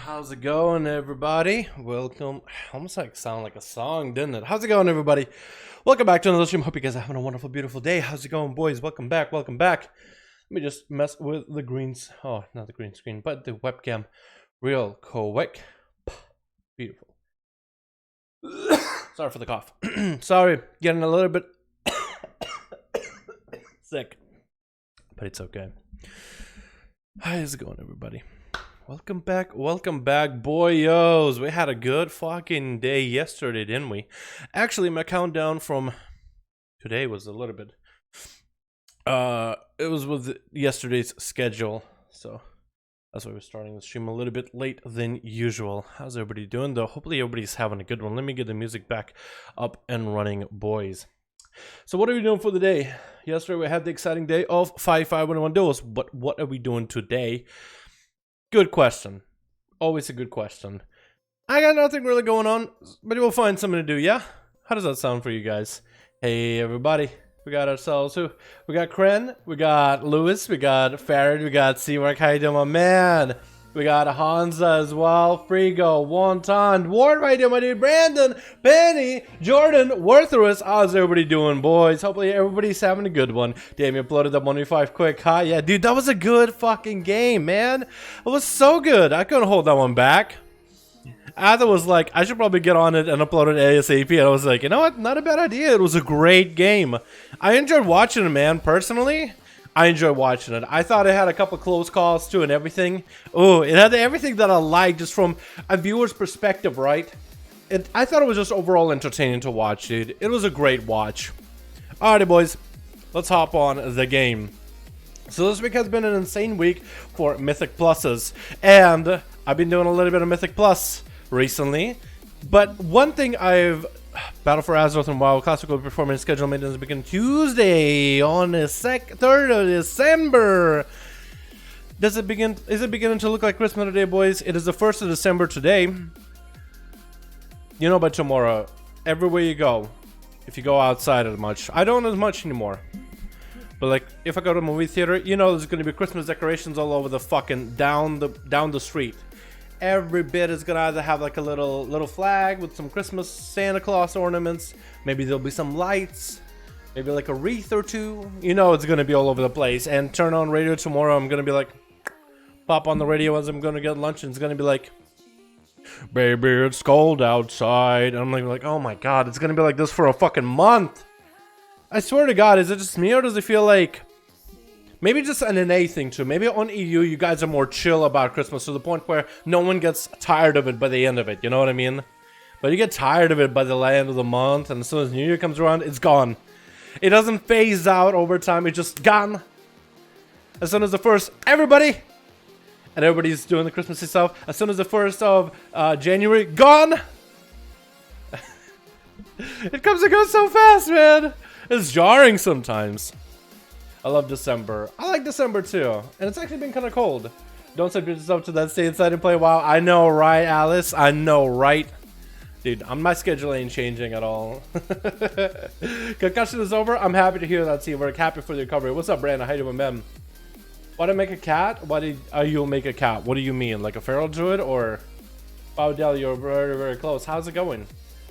How's it going, everybody? Welcome. Almost like sound like a song, didn't it? How's it going, everybody? Welcome back to another stream. Hope you guys are having a wonderful, beautiful day. How's it going, boys? Welcome back. Welcome back. Let me just mess with the greens. Oh, not the green screen, but the webcam real quick. Beautiful. Sorry for the cough. Sorry, getting a little bit sick, but it's okay. How's it going, everybody? Welcome back, boyos. We had a good fucking day yesterday, didn't we? Actually, my countdown from today was a little bit it was with yesterday's schedule, so that's why we're starting the stream a little bit late than usual. How's everybody doing, though? Hopefully everybody's having a good one. Let me get the music back up and running, boys. So what are we doing for the day? Yesterday we had the exciting day of 5.5 Duels, but what are we doing today? Good question. Always a good question. I got nothing really going on, but we'll find something to do, yeah? How does that sound for you guys? Hey, everybody. We got ourselves who? We got Kren, we got Lewis, we got Farad, we got C-Mark. How you doing, my man? We got Hansa as well, Frigo, Wonton, Ward, how you doing, my dude? Brandon, Penny, Jordan, Worthless. How's everybody doing, boys? Hopefully everybody's having a good one. Damn, you uploaded that 1v5 quick, huh? Yeah, dude, that was a good fucking game, man. It was so good. I couldn't hold that one back. Ada was like, I should probably get on it and upload it ASAP. And I was like, you know what? Not a bad idea. It was a great game. I enjoyed watching it, man, personally. I enjoyed watching it. I thought it had a couple close calls too and everything. Oh, it had everything that I liked just from a viewer's perspective, right? I thought it was just overall entertaining to watch, dude. It was a great watch. Alrighty, boys. Let's hop on the game. So this week has been an insane week for Mythic Pluses. And I've been doing a little bit of Mythic Plus recently. But one thing Battle for Azeroth and WoW Classical Performance Schedule maintenance begin Tuesday on the 3rd of December. Is it beginning to look like Christmas today, boys? It is the 1st of December today. You know, by tomorrow, everywhere you go, if you go outside as much, I don't as much anymore. But like, if I go to a movie theater, you know, there's gonna be Christmas decorations all over the fucking down the street. Every bit is gonna either have like a little flag with some Christmas Santa Claus ornaments. Maybe there'll be some lights, maybe like a wreath or two. You know, it's gonna be all over the place. And turn on radio tomorrow. I'm gonna be like, pop on the radio as I'm gonna get lunch, and it's gonna be like, baby, it's cold outside. And I'm like, oh my god, it's gonna be like this for a fucking month. I swear to God, is it just me or does it feel like maybe just an NA thing too? Maybe on EU you guys are more chill about Christmas to the point where no one gets tired of it by the end of it, you know what I mean? But you get tired of it by the end of the month, and as soon as New Year comes around, it's gone. It doesn't phase out over time, it's just gone. As soon as the first, everybody's doing the Christmassy stuff. As soon as the 1st of January, gone. It comes and goes so fast, man. It's jarring sometimes. I love December. I like December too. And it's actually been kind of cold. Don't subject yourself to that. Stay inside and play WoW. I know, right, Alice? I know, right? Dude, my schedule ain't changing at all. Concussion is over. I'm happy to hear that, Seawork. Happy for the recovery. What's up, Brandon? How you doing, man? Why did I make a cat? Why did you make a cat? What do you mean? Like a feral druid or... Wow, Del, you're very, very close. How's it going?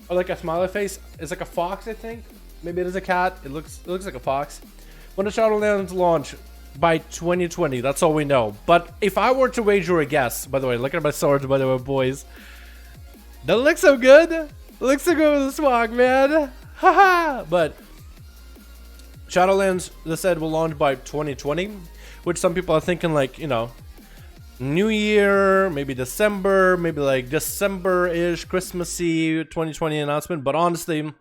Oh, like a smiley face? It's like a fox, I think. Maybe it is a cat. It looks like a fox. When the Shadowlands launch by 2020, that's all we know. But if I were to wager a guess, by the way, look at my swords, by the way, boys. That looks so good. It looks so good with the swag, man. Haha. But Shadowlands, they said, will launch by 2020, which some people are thinking like, you know, New Year, maybe December, maybe like December-ish, Christmassy 2020 announcement. But honestly,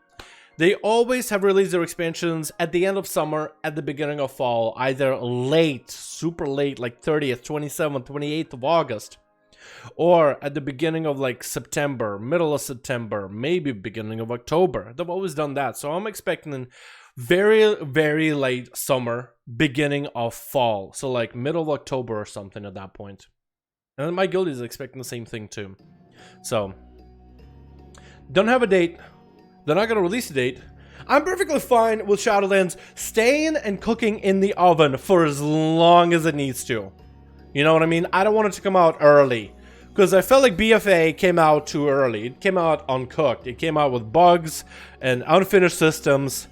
they always have released their expansions at the end of summer, at the beginning of fall, either late, super late, like 30th, 27th, 28th of August, or at the beginning of like September, middle of September, maybe beginning of October. They've always done that. So I'm expecting very, very late summer, beginning of fall. So like middle of October or something at that point. And my guild is expecting the same thing too. So, don't have a date. They're not going to release a date. I'm perfectly fine with Shadowlands staying and cooking in the oven for as long as it needs to. You know what I mean? I don't want it to come out early. Because I felt like BFA came out too early. It came out uncooked. It came out with bugs and unfinished systems.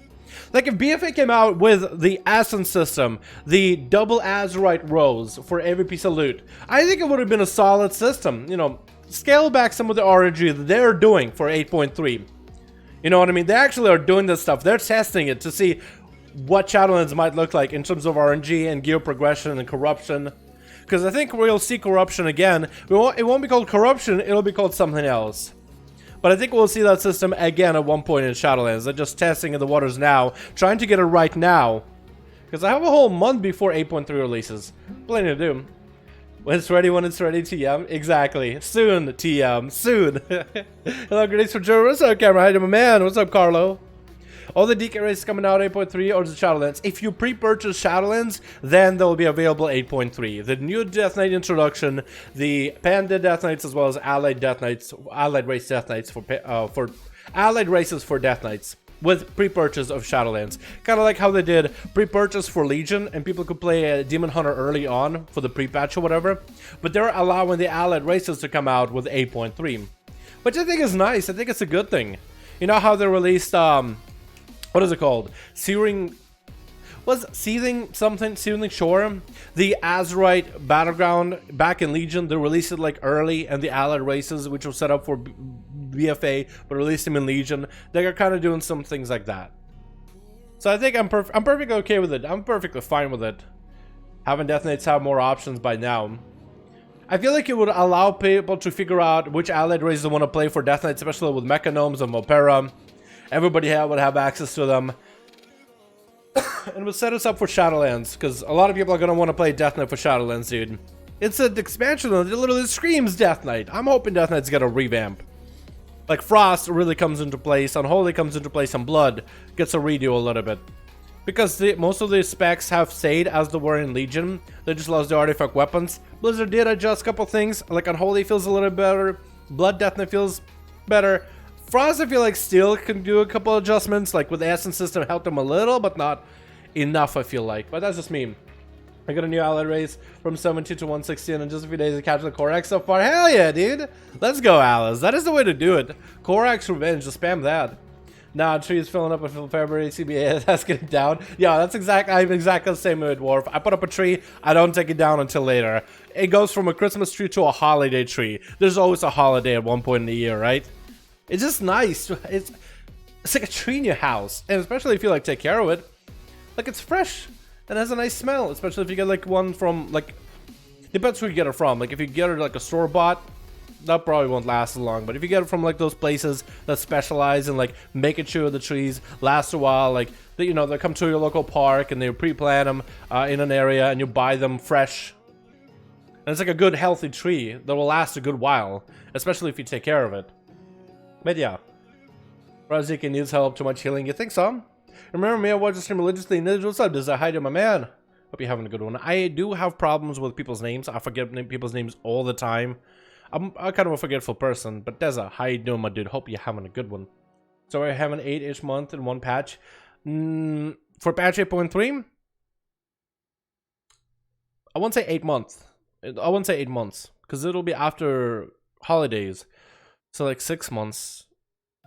Like if BFA came out with the Ascent system, the double Azeroth rows for every piece of loot, I think it would have been a solid system. You know, scale back some of the RNG that they're doing for 8.3. You know what I mean? They actually are doing this stuff. They're testing it to see what Shadowlands might look like in terms of RNG and gear progression and corruption. Because I think we'll see corruption again. It won't be called corruption, it'll be called something else. But I think we'll see that system again at one point in Shadowlands. They're just testing in the waters now, trying to get it right now. Because I have a whole month before 8.3 releases. Plenty to do. When it's ready, TM. Exactly. Soon, TM. Soon. Hello, greetings from Joe. What's up, camera? Hi, my man. What's up, Carlo? All the DK races coming out 8.3 or the Shadowlands. If you pre-purchase Shadowlands, then they will be available 8.3. The new Death Knight introduction, the Panda Death Knights, as well as Allied Death Knights, Allied Race Death Knights for Allied Races for Death Knights with pre-purchase of Shadowlands. Kind of like how they did pre-purchase for Legion, and people could play Demon Hunter early on for the pre-patch or whatever. But they're allowing the Allied Races to come out with 8.3, which I think is nice. I think it's a good thing. You know how they released what is it called? Searing Shore? The Azeroth Battleground back in Legion, they released it like early, and the Allied Races, which were set up for BFA, but released them in Legion. They're kind of doing some things like that. So I think I'm perfectly okay with it. I'm perfectly fine with it. Having Death Knights have more options by now. I feel like it would allow people to figure out which Allied races they want to play for Death Knights, especially with Mechanomes and Volpera. Everybody would have access to them. And would set us up for Shadowlands, because a lot of people are going to want to play Death Knight for Shadowlands, dude. It's an expansion that literally screams Death Knight. I'm hoping Death Knight's got a revamp. Like Frost really comes into place, Unholy comes into place, and Blood gets a redo a little bit. Because most of the specs have stayed as they were in Legion. They just lost the artifact weapons. Blizzard did adjust a couple things, like Unholy feels a little better, Blood Death Knight feels better. Frost, I feel like, still can do a couple adjustments, like with the Essence system, helped them a little, but not enough, I feel like. But that's just me. I got a new Allied race from 17 to 116 in just a few days to catch the Korax so far. Hell yeah, dude! Let's go, Alice. That is the way to do it. Korax Revenge, just spam that. Nah, tree is filling up until February. CBA has getting down. Yeah, that's exactly. I'm exactly the same with Dwarf. I put up a tree, I don't take it down until later. It goes from a Christmas tree to a holiday tree. There's always a holiday at one point in the year, right? It's just nice. It's like a tree in your house, and especially if you like take care of it. Like, it's fresh and has a nice smell, especially if you get like one from, like, depends who you get it from. Like if you get it like a store bought, that probably won't last as long. But if you get it from like those places that specialize in like making sure the trees last a while, like you know, they come to your local park and they pre-plant them in an area, and you buy them fresh, and it's like a good healthy tree that will last a good while, especially if you take care of it. But yeah, Razik needs help, too much healing. You think so? Remember me, I watch the stream religiously. What's up? Does I hide you, my man? Hope you're having a good one. I do have problems with people's names. I forget people's names all the time. I'm kind of a forgetful person, but Deza, how you doing, my dude? Hope you're having a good one. So I have an 8-ish month in one patch. For patch 8.3, I won't say 8 months. I won't say 8 months, because it'll be after holidays. So like 6 months.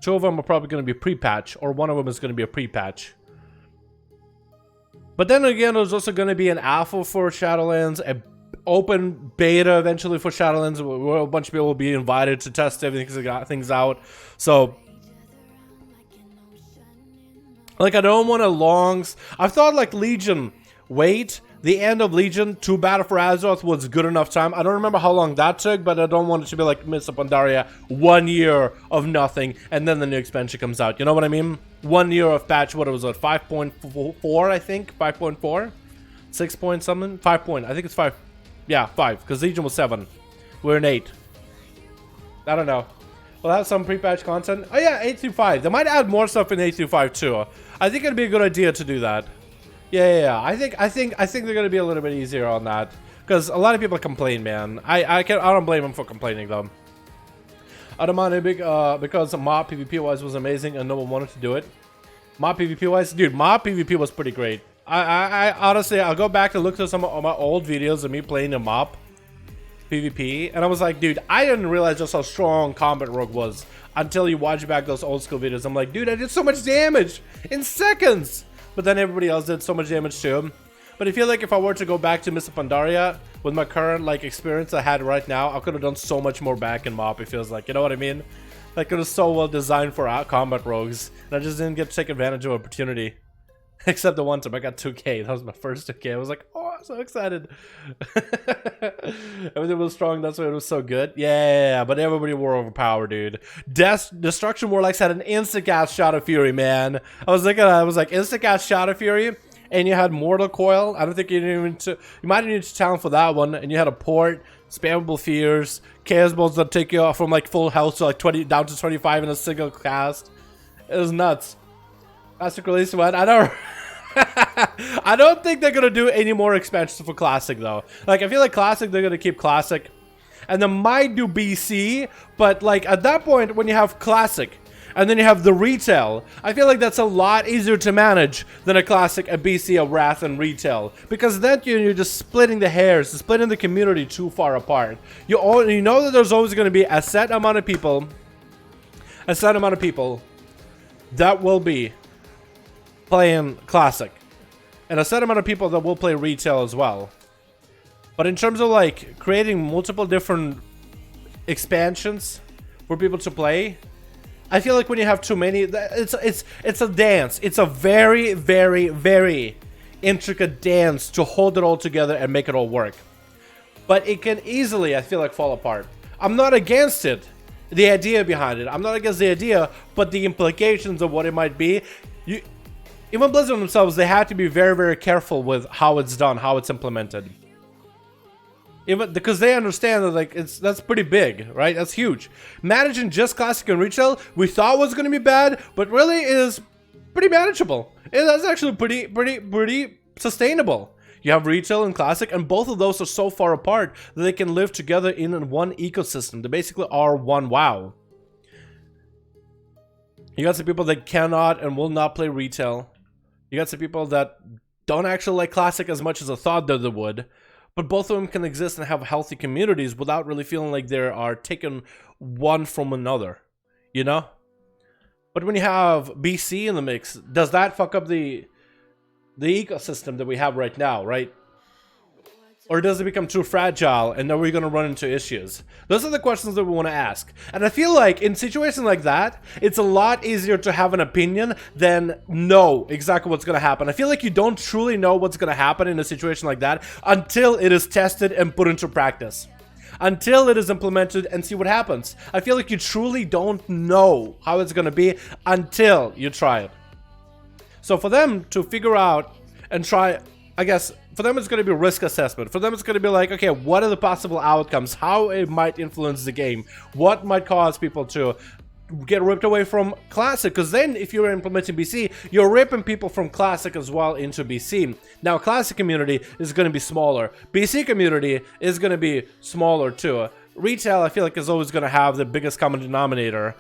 2 of them are probably going to be pre-patch, or 1 of them is going to be a pre-patch. But then again, there's also going to be an alpha for Shadowlands, an open beta eventually for Shadowlands, where a bunch of people will be invited to test things out. So, like, I don't want to I've thought, like, Legion, wait. The end of Legion to Battle for Azeroth was good enough time. I don't remember how long that took, but I don't want it to be like Mists of Pandaria, 1 year of nothing, and then the new expansion comes out. You know what I mean? 1 year of patch, what was it, 5.4, I think? 5.4? 6 point something? 5 point, I think it's 5. Yeah, 5, because Legion was 7. We're in 8. I don't know. We'll have some pre-patch content. Oh yeah, 8.5. They might add more stuff in 8.5 too. I think it'd be a good idea to do that. Yeah. I think they're gonna be a little bit easier on that, because a lot of people complain, man. I don't blame them for complaining though. I don't mind it because mob PvP wise was amazing and no one wanted to do it. Mob PvP wise, dude, mob PvP was pretty great. I honestly, I'll go back and look to some of my old videos of me playing the mob PvP, and I was like, dude, I didn't realize just how strong Combat Rogue was until you watch back those old school videos. I'm like, dude, I did so much damage in seconds. But then everybody else did so much damage too. But I feel like if I were to go back to Mists of Pandaria with my current like experience I had right now, I could have done so much more back in MoP. It feels like, you know what I mean? Like, it was so well designed for combat rogues, and I just didn't get to take advantage of opportunity. Except the one time I got 2K. That was my first 2K. I was like, oh, I'm so excited. Everything was strong. That's why it was so good. Yeah, but everybody were overpowered, dude. Destruction Warlocks had an instant-cast Shot of Fury, man. I was looking at it. I was like, instant-cast Shot of Fury, and you had Mortal Coil. I don't think you even... You might need to talent for that one. And you had a port, Spammable Fears, Chaos Balls that take you off from, like, full health to, like, 20 down to 25 in a single cast. It was nuts. Classic release one. I don't... I don't think they're gonna do any more expansions for Classic though. Like, I feel like Classic, they're gonna keep Classic, and they might do BC, but like at that point when you have Classic and then you have the retail, I feel like that's a lot easier to manage than a Classic, a BC, a Wrath, and retail, because then you're just splitting the hairs, splitting the community too far apart. You know that there's always going to be a set amount of people that will be playing Classic, and a set amount of people that will play retail as well. But in terms of like creating multiple different expansions for people to play, I feel like when you have too many, it's a dance. It's a very, very, very intricate dance to hold it all together and make it all work. But it can easily, I feel like, fall apart. I'm not against it, the idea behind it. I'm not against the idea, but the implications of what it might be. Even Blizzard themselves, they have to be very, very careful with how it's done, how it's implemented. Even because they understand that, like, that's pretty big, right? That's huge. Managing just Classic and retail, we thought was going to be bad, but really is pretty manageable. That's actually pretty sustainable. You have retail and Classic, and both of those are so far apart that they can live together in one ecosystem. They basically are one WoW. You got some people that cannot and will not play retail. You got some people that don't actually like Classic as much as I thought that they would. But both of them can exist and have healthy communities without really feeling like they are taking one from another. You know? But when you have BC in the mix, does that fuck up the ecosystem that we have right now, right? Or does it become too fragile and then we're going to run into issues? Those are the questions that we want to ask. And I feel like in situations like that, it's a lot easier to have an opinion than know exactly what's going to happen. I feel like you don't truly know what's going to happen in a situation like that until it is tested and put into practice. Until it is implemented and see what happens. I feel like you truly don't know how it's going to be until you try it. So for them to figure out and try, I guess, for them it's going to be risk assessment. For them it's going to be like, okay, what are the possible outcomes? How it might influence the game? What might cause people to get ripped away from Classic, because then if you're implementing BC, you're ripping people from Classic as well into BC. Now, Classic community is going to be smaller. BC community is going to be smaller too. Retail, I feel like, is always going to have the biggest common denominator.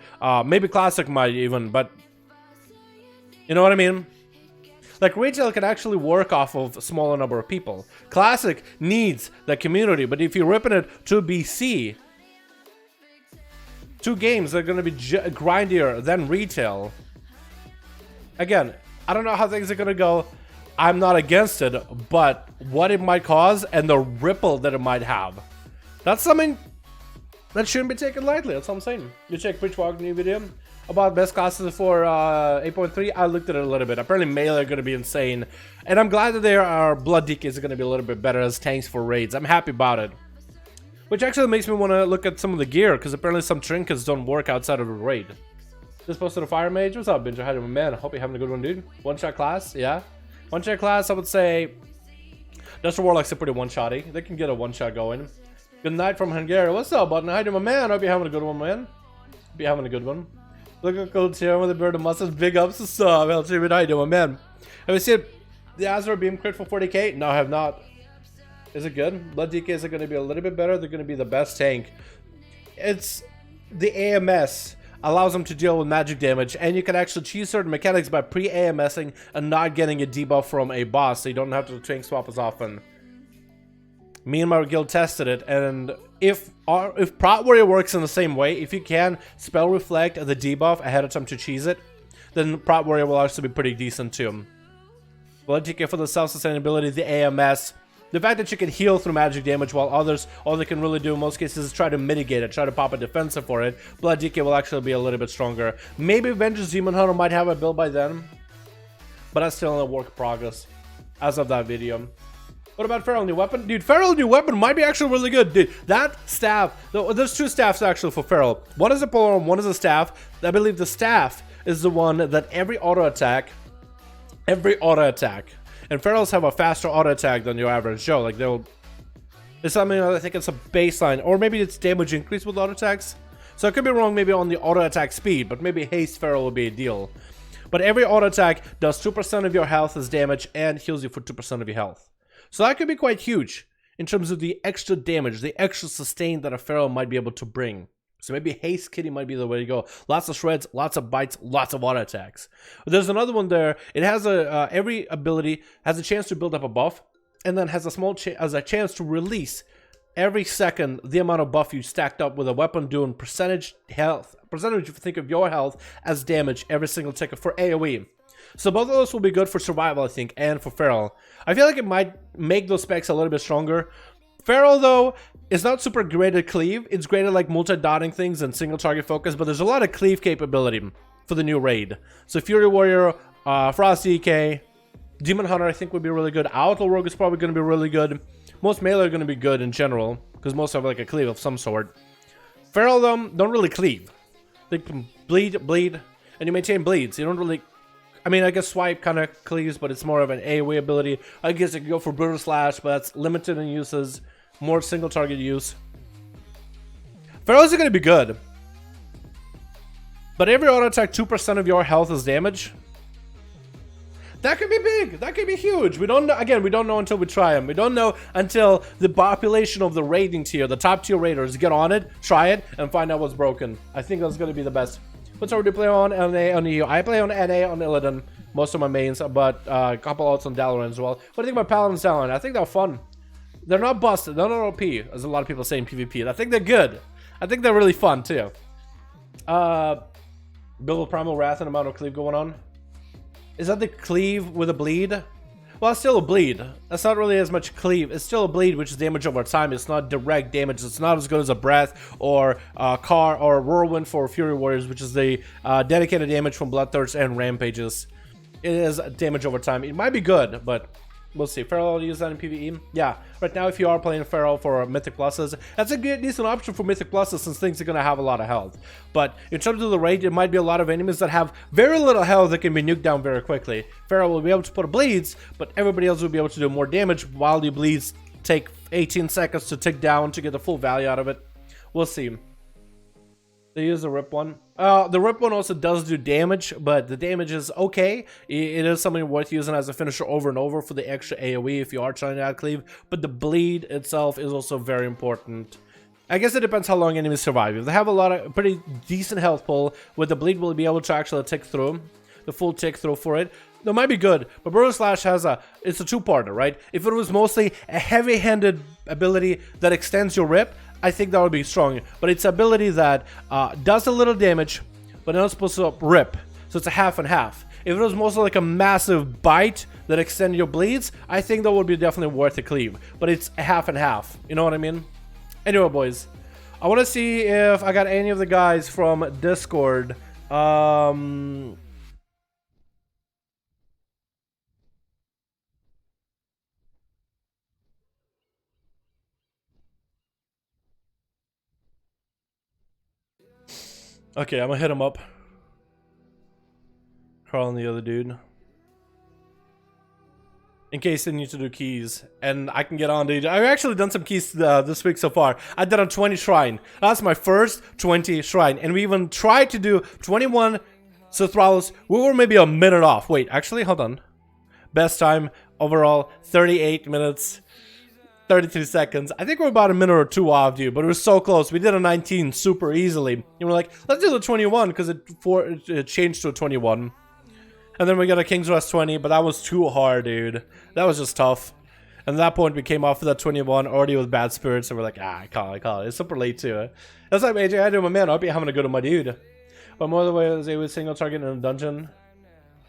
Maybe Classic might even, but you know what I mean? Like, retail can actually work off of a smaller number of people. Classic needs the community, but if you're ripping it to BC, two games that are going to be grindier than retail. Again, I don't know how things are going to go. I'm not against it, but what it might cause and the ripple that it might have, that's something that shouldn't be taken lightly. That's what I'm saying. You check Bridgewalk new video about best classes for 8.3. I looked at it a little bit. Apparently melee are going to be insane, and I'm glad that there are blood DKs are going to be a little bit better as tanks for raids. I'm happy about it, which actually makes me want to look at some of the gear, because apparently some trinkets don't work outside of the raid. Just posted a fire mage. What's up, Binja? How you doing, man? Hope you're having a good one, dude. One shot class, yeah. One shot class, I would say Dust Warlock's a pretty one shotty. They can get a one shot going. Good night from Hungary. What's up, button? How you doing, my man? Hope you're having a good one, man. Hope you're having a good one. Look at Cold Chair with the bird of mustache. Big ups. What's up, LT? How you doing, man? Have you seen the Azeroth beam crit for 40k? No, I have not. Is it good? Blood DKs are going to be a little bit better. They're going to be the best tank. It's the AMS allows them to deal with magic damage, and you can actually cheese certain mechanics by pre-AMSing and not getting a debuff from a boss, so you don't have to tank swap as often. Me and my guild tested it, and if Prot Warrior works in the same way, if you can spell reflect the debuff ahead of time to cheese it, then Prot Warrior will actually be pretty decent too. Blood DK for the self-sustainability, the AMS, the fact that you can heal through magic damage, while others, all they can really do in most cases is try to mitigate it, try to pop a defensive for it. Blood DK will actually be a little bit stronger. Maybe Vengeance Demon Hunter might have a build by then, but that's still in a work in progress as of that video. What about Feral New Weapon? Dude, Feral New Weapon might be actually really good. Dude, that staff, there's two staffs actually for Feral. One is a polearm, one is a staff. I believe the staff is the one that every auto attack, and Ferals have a faster auto attack than your average Joe. Like, it's something I think it's a baseline, or maybe it's damage increase with auto attacks. So I could be wrong maybe on the auto attack speed, but maybe haste Feral would be a deal. But every auto attack does 2% of your health as damage and heals you for 2% of your health. So that could be quite huge in terms of the extra damage, the extra sustain that a Feral might be able to bring. So maybe Haste Kitty might be the way to go. Lots of shreds, lots of bites, lots of auto attacks. There's another one there. It has every ability has a chance to build up a buff, and then has a chance to release every second the amount of buff you stacked up with a weapon, doing percentage if you think of your health as damage every single ticket for AoE. So both of those will be good for survival, I think, and for Feral. I feel like it might make those specs a little bit stronger. Feral, though, is not super great at cleave. It's great at like multi-dotting things and single target focus, but there's a lot of cleave capability for the new raid. So Fury Warrior, Frost DK, Demon Hunter I think would be really good. Outlaw Rogue is probably going to be really good. Most melee are going to be good in general, because most have like a cleave of some sort. Feral, though, don't really cleave. They can bleed, and you maintain bleeds. You don't really... I mean, I guess Swipe kind of cleaves, but it's more of an AoE ability. I guess it can go for Brutal Slash, but that's limited in uses. More single target use. Ferals are going to be good. But every auto attack, 2% of your health is damage. That could be big. That could be huge. We don't know. Again, we don't know until we try them. We don't know until the population of the raiding tier, the top tier raiders, get on it, try it, and find out what's broken. I think that's going to be the best. What's already play on NA on EU? I play on NA on Illidan, most of my mains, but a couple outs on Dalaran as well. What do you think about Paladin Dalaran? I think they're fun. They're not busted. They're not OP, as a lot of people say in PvP. I think they're good. I think they're really fun too. Build with Primal Wrath and amount of cleave going on. Is that the cleave with a bleed? Well, it's still a bleed. That's not really as much cleave. It's still a bleed, which is damage over time. It's not direct damage. It's not as good as a breath or car or whirlwind for Fury Warriors, which is the dedicated damage from Bloodthirst and Rampages. It is damage over time. It might be good, but we'll see. Feral, use that in PvE? Yeah. Right now, if you are playing Feral for Mythic Pluses, that's a good, decent option for Mythic Pluses since things are going to have a lot of health. But in terms of the raid, it might be a lot of enemies that have very little health that can be nuked down very quickly. Feral will be able to put bleeds, but everybody else will be able to do more damage while the bleeds take 18 seconds to tick down to get the full value out of it. We'll see. They use the rip one. The rip one also does do damage, but the damage is okay. It is something worth using as a finisher over and over for the extra AoE if you are trying to outcleave. But the bleed itself is also very important. I guess it depends how long enemies survive. If they have a lot of pretty decent health pool, with the bleed will be able to actually tick through, the full tick through for it. That might be good, but Brutal Slash has it's a two-parter, right? If it was mostly a heavy-handed ability that extends your rip, I think that would be strong. But it's ability that does a little damage, but not supposed to rip. So it's a half and half. If it was mostly like a massive bite that extends your bleeds, I think that would be definitely worth a cleave. But it's a half and half. You know what I mean? Anyway, boys, I want to see if I got any of the guys from Discord. Okay, I'm gonna hit him up. Carl and the other dude. In case they need to do keys. And I can get on, dude. I've actually done some keys this week so far. I did a 20 shrine. That's my first 20 shrine. And we even tried to do 21 Sothralos. We were maybe a minute off. Wait, actually, hold on. Best time overall, 38 minutes. 32 seconds. I think we're about a minute or two off, dude, but it was so close. We did a 19 super easily. And we're like, let's do the 21 because it changed to a 21. And then we got a King's Rest 20, but that was too hard, dude. That was just tough. And at that point, we came off of that 21 already with bad spirits, and we're like, I call it. It's super late too. That's like, AJ, I do, my man. I hope you're having a good one, my dude. But more the way is a single target in a dungeon.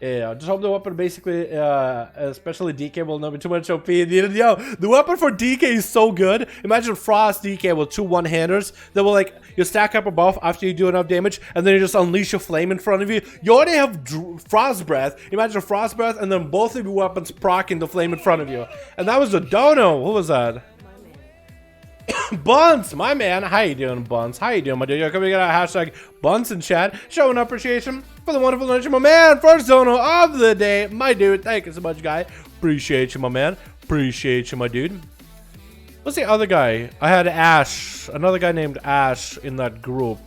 Yeah, just hope the weapon basically, especially DK will not be too much OP. Yo, the weapon for DK is so good. Imagine Frost DK with two one-handers that will like, you stack up a buff after you do enough damage, and then you just unleash a flame in front of you. You already have Frost Breath. Imagine Frost Breath, and then both of your weapons proccing the flame in front of you. And that was a dono. What was that? Buns, my man. How you doing, Buns? How you doing, my dude? Yo, come we got a hashtag Buns in chat, showing appreciation for the wonderful lunch, my man. First dono of the day, my dude. Thank you so much, guy. Appreciate you, my man. Appreciate you, my dude. What's the other guy? I had Ash, another guy named Ash in that group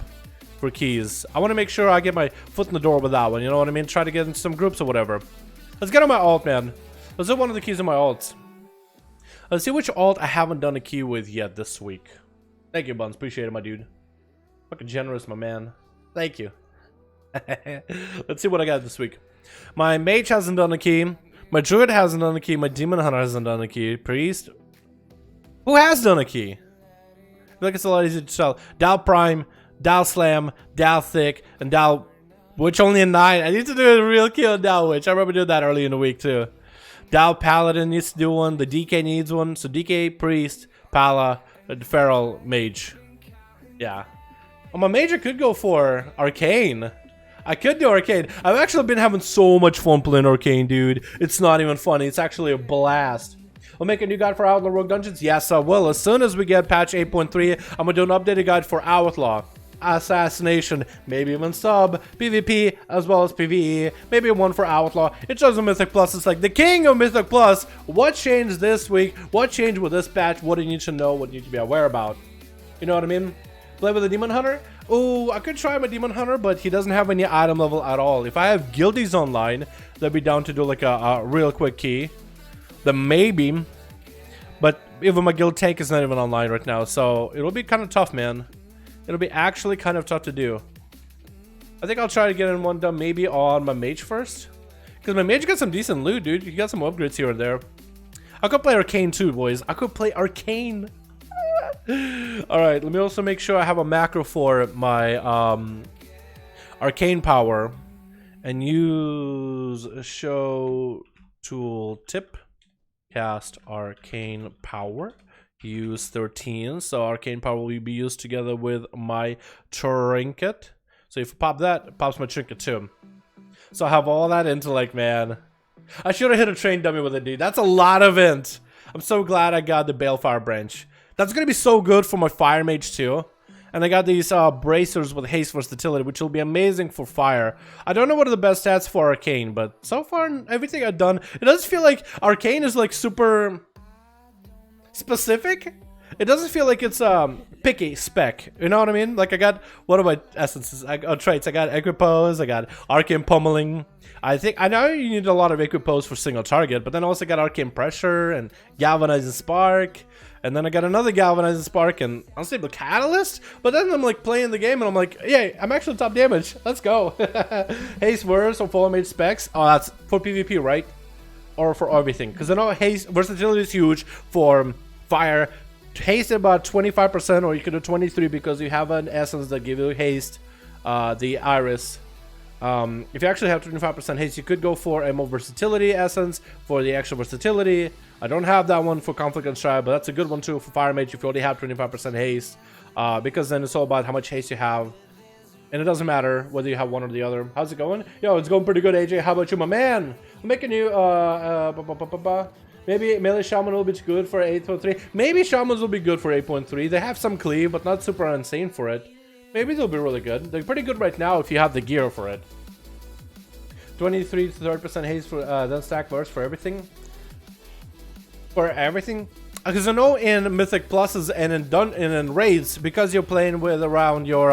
for keys. I want to make sure I get my foot in the door with that one. You know what I mean? Try to get in some groups or whatever. Let's get on my alt, man. Let's do one of the keys in my alts. Let's see which alt I haven't done a key with yet this week. Thank you, Buns. Appreciate it, my dude. Fucking generous, my man. Thank you. Let's see what I got this week. My mage hasn't done a key. My druid hasn't done a key. My demon hunter hasn't done a key. Priest. Who has done a key? I feel like it's a lot easier to tell. Dal Prime, Dal Slam, Dal Thick, and Dal Witch only a 9. I need to do a real key on Dal Witch. I remember doing that early in the week too. Dal Paladin needs to do one. The DK needs one. So DK, Priest, Pala, and Feral Mage. Yeah. Well, my major could go for Arcane. I could do Arcane. I've actually been having so much fun playing Arcane, dude. It's not even funny. It's actually a blast. We'll make a new guide for Outlaw Rogue Dungeons. Yes, I will. As soon as we get patch 8.3, I'm going to do an updated guide for Outlaw, Assassination, maybe even Sub, PvP, as well as PvE, maybe one for Outlaw. It shows a Mythic Plus. It's like the king of Mythic Plus. What changed this week? What changed with this patch? What do you need to know? What do you need to be aware about? You know what I mean? Play with a Demon Hunter? Oh, I could try my Demon Hunter, but he doesn't have any item level at all. If I have Guildies online, they'd be down to do like a real quick key. Then maybe. But even my guild tank is not even online right now, so it'll be kind of tough, man. It'll be actually kind of tough to do. I think I'll try to get in one done maybe on my mage first. Because my mage got some decent loot, dude. You got some upgrades here and there. I could play Arcane too, boys. I could play Arcane. Alright, let me also make sure I have a macro for my Arcane power. And use a show tool tip. Cast Arcane power. Use 13, so Arcane power will be used together with my trinket. So if you pop that, it pops my trinket too. So I have all that intellect, man. I should have hit a train dummy with it, dude. That's a lot of int. I'm so glad I got the Balefire branch. That's gonna be so good for my fire mage too. And I got these bracers with haste versatility, which will be amazing for fire. I don't know what are the best stats for Arcane, but so far everything I've done, it does feel like Arcane is like super specific. It doesn't feel like it's picky spec. You know what I mean? Like I got one of my essences, traits. I got equipose, I got arcane pummeling. I know you need a lot of equipose for single target, but then I also got arcane pressure and galvanizing spark. And then I got another galvanizing spark and unstable catalyst. But then I'm like playing the game and I'm like, yeah, I'm actually top damage. Let's go. Haste verse or full mage specs. Oh, that's for PvP, right? Or for everything? Because I know haste versatility is huge for fire. Haste about 25%, or you can do 23 because you have an essence that give you haste, the iris. If you actually have 25% haste, you could go for a more versatility essence for the extra versatility. I don't have that one for conflict and strive, but that's a good one too for fire mage if you already have 25% haste, because then it's all about how much haste you have, and it doesn't matter whether you have one or the other. How's it going? Yo, it's going pretty good, AJ. How about you, my man? I'm making you maybe melee shaman will be good for 8.3. Maybe shamans will be good for 8.3. They have some cleave, but not super insane for it. Maybe they'll be really good. They're pretty good right now if you have the gear for it. 23 to 30% haste for then stack verse for everything. For everything, because I know in Mythic Pluses and in raids, because you're playing with around your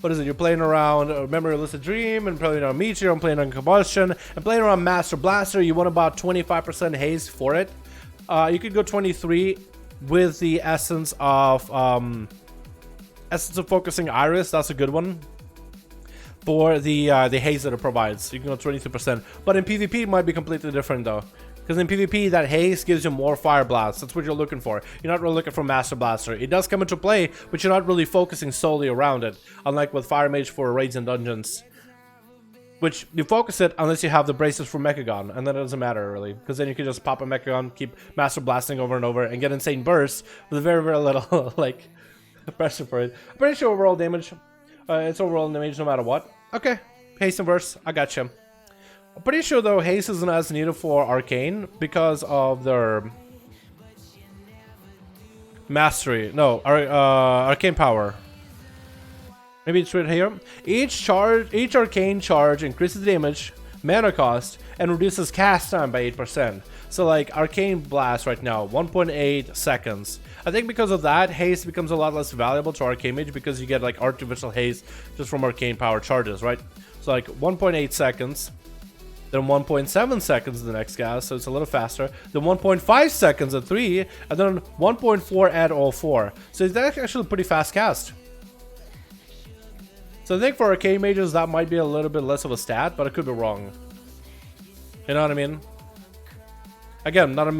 what is it? You're playing around Memory Lucid Dream and playing on Meteor and playing on Combustion and playing around Master Blaster. You want about 25% haste for it. You could go 23 with the essence of focusing iris. That's a good one for the haste that it provides. You can go 22%, but in PvP it might be completely different though. Because in PvP, that haste gives you more fire blasts. That's what you're looking for. You're not really looking for Master Blaster. It does come into play, but you're not really focusing solely around it. Unlike with Fire Mage for raids and dungeons. Which, you focus it unless you have the braces for Mechagon. And then it doesn't matter, really. Because then you can just pop a Mechagon, keep Master Blasting over and over, and get insane bursts with very, very little, like, pressure for it. I'm pretty sure overall damage, it's overall damage no matter what. Okay, haste and verse, I got you. I'm pretty sure though haste isn't as needed for arcane because of their mastery. No, arcane power. Maybe it's right here. Each arcane charge increases damage, mana cost, and reduces cast time by 8%. So like arcane blast right now, 1.8 seconds. I think because of that, haste becomes a lot less valuable to arcane mage because you get like artificial haste just from arcane power charges, right? So like 1.8 seconds. Then 1.7 seconds in the next cast, so it's a little faster. Then 1.5 seconds at 3, and then 1.4 at all 4. So it's actually a pretty fast cast. So I think for arcane mages that might be a little bit less of a stat, but I could be wrong. You know what I mean? Again, not a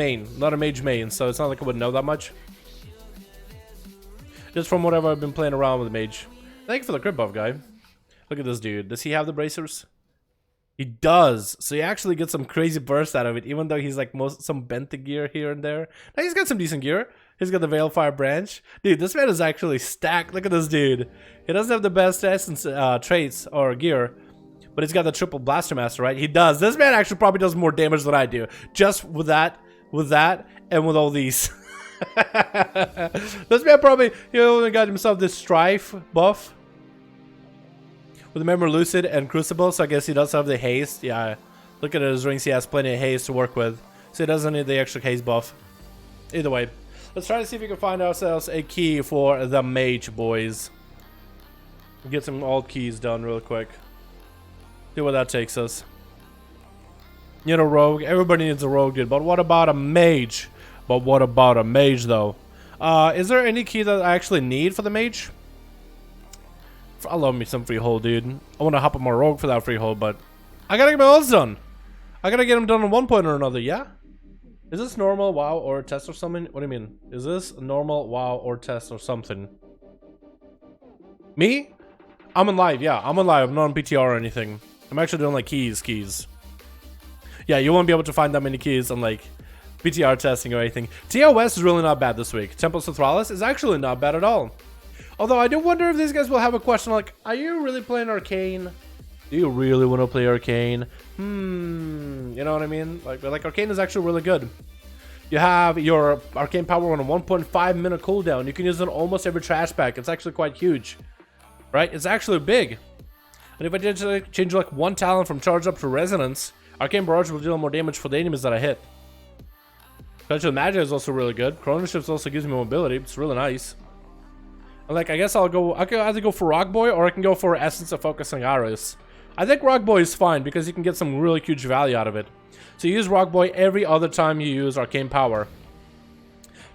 mage main, so it's not like I would know that much. Just from whatever I've been playing around with mage. Thank you for the crit buff, guy. Look at this dude. Does he have the bracers? He does, so he actually gets some crazy burst out of it, even though he's like some bent gear here and there. Now he's got some decent gear. He's got the Veilfire branch. Dude, this man is actually stacked. Look at this dude. He doesn't have the best essence traits or gear, but he's got the triple Blaster Master, right? He does. This man actually probably does more damage than I do, just with that, and with all these. This man probably, he only got himself this Strife buff. With Memory Lucid and Crucible, so I guess he does have the haste. Yeah, look at his rings, he has plenty of haste to work with. So he doesn't need the extra haste buff. Either way, let's try to see if we can find ourselves a key for the mage, boys. Get some alt keys done real quick. See where that takes us. You know, rogue. Everybody needs a rogue, dude. But what about a mage? Though? Is there any key that I actually need for the mage? I love me some freehold, dude. I want to hop on my rogue for that freehold, but I gotta get my ults done. I gotta get them done at one point or another, yeah? Is this normal, WoW, or test or something? What do you mean? Is this normal, WoW, or test or something? Me? I'm in live, yeah. I'm in live. I'm not on PTR or anything. I'm actually doing like keys. Yeah, you won't be able to find that many keys on like PTR testing or anything. TOS is really not bad this week. Tempest of Thrallus is actually not bad at all. Although I do wonder if these guys will have a question like, are you really playing Arcane? Do you really want to play Arcane? You know what I mean? Like Arcane is actually really good. You have your Arcane power on a 1.5 minute cooldown. You can use it on almost every trash pack. It's actually quite huge. Right? It's actually big. And if I did change like one talent from Charge Up to Resonance, Arcane Barrage will deal more damage for the enemies that I hit. Touch of Magic is also really good. Chrono Shifts also gives me mobility. It's really nice. And like, I guess I can either go for Rock Boy or I can go for Essence of Focusing Iris. I think Rock Boy is fine because you can get some really huge value out of it. So you use Rock Boy every other time you use Arcane Power.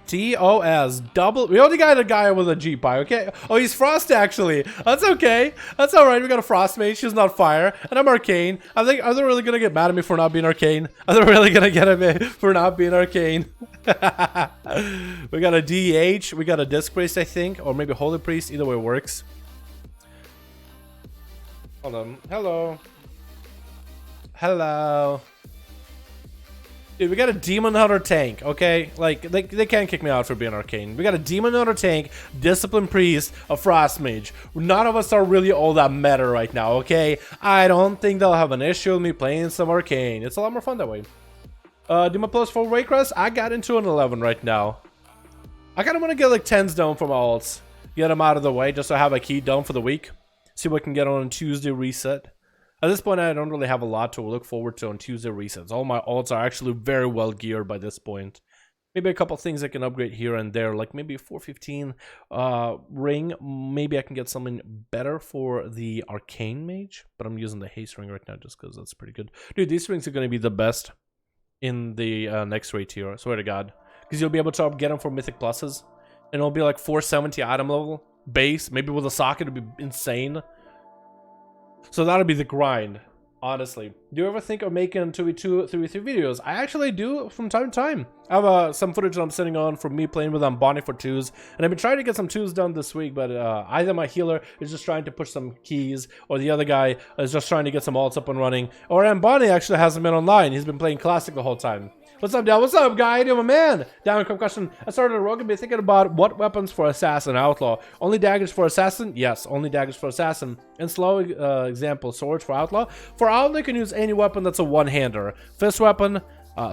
TOS double. We only got a guy with a G-Pie, okay? Oh, he's Frost actually. That's okay. That's alright. We got a Frost mage. She's not fire. And I'm Arcane. I think, are they really gonna get mad at me for not being Arcane? Are they really gonna get at me for not being Arcane? We got a DH. We got a Disc Priest, I think. Or maybe Holy Priest. Either way works. Hold on. Hello. Hello. Dude, we got a Demon Hunter tank, okay? Like, they can't kick me out for being Arcane. We got a Demon Hunter tank, Discipline Priest, a Frost Mage. None of us are really all that meta right now, okay? I don't think they'll have an issue with me playing some Arcane. It's a lot more fun that way. Do my plus 4 Waycrest? I got into an 11 right now. I kind of want to get like 10s down for my alts. Get them out of the way just so I have a key down for the week. See what I can get on a Tuesday reset. At this point, I don't really have a lot to look forward to on Tuesday resets. All my alts are actually very well geared by this point. Maybe a couple things I can upgrade here and there, like maybe a 415 ring. Maybe I can get something better for the Arcane Mage, but I'm using the Haste ring right now just because that's pretty good. Dude, these rings are going to be the best in the next rate tier, I swear to God. Because you'll be able to get them for Mythic Pluses, and it'll be like 470 item level base. Maybe with a socket, it'll be insane. So that'll be the grind, honestly. Do you ever think of making 2v2, 3v3 videos? I actually do from time to time. I have some footage that I'm sitting on from me playing with Ambani for 2s. And I've been trying to get some 2s done this week, but either my healer is just trying to push some keys, or the other guy is just trying to get some alts up and running. Or Ambani actually hasn't been online. He's been playing Classic the whole time. What's up, Dal? What's up, guy? I'm a man. Down, quick question. I started a rogue and be thinking about what weapons for Assassin Outlaw. Only daggers for Assassin? Yes, only daggers for Assassin. And slow example, swords for Outlaw. For Outlaw, you can use any weapon that's a one-hander. Fist weapon,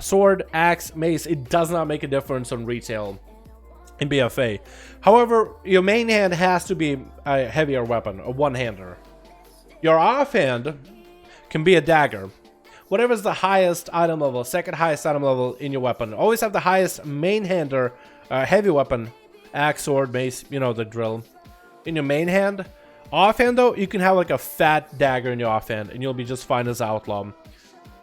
sword, axe, mace. It does not make a difference on retail in BFA. However, your main hand has to be a heavier weapon, a one-hander. Your offhand can be a dagger. Whatever's the highest item level, second highest item level in your weapon. Always have the highest main hander, heavy weapon, axe, sword, mace, you know the drill. In your main hand. Offhand though, you can have like a fat dagger in your offhand and you'll be just fine as Outlaw.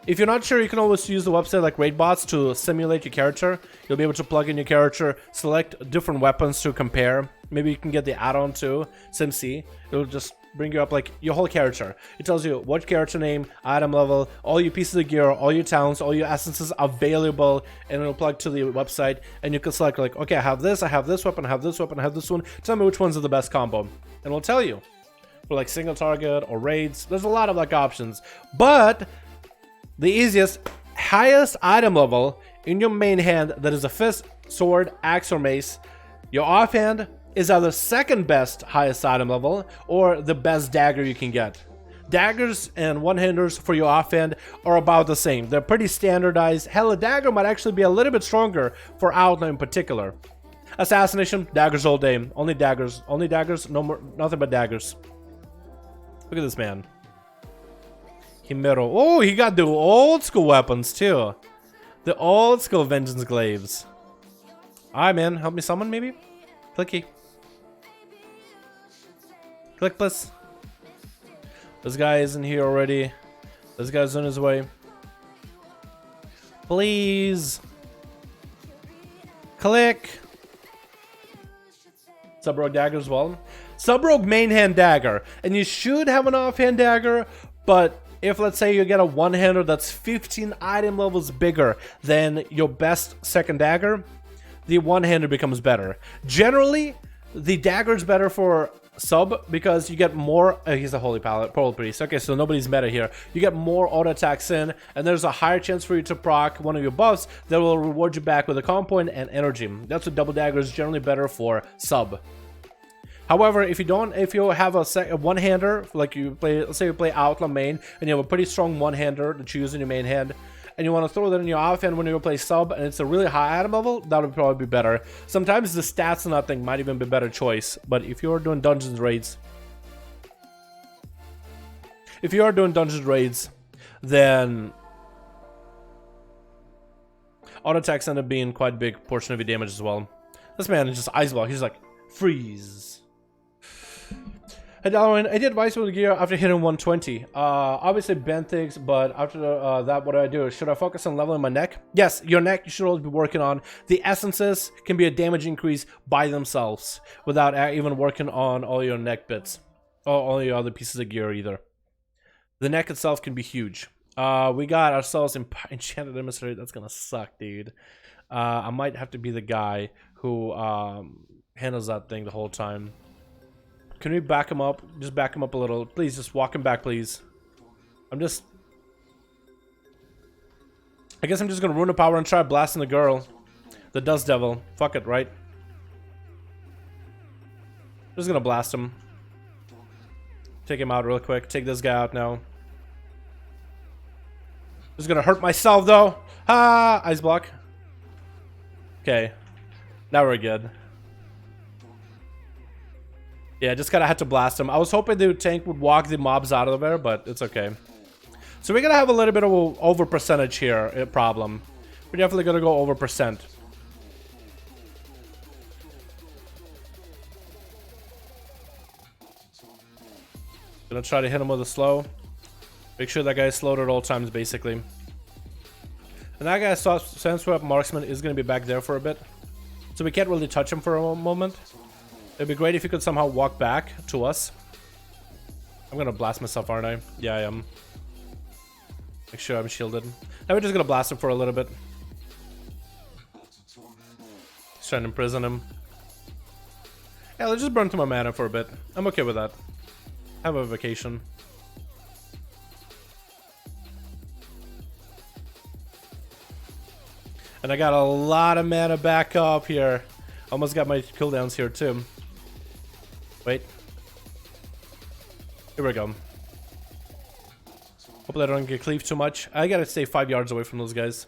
If you're not sure, you can always use the website like Raidbots to simulate your character. You'll be able to plug in your character, select different weapons to compare. Maybe you can get the add-on too, SimC. It'll just bring you up like your whole character. It tells you what character name, item level, all your pieces of gear, all your towns, all your essences available, and it'll plug to the website, and you can select like, okay, I have this weapon, I have this weapon, I have this one. Tell me which one's the best combo, and it'll tell you. For like single target or raids, there's a lot of like options, but the easiest, highest item level in your main hand that is a fist, sword, axe, or mace, your offhand is either second best highest item level or the best dagger you can get. Daggers and one-handers for your offhand are about the same. They're pretty standardized. Hell, a dagger might actually be a little bit stronger for Outlaw in particular. Assassination, daggers all day. Only daggers, no more, nothing but daggers. Look at this man. Himero. Oh, he got the old school weapons too. The old school Vengeance Glaives. Alright, man. Help me summon maybe? Clicky. Click, please. This guy isn't here already. This guy's on his way. Please. Click. Sub-Rogue dagger as well. Sub-Rogue main hand dagger. And you should have an offhand dagger, but if let's say you get a one-hander that's 15 item levels bigger than your best second dagger, the one-hander becomes better. Generally, the dagger is better for sub because you get more. He's a holy pearl priest. Okay, so nobody's meta here. You get more auto attacks in, and there's a higher chance for you to proc one of your buffs that will reward you back with a comp point and energy. That's what double dagger is generally better for sub. However, if you have a one-hander, like you play, let's say you play Outlaw main, and you have a pretty strong one-hander to choose in your main hand, and you want to throw that in your offhand when you play sub, and it's a really high item level, that would probably be better. Sometimes the stats and that thing might even be a better choice, but if you're doing dungeons raids, then Auto attacks end up being quite a big portion of your damage as well. This man is just ice block. He's like, freeze. Hey Dalaran, I did advise with the gear after hitting 120. Obviously bend things, but after that, what do I do? Should I focus on leveling my neck? Yes, your neck you should always be working on. The essences can be a damage increase by themselves without even working on all your neck bits or all your other pieces of gear either. The neck itself can be huge. We got ourselves enchanted emissary. That's gonna suck, dude. I might have to be the guy who handles that thing the whole time. Can we back him up? Just back him up a little. Please, just walk him back, please. I guess I'm just gonna ruin the power and try blasting the girl. The Dust Devil. Fuck it, right? Just gonna blast him. Take him out real quick. Take this guy out now. Just gonna hurt myself though. Ah, ice block. Okay. Now we're good. Yeah, just kinda had to blast him. I was hoping the tank would walk the mobs out of there, but it's okay. So we're gonna have a little bit of an over percentage here problem. We're definitely gonna go over percent. Gonna try to hit him with a slow. Make sure that guy's slowed at all times, basically. And that guy's Sandswept Marksman is gonna be back there for a bit. So we can't really touch him for a moment. It'd be great if he could somehow walk back to us. I'm gonna blast myself, aren't I? Yeah, I am. Make sure I'm shielded. Now we're just gonna blast him for a little bit. Just trying to imprison him. Yeah, let's just burn through my mana for a bit. I'm okay with that. Have a vacation. And I got a lot of mana back up here. Almost got my cooldowns here too. Wait. Here we go. Hopefully I don't get cleaved too much. I gotta stay 5 yards away from those guys.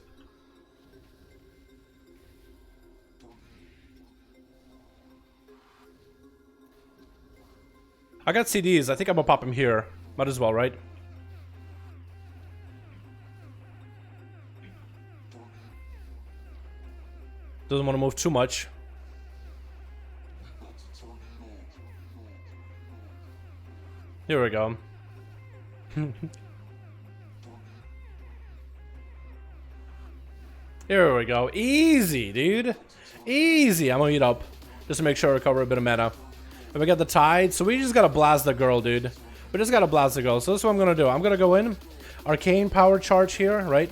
I got CDs. I think I'm gonna pop him here. Might as well, right? Doesn't want to move too much. Here we go. Here we go. Easy, dude. Easy. I'm gonna eat up just to make sure I recover a bit of mana. And we got the tide, so we just gotta blast the girl, dude. We just gotta blast the girl. So this is what I'm gonna do. I'm gonna go in. Arcane power charge here, right?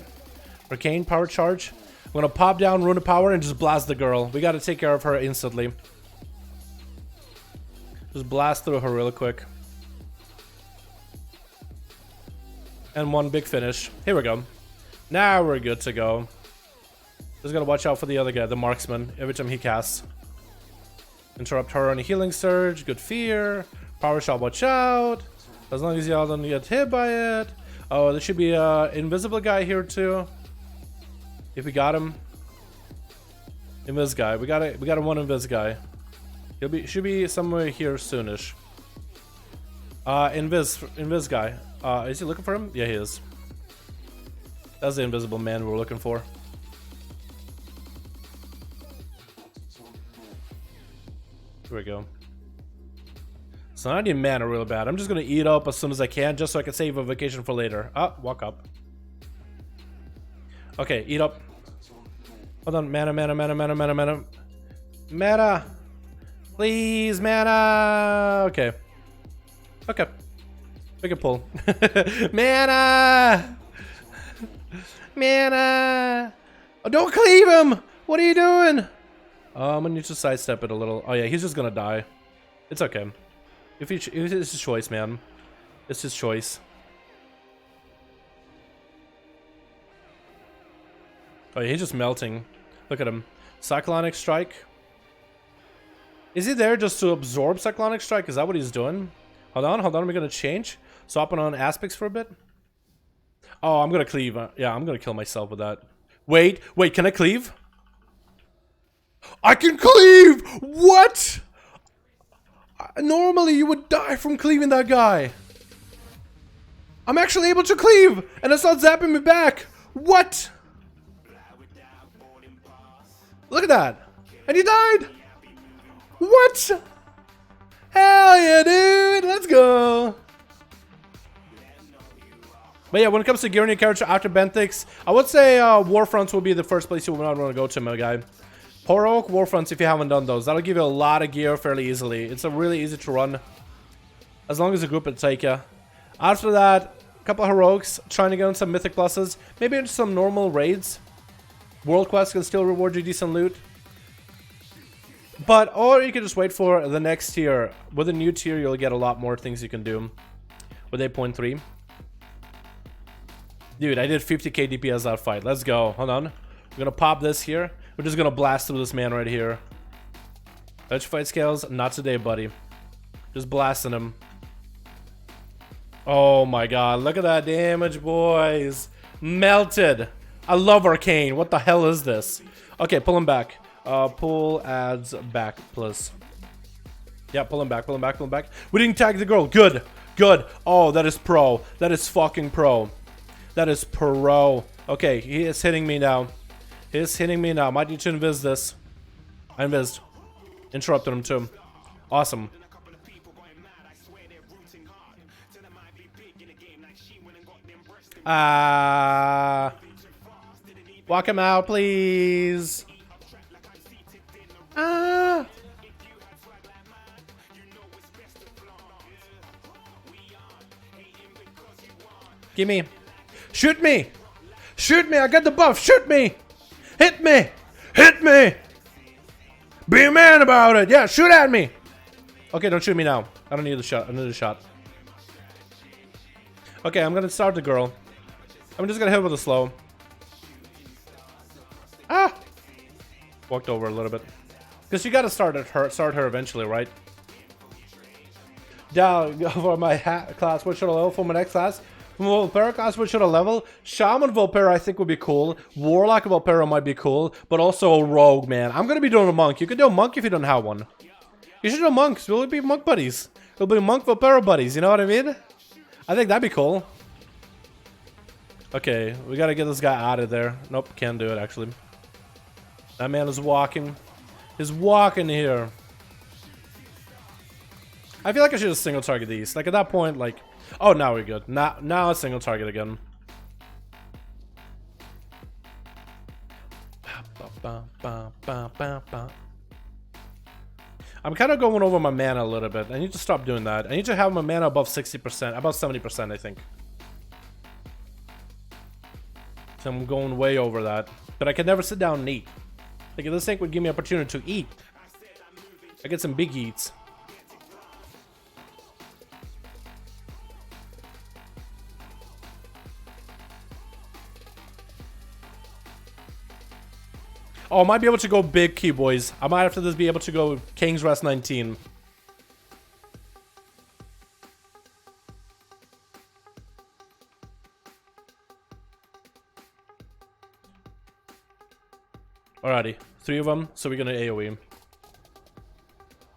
Arcane power charge. I'm gonna pop down Rune of Power and just blast the girl. We gotta take care of her instantly. Just blast through her real quick. And one big finish. Here we go. Now we're good to go. Just gotta watch out for the other guy, the marksman, every time he casts. Interrupt her on a healing surge. Good fear. Power shot, watch out. As long as y'all don't get hit by it. Oh, there should be an invisible guy here too. If we got him. Invis guy. We got a one invis guy. Should be somewhere here soonish. Invis guy. Is he looking for him? Yeah, he is. That's the invisible man we're looking for. Here we go. So I need mana real bad. I'm just gonna eat up as soon as I can, just so I can save a vacation for later. Ah, walk up. Okay, eat up. Hold on, mana. Mana! Please, mana! Okay. Okay. We can pull. Mana! Mana! Oh, don't cleave him! What are you doing? I'm gonna need to sidestep it a little. Oh yeah, he's just gonna die. It's okay. It's his choice, man. It's his choice. Oh yeah, he's just melting. Look at him. Cyclonic Strike. Is he there just to absorb Cyclonic Strike? Is that what he's doing? Hold on. We're gonna change. Swapping on aspects for a bit. Oh, I'm gonna cleave. Yeah, I'm gonna kill myself with that. Wait, can I cleave? I can cleave! What? Normally you would die from cleaving that guy. I'm actually able to cleave, and it's not zapping me back. What? Look at that. And he died. What? Hell yeah, dude. Let's go. But yeah, when it comes to gearing your character after Benthics, I would say Warfronts will be the first place you would not want to go to, my guy. Horror Warfronts, if you haven't done those, that'll give you a lot of gear fairly easily. It's a really easy to run, as long as a group will take you. After that, a couple of heroics, trying to get on some mythic pluses, maybe into some normal raids. World quests can still reward you decent loot. But, or you can just wait for the next tier. With a new tier, you'll get a lot more things you can do. With 8.3. Dude, I did 50k DPS that fight. Let's go. Hold on. We're gonna pop this here. We're just gonna blast through this man right here. Edge fight scales? Not today, buddy. Just blasting him. Oh my god. Look at that damage, boys. Melted. I love Arcane. What the hell is this? Okay, pull him back. Pull adds back, please. Yeah, pull him back, pull him back, pull him back. We didn't tag the girl. Good. Good. Oh, that is pro. That is fucking pro. That is pro. Okay, he is hitting me now. He is hitting me now. Might need to invis this. I invised. Interrupted him too. Awesome. Walk him out, please. Give me. Shoot me. Shoot me. I got the buff. Shoot me. Hit me. Hit me. Be a man about it. Yeah, shoot at me. Okay, don't shoot me now. I don't need a shot. I need a shot. Okay, I'm gonna start the girl. I'm just gonna hit with a slow. Ah! Walked over a little bit. Because you gotta start her eventually, right? Down for my class. What should I level for my next class? From Volpera class, what should I level? Shaman Volpera, I think, would be cool. Warlock Volpera might be cool, but also a rogue, man. I'm gonna be doing a monk. You could do a monk if you don't have one. You should do monks. We'll be monk buddies. We'll be monk Volpera buddies. You know what I mean? I think that'd be cool. Okay, we gotta get this guy out of there. Nope, can't do it actually. That man is walking. He's walking here. I feel like I should just single target these. Like at that point, like, oh, now we're good. Now a single target again. I'm kind of going over my mana a little bit. I need to stop doing that. I need to have my mana above 60%, about 70%, I think. So I'm going way over that. But I can never sit down and eat. Like, this thing would give me opportunity to eat. I get some big eats. Oh, I might be able to go big key, boys. I might after this be able to go King's Rest 19. Alrighty, 3 of them, so we're gonna AoE.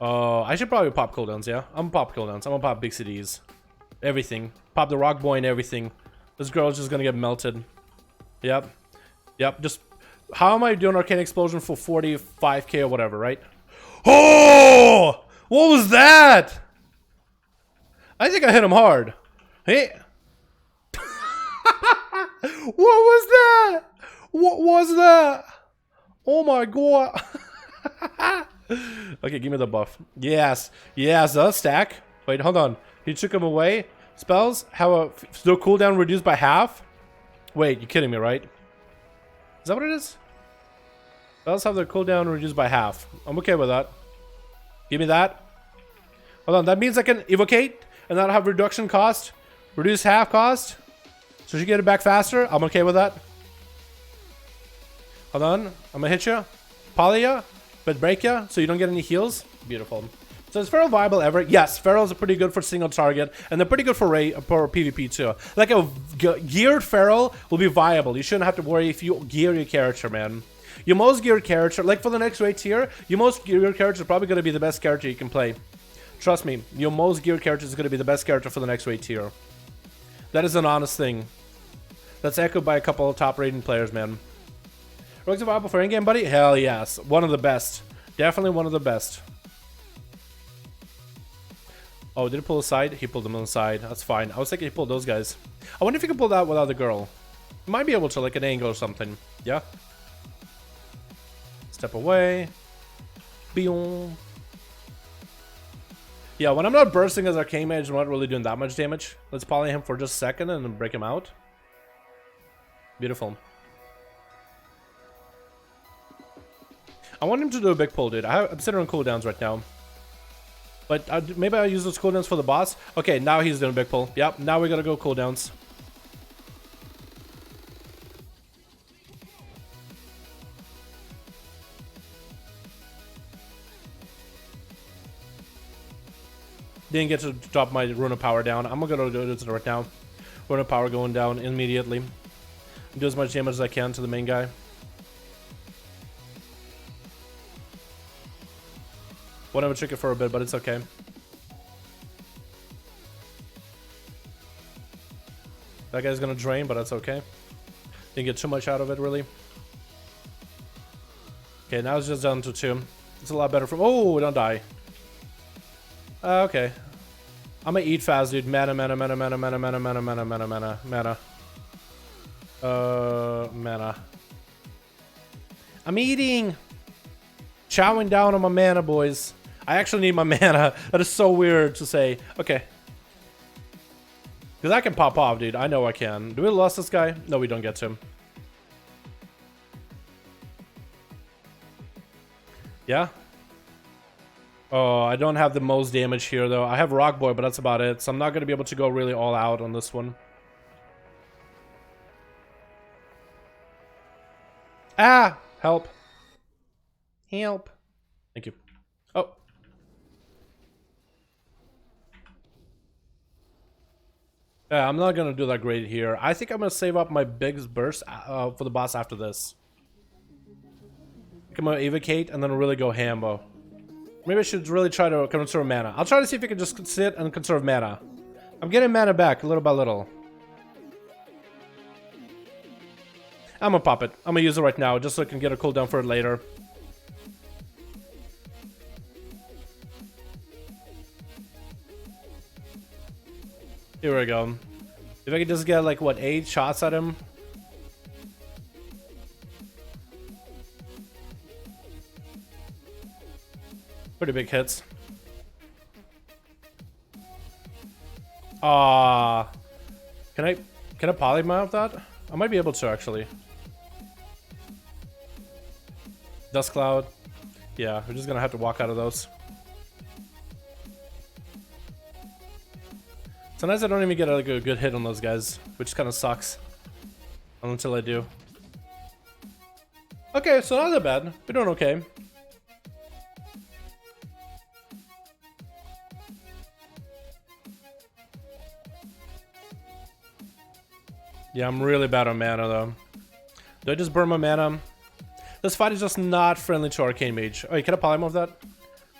I should probably pop cooldowns, yeah? I'm gonna pop cooldowns. I'm gonna pop big CDs. Everything. Pop the rock boy and everything. This girl's just gonna get melted. Yep. Yep, just... How am I doing Arcane Explosion for 45k or whatever, right? Oh! What was that? I think I hit him hard. Hey! What was that? What was that? Oh my god. Okay, give me the buff. Yes. Yes, the stack. Wait, hold on. He took him away. Spells have a slow cooldown reduced by half. Wait, you're kidding me, right? Is that what it is? Spells have their cooldown reduced by half. I'm okay with that. Give me that. Hold on, that means I can evocate and not have reduction cost. Reduce half cost. So you get it back faster. I'm okay with that. Hold on, I'm gonna hit you. Poly ya, but break ya, so you don't get any heals. Beautiful. So is Feral viable ever? Yes, Ferals are pretty good for single target, and they're pretty good for PvP too. Like a geared Feral will be viable. You shouldn't have to worry if you gear your character, man. Your most geared character, like for the next raid tier, your most geared character is probably going to be the best character you can play. Trust me, your most geared character is going to be the best character for the next raid tier. That is an honest thing. That's echoed by a couple of top rating players, man. Rogue's available for in-game, buddy? Hell yes. One of the best. Definitely one of the best. Oh, did he pull aside? He pulled them on the side. That's fine. I was thinking he pulled those guys. I wonder if he can pull that without the girl. He might be able to, like an angle or something. Yeah. Step away. Boom. Yeah, when I'm not bursting as Arcane Mage, I'm not really doing that much damage. Let's poly him for just a second and then break him out. Beautiful. I want him to do a big pull, dude. I'm sitting on cooldowns right now. But maybe I'll use those cooldowns for the boss. Okay, now he's doing a big pull. Yep, now we gotta go cooldowns. Didn't get to drop my rune of power down. I'm gonna do this right now. Rune of power going down immediately. Do as much damage as I can to the main guy. Whatever, trick it for a bit, but it's okay. That guy's gonna drain, but that's okay. Didn't get too much out of it, really. Okay, now it's just down to 2. It's a lot better from. Oh, don't die. Okay. I'm gonna eat fast, dude. Mana. I'm eating. Chowing down on my mana, boys. I actually need my mana. That is so weird to say. Okay. Because I can pop off, dude. I know I can. Do we lost this guy? No, we don't get to him. Yeah? Oh, I don't have the most damage here, though. I have Rock Boy, but that's about it. So I'm not going to be able to go really all out on this one. Ah! Help. Help. Thank you. Oh. Yeah, I'm not gonna do that great here. I think I'm gonna save up my biggest burst for the boss after this. I'm gonna evocate and then really go hambo. Maybe I should really try to conserve mana. I'll try to see if I can just sit and conserve mana. I'm getting mana back little by little. I'm gonna pop it. I'm gonna use it right now just so I can get a cooldown for it later. Here we go. If I could just get like what, 8 shots at him. Pretty big hits. Can I polymount that? I might be able to actually. Dust cloud. Yeah, we're just gonna have to walk out of those. Sometimes I don't even get like a good hit on those guys, which kind of sucks. Until I do. Okay, so not that bad. We're doing okay. Yeah, I'm really bad on mana though. Do I just burn my mana? This fight is just not friendly to Arcane Mage. Oh, can I polymorph that?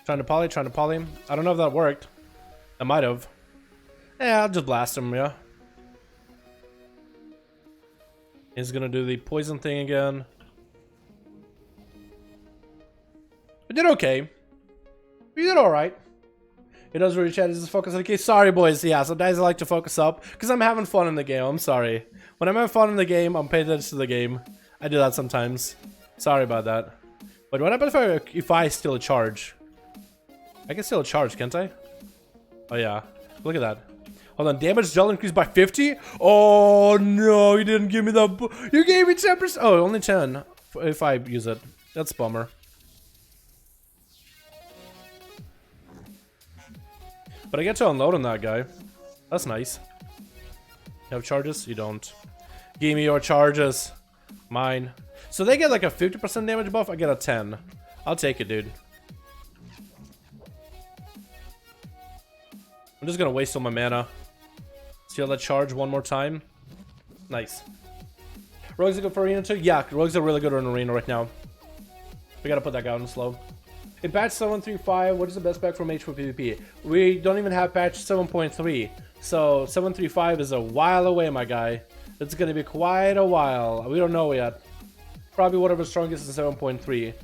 Trying to poly. I don't know if that worked. I might have. Yeah, I'll just blast him, yeah. He's gonna do the poison thing again. We did okay. We did alright. It does really chat. Is this focus on the game? Sorry, boys. Yeah, sometimes I like to focus up because I'm having fun in the game. I'm sorry. When I'm having fun in the game, I'm paying attention to the game. I do that sometimes. Sorry about that. But what happens if I steal a charge? I can steal a charge, can't I? Oh, yeah. Look at that. Hold on. Damage gel increased by 50? Oh, no. You didn't give me that. You gave me 10%. Oh, only 10 if I use it. That's a bummer. But I get to unload on that guy. That's nice. You have charges? You don't. Give me your charges. Mine. So they get like a 50% damage buff. I get a 10. I'll take it, dude. I'm just gonna waste all my mana. Steal that charge one more time. Nice. Rogues are good for arena too? Yeah, rogues are really good in arena right now. We gotta put that guy on slow. In patch 7.35, what is the best spec for mage for PvP? We don't even have patch 7.3. So 7.35 is a while away, my guy. It's gonna be quite a while. We don't know yet. Probably one of the strongest in 7.3.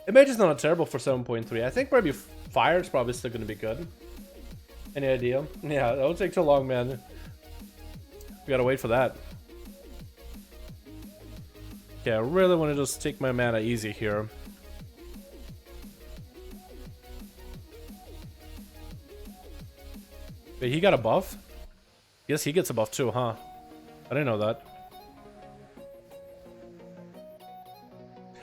Image is not terrible for 7.3. I think maybe fire is probably still going to be good. Any idea? Yeah, that won't take too long, man. We gotta wait for that. Okay, I really want to just take my mana easy here. Wait, he got a buff? Yes, he gets a buff too, huh? I didn't know that.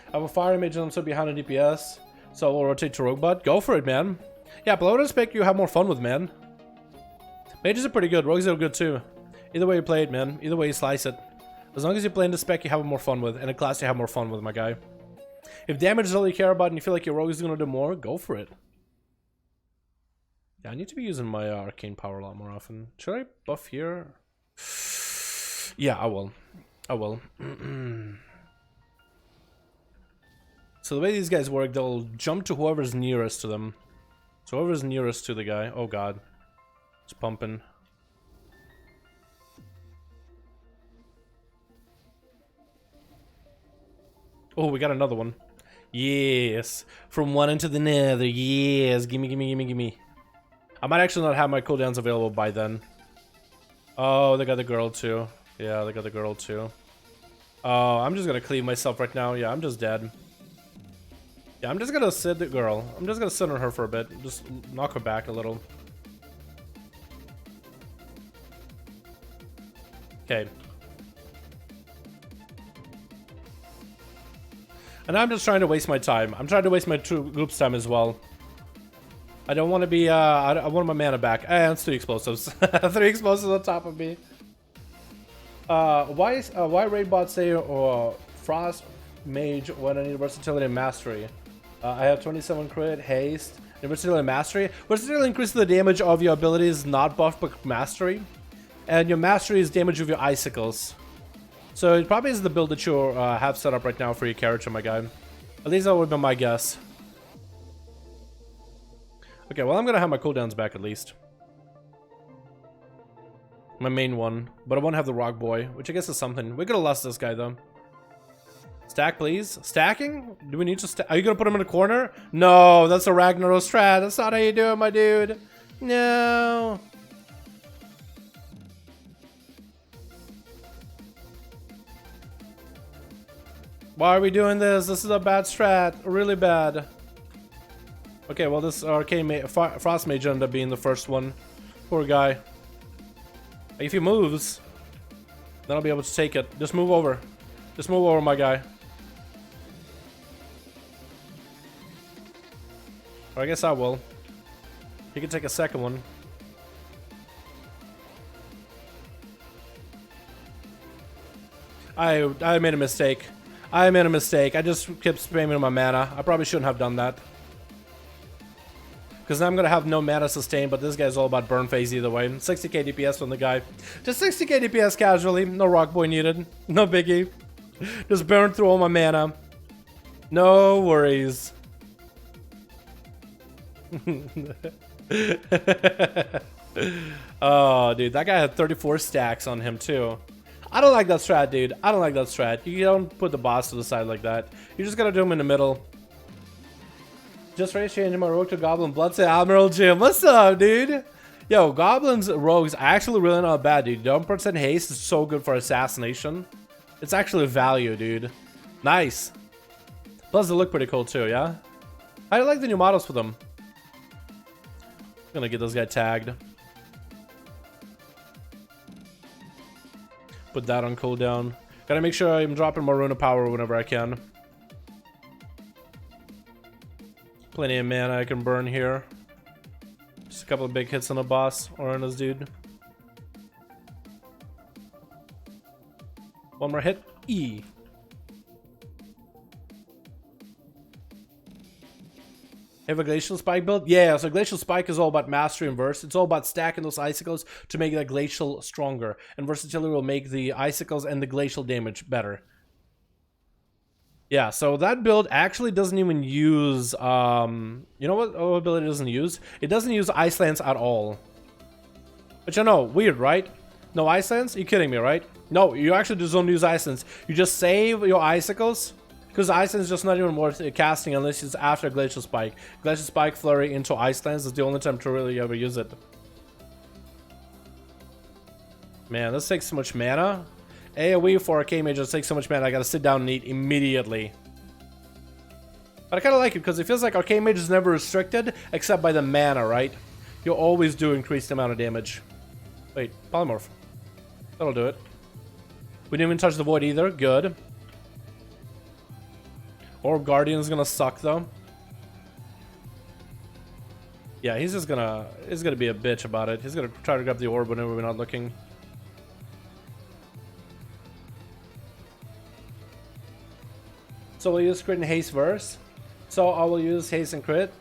I have a fire mage and I'm so behind on DPS, so I will rotate to rogue bot. Go for it, man. Yeah, but I would expect you have more fun with, man. Mages are pretty good, rogues are good too. Either way you play it, man. Either way you slice it. As long as you play in the spec you have more fun with, and a class you have more fun with, my guy. If damage is all you care about and you feel like your rogue is gonna do more, go for it. Yeah, I need to be using my arcane power a lot more often. Should I buff here? Yeah, I will. I will. So the way these guys work, they'll jump to whoever's nearest to them. So whoever's nearest to the guy. Oh god. It's pumping. Oh, we got another one. Yes. From one into the nether. Yes. Gimme, gimme, gimme, gimme. I might actually not have my cooldowns available by then. Oh, they got the girl too. Yeah, they got the girl too. Oh, I'm just gonna cleave myself right now. Yeah, I'm just dead. Yeah, I'm just gonna sit the girl. I'm just gonna sit on her for a bit. Just knock her back a little. Okay. And I'm just trying to waste my time. I'm trying to waste my two group's time as well. I don't want to be, I want my mana back. And it's 3 explosives. 3 explosives on top of me. Why raid bots say Frost Mage when I need versatility and mastery? I have 27 crit, haste, and versatility and mastery. Versatility increases the damage of your abilities, not buff but mastery. And your mastery is damage of your icicles. So it probably is the build that you have set up right now for your character, my guy. At least that would be my guess. Okay, well I'm gonna have my cooldowns back at least. My main one. But I won't have the rock boy, which I guess is something. We're gonna lust this guy though. Stack, please. Stacking? Do we need to stack? Are you gonna put him in a corner? No, that's a Ragnaros strat. That's not how you do it, my dude. No. Why are we doing this? This is a bad strat. Really bad. Okay, well this arcane Frost Mage ended up being the first one. Poor guy. If he moves, then I'll be able to take it. Just move over. Just move over, my guy. Or I guess I will. He can take a second one. I made a mistake. I made a mistake. I just kept spamming my mana. I probably shouldn't have done that. Because now I'm going to have no mana sustain, but this guy's all about burn phase either way. 60k DPS from the guy. Just 60k DPS casually. No rock boy needed. No biggie. Just burn through all my mana. No worries. Oh, dude. That guy had 34 stacks on him, too. I don't like that strat, dude. I don't like that strat. You don't put the boss to the side like that. You just gotta do him in the middle. Just race changing my rogue to Goblin Bloodset Admiral Jim. What's up, dude? Yo, Goblins rogues are actually really not bad, dude. 1% haste is so good for assassination. It's actually value, dude. Nice. Plus, they look pretty cool too, yeah? I like the new models for them. I'm gonna get this guy tagged. Put that on cooldown. Gotta make sure I'm dropping more rune of power whenever I can. Plenty of mana I can burn here. Just a couple of big hits on the boss or on this dude. One more hit. E. Have a Glacial Spike build? Yeah, so Glacial Spike is all about mastery and verse. It's all about stacking those icicles to make that Glacial stronger. And versatility will make the icicles and the Glacial damage better. Yeah, so that build actually doesn't even use, you know what ability it doesn't use? It doesn't use Ice Lance at all. Which I know, weird, right? No ice lens? You kidding me, right? No, you actually just don't use ice lens. You just save your icicles. Because ice lens is just not even worth casting unless it's after Glacial Spike. Glacial Spike Flurry into ice lens is the only time to really ever use it. Man, this takes so much mana. AoE for Arcane Mages takes so much mana, I gotta sit down and eat immediately. But I kinda like it because it feels like Arcane Mage is never restricted except by the mana, right? You'll always do increased amount of damage. Wait, Polymorph. That'll do it. We didn't even touch the Void either, good. Orb Guardian's gonna suck though. Yeah, he's gonna be a bitch about it. He's gonna try to grab the orb whenever we're not looking. So we'll use crit and haste verse. So I will use haste and crit.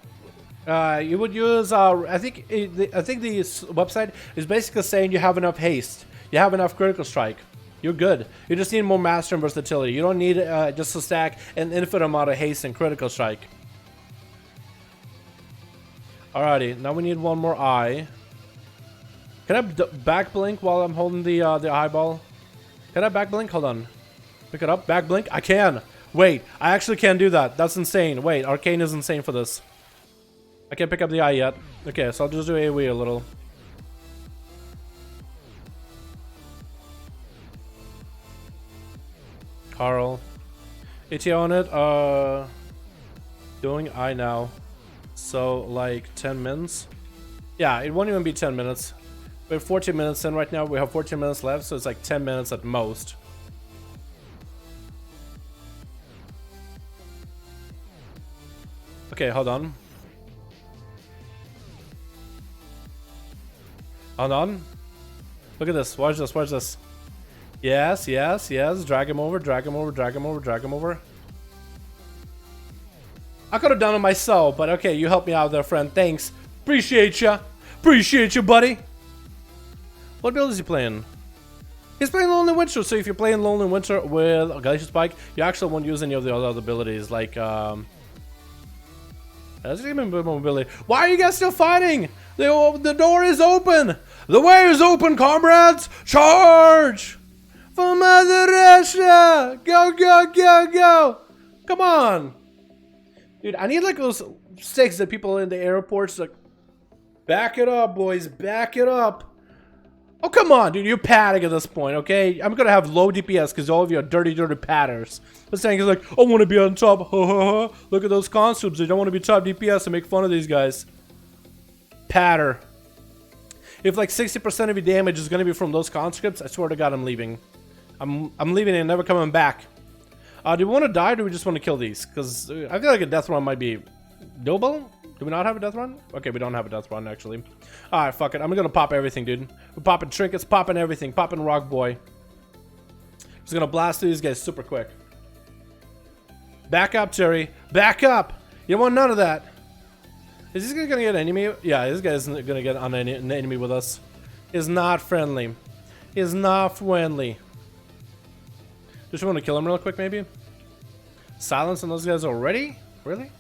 You would use I think the website is basically saying you have enough haste, you have enough critical strike, you're good. You just need more master and versatility. You don't need just to stack an infinite amount of haste and critical strike. Alrighty, now we need one more eye. Can I back blink while I'm holding the eyeball? Can I back blink? Hold on. Pick it up. Back blink. I can. Wait, I actually can't do that. That's insane. Wait, Arcane is insane for this. I can't pick up the eye yet. Okay, so I'll just do AoE a little. Carl. AT on it. Doing eye now. So, like, 10 minutes? Yeah, it won't even be 10 minutes. We have 14 minutes in right now. We have 14 minutes left, so it's like 10 minutes at most. Okay, hold on. Hold on. Look at this. Watch this. Watch this. Yes, yes, yes. Drag him over, drag him over, drag him over, drag him over. I could have done it myself, but okay, you helped me out there, friend. Thanks. Appreciate ya. Appreciate you, buddy. What build is he playing? He's playing Lonely Winter, so if you're playing Lonely Winter with a Glacial Spike, you actually won't use any of the other abilities, like, that's even mobility. Why are you guys still fighting? The door is open. The way is open, comrades. Charge! For Mother Russia! Go, go, go, go! Come on! Dude, I need like those sticks that people in the airports like, back it up, boys, back it up. Oh, come on, dude, you're padding at this point, okay? I'm gonna have low DPS because all of you are dirty, dirty padders. But saying is like, I want to be on top, ha ha ha. Look at those conscripts, they don't want to be top DPS and make fun of these guys. Patter. If like 60% of your damage is gonna be from those conscripts, I swear to God, I'm leaving. I'm leaving and never coming back. Do we want to die or do we just want to kill these? Because I feel like a death run might be doable. Do we not have a death run? Okay, we don't have a death run, actually. Alright, fuck it. I'm gonna pop everything, dude. We're popping trinkets, popping everything. Popping Rock Boy. Just gonna blast through these guys super quick. Back up, Terry. Back up! You want none of that. Is this guy gonna get an enemy? Yeah, this guy's gonna get on an enemy with us. He's not friendly. He's not friendly. Just want to kill him real quick, maybe? Silence on those guys already? Really?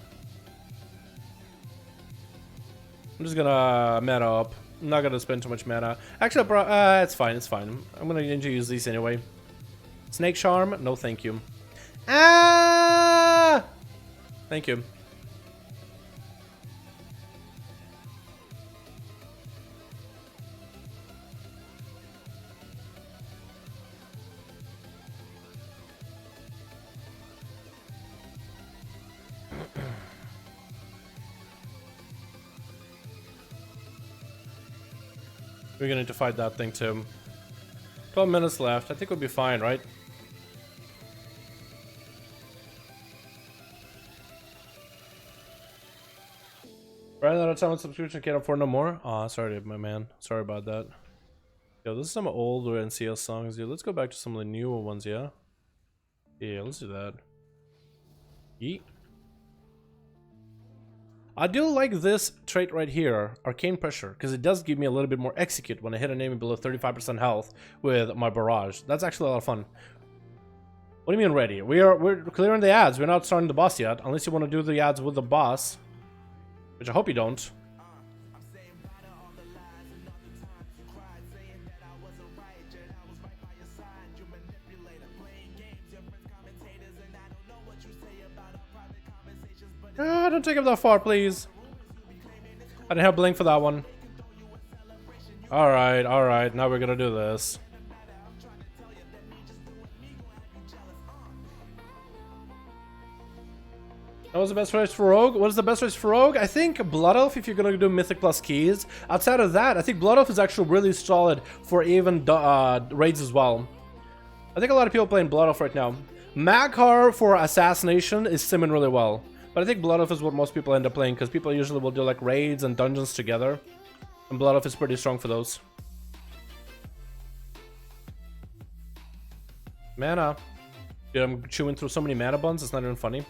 I'm just gonna mana up. I'm not gonna spend too much mana. Actually, bro, it's fine, it's fine. I'm gonna need to use these anyway. Snake Charm? No, thank you. Ah! Thank you. We're gonna need to fight that thing too. 12 minutes left. I think we'll be fine, right? Ran out of time on subscription, can't afford no more. Aw, sorry, my man. Sorry about that. Yo, this is some older NCS songs, dude. Let's go back to some of the newer ones, yeah? Yeah, let's do that. Yeet. I do like this trait right here, Arcane Pressure, because it does give me a little bit more execute when I hit an enemy below 35% health with my barrage. That's actually a lot of fun. What do you mean ready? We're clearing the ads. We're not starting the boss yet, unless you want to do the ads with the boss, which I hope you don't. Ah, don't take him that far, please. I didn't have blink for that one. Alright, now we're gonna do this. That was the best race for Rogue. What is the best race for Rogue? I think Blood Elf if you're gonna do Mythic plus keys. Outside of that, I think Blood Elf is actually really solid for even raids as well. I think a lot of people playing Blood Elf right now. Maghar for Assassination is simming really well. But I think Blood Elf is what most people end up playing because people usually will do like raids and dungeons together. And Blood Elf is pretty strong for those. Mana. Dude, I'm chewing through so many mana buns, it's not even funny.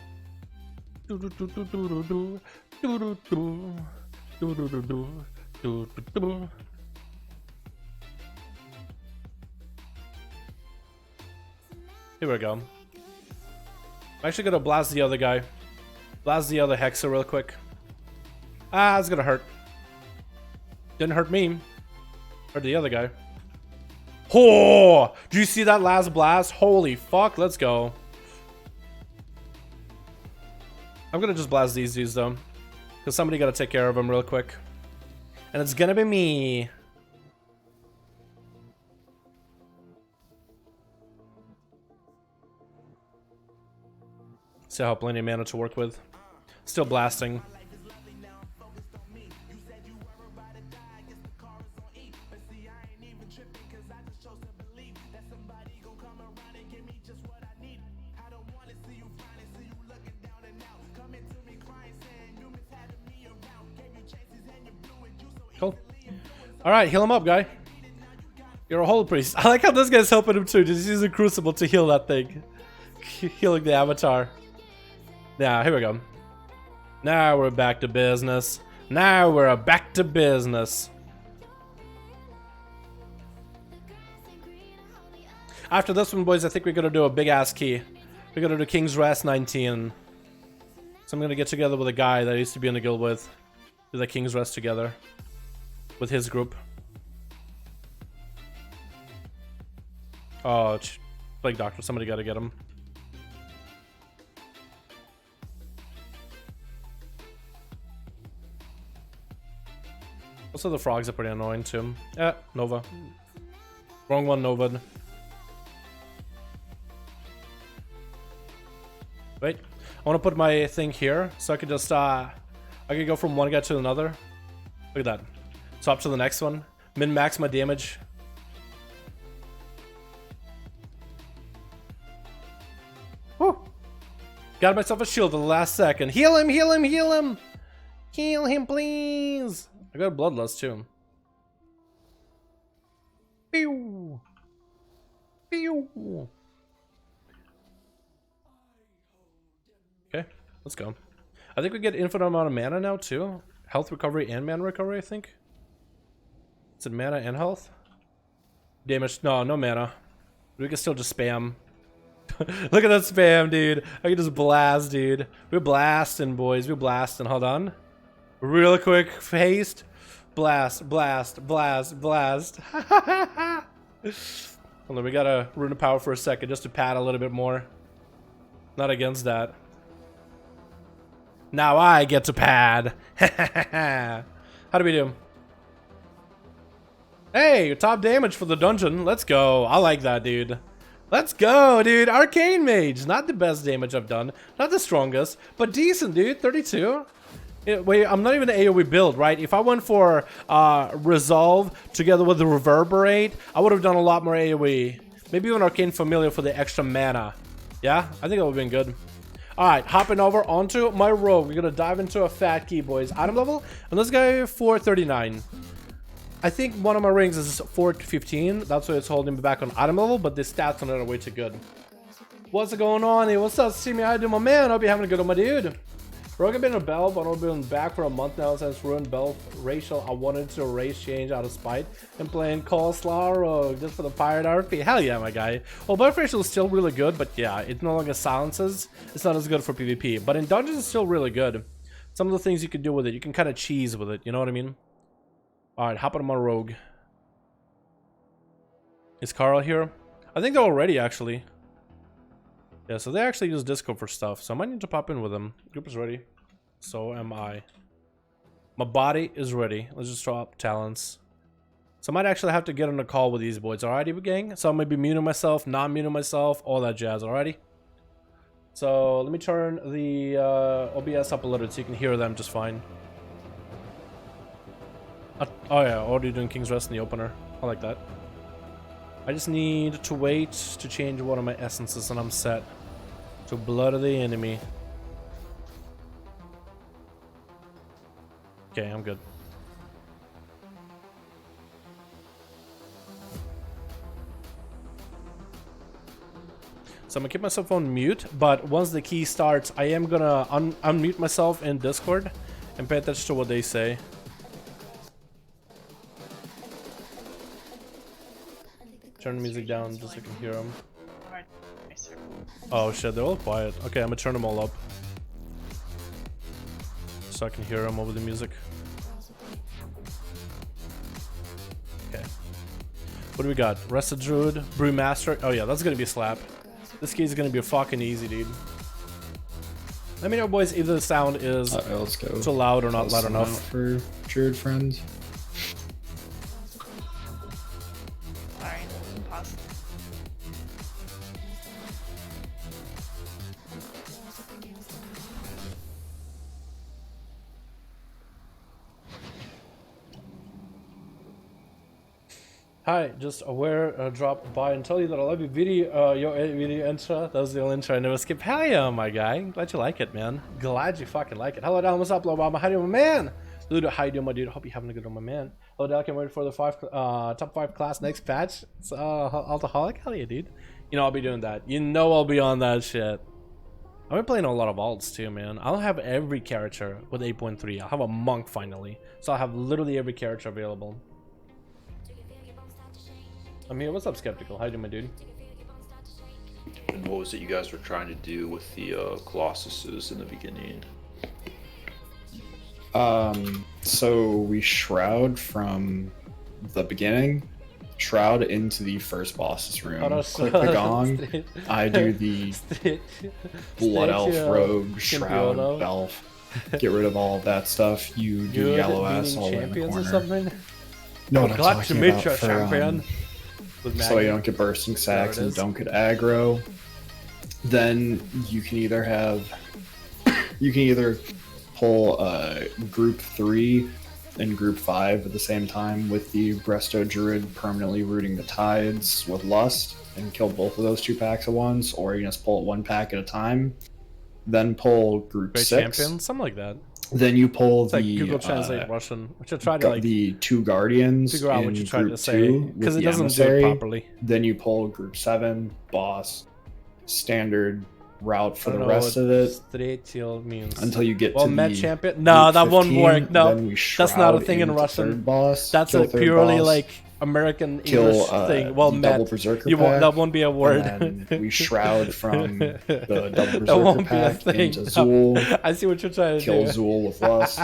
Here we go. I'm actually gonna blast the other guy. Blast the other Hexer real quick. Ah, it's gonna hurt. Didn't hurt me. Hurt the other guy. Oh! Do you see that last blast? Holy fuck, let's go. I'm gonna just blast these dudes though. Because somebody gotta take care of them real quick. And it's gonna be me. See how plenty of mana to work with. Still blasting. Cool. Alright, heal him up, guy. You're a holy priest. I like how this guy's helping him too. Just use a crucible to heal that thing. Healing the avatar. Now, here we go. Now we're back to business. Now we're back to business. After this one, boys, I think we're gonna do a big ass key. We're gonna do King's Rest 19. So I'm gonna get together with a guy that I used to be in the guild with. Do the King's Rest together. With his group. Oh, Plague Doctor, somebody gotta get him. Also, the frogs are pretty annoying too. Nova. Wrong one, Nova. Wait, I want to put my thing here so I can just I can go from one guy to another. Look at that. Swap to the next one. Min-max my damage. Whew. Got myself a shield at the last second. Heal him, heal him, heal him! Heal him, please! I got a bloodlust too. Pew! Pew! Okay, let's go. I think we get infinite amount of mana now too. Health recovery and mana recovery, I think. Is it mana and health? Damage, no mana. We can still just spam. Look at that spam, dude. I can just blast, dude. We're blasting, boys. We're blasting. Hold on. Real quick, haste. Blast, blast, blast, blast. Hold on, we gotta rune of power for a second just to pad a little bit more. Not against that. Now I get to pad. How do we do? Hey, top damage for the dungeon. Let's go. I like that, dude. Let's go, dude. Arcane Mage. Not the best damage I've done. Not the strongest, but decent, dude. 32. Wait, I'm not even an AoE build, right? If I went for Resolve together with the Reverberate, I would have done a lot more AoE. Maybe even Arcane Familiar for the extra mana. Yeah, I think that would have been good. Alright, hopping over onto my rogue. We're going to dive into a fat key, boys. Item level, and this guy 439. I think one of my rings is 415. That's why it's holding me back on item level, but the stats on it are way too good. What's going on here? What's up, see me? How you doing, my man? Hope you're having a good one, my dude. Rogue have been in Bell, but I've been back for a month now since ruined Bell racial. I wanted to race change out of spite and playing Coleslaw Rogue just for the pirate RP. Hell yeah, my guy. Well, buff racial is still really good, but yeah, it no longer silences. It's not as good for PvP, but in dungeons it's still really good. Some of the things you can do with it, you can kind of cheese with it. You know what I mean? All right, hop on my Rogue. Is Carl here? I think they're already actually. Yeah, so they actually use Discord for stuff, so I might need to pop in with them. Group is ready. So am I. My body is ready. Let's just throw up talents. So I might actually have to get on a call with these boys. Alrighty, gang? So I'm gonna be muting myself, not muting myself, all that jazz, alrighty? So let me turn the OBS up a little so you can hear them just fine. Oh yeah, already doing King's Rest in the opener. I like that. I just need to wait to change one of my essences and I'm set. To Blood of the Enemy. Okay, I'm good. So I'm gonna keep myself on mute, but once the key starts, I am gonna unmute myself in Discord and pay attention to what they say. Turn the music down just so I can hear them. Oh shit, they're all quiet. Okay, I'm gonna turn them all up so I can hear them over the music. Okay. What do we got? Rested Druid, Brewmaster. Oh yeah, that's gonna be a slap. This key is gonna be fucking easy, dude. Let me know, boys, if the sound is let's go. too loud or not loud enough. For Druid friends. Sorry, pause. Hi, just aware, drop by and tell you that I love your video, intro. That was the only intro I never skip. Hell yeah, my guy. Glad you like it, man. Glad you fucking like it. Hello, Dal. What's up, Obama? How you doing, my man? Ludo, how you doing, my dude? Hope you're having a good one, my man. Hello, Dal. Can't wait for the top 5 class next patch. It's alcoholic. Hell yeah, dude. You know I'll be doing that. You know I'll be on that shit. I've been playing a lot of alts too, man. I'll have every character with 8.3. I'll have a monk finally, so I'll have literally every character available. I'm here. What's up, Skeptical? How you doing, my dude? And what was it you guys were trying to do with the Colossuses in the beginning? So we shroud from the beginning, shroud into the first boss's room. Click the gong. I do the Blood Elf, Rogue, Shroud, Elf. Get rid of all of that stuff. You do yellow ass all in the corner. Or something? No, what I'm Glad to talking meet about you, for, champion. so you don't get bursting sacks and don't get aggro. Then you can either pull group 3 and group 5 at the same time with the Bresto Druid permanently rooting the tides with Lust and kill both of those 2 packs at once, or you can just pull it 1 pack at a time. Then pull group Great 6. champion, something like that. Then you pull it's the like Google Translate Russian, which I tried to like the 2 guardians figure out in what you tried group to say 2 because it the doesn't emissary. do it properly. Then you pull group 7 boss standard route for the rest of it. Straight till means until you get well, to Met the champion. No, that won't 15, work. No, that's not a thing in Russian. Boss, that's a purely boss, like American English thing. Well, Met, you won't, that won't be a word. And then we shroud from the double that berserker pack into Zool. I see what you're trying to kill do. Zool with Lust.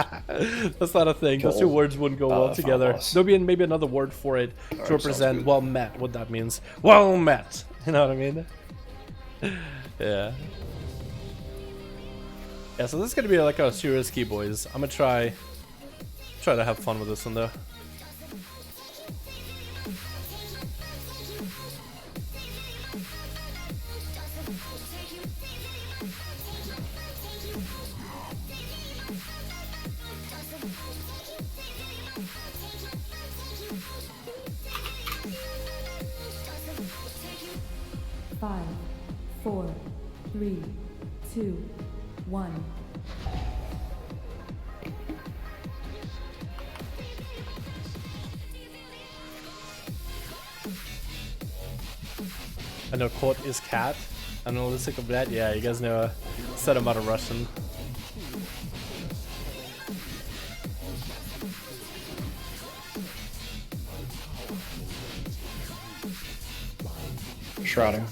That's not a thing. Those 2 words wouldn't go well together. There'll be maybe another word for it to represent well met. What that means. Well met. You know what I mean? Yeah. Yeah, so this is gonna be like a serious key, boys. I'm gonna try to have fun with this one though. Five, 4, 3, 2, 1. I know court is cat. I know the sick of that. Yeah, you guys know a set amount of Russian. Shrouding.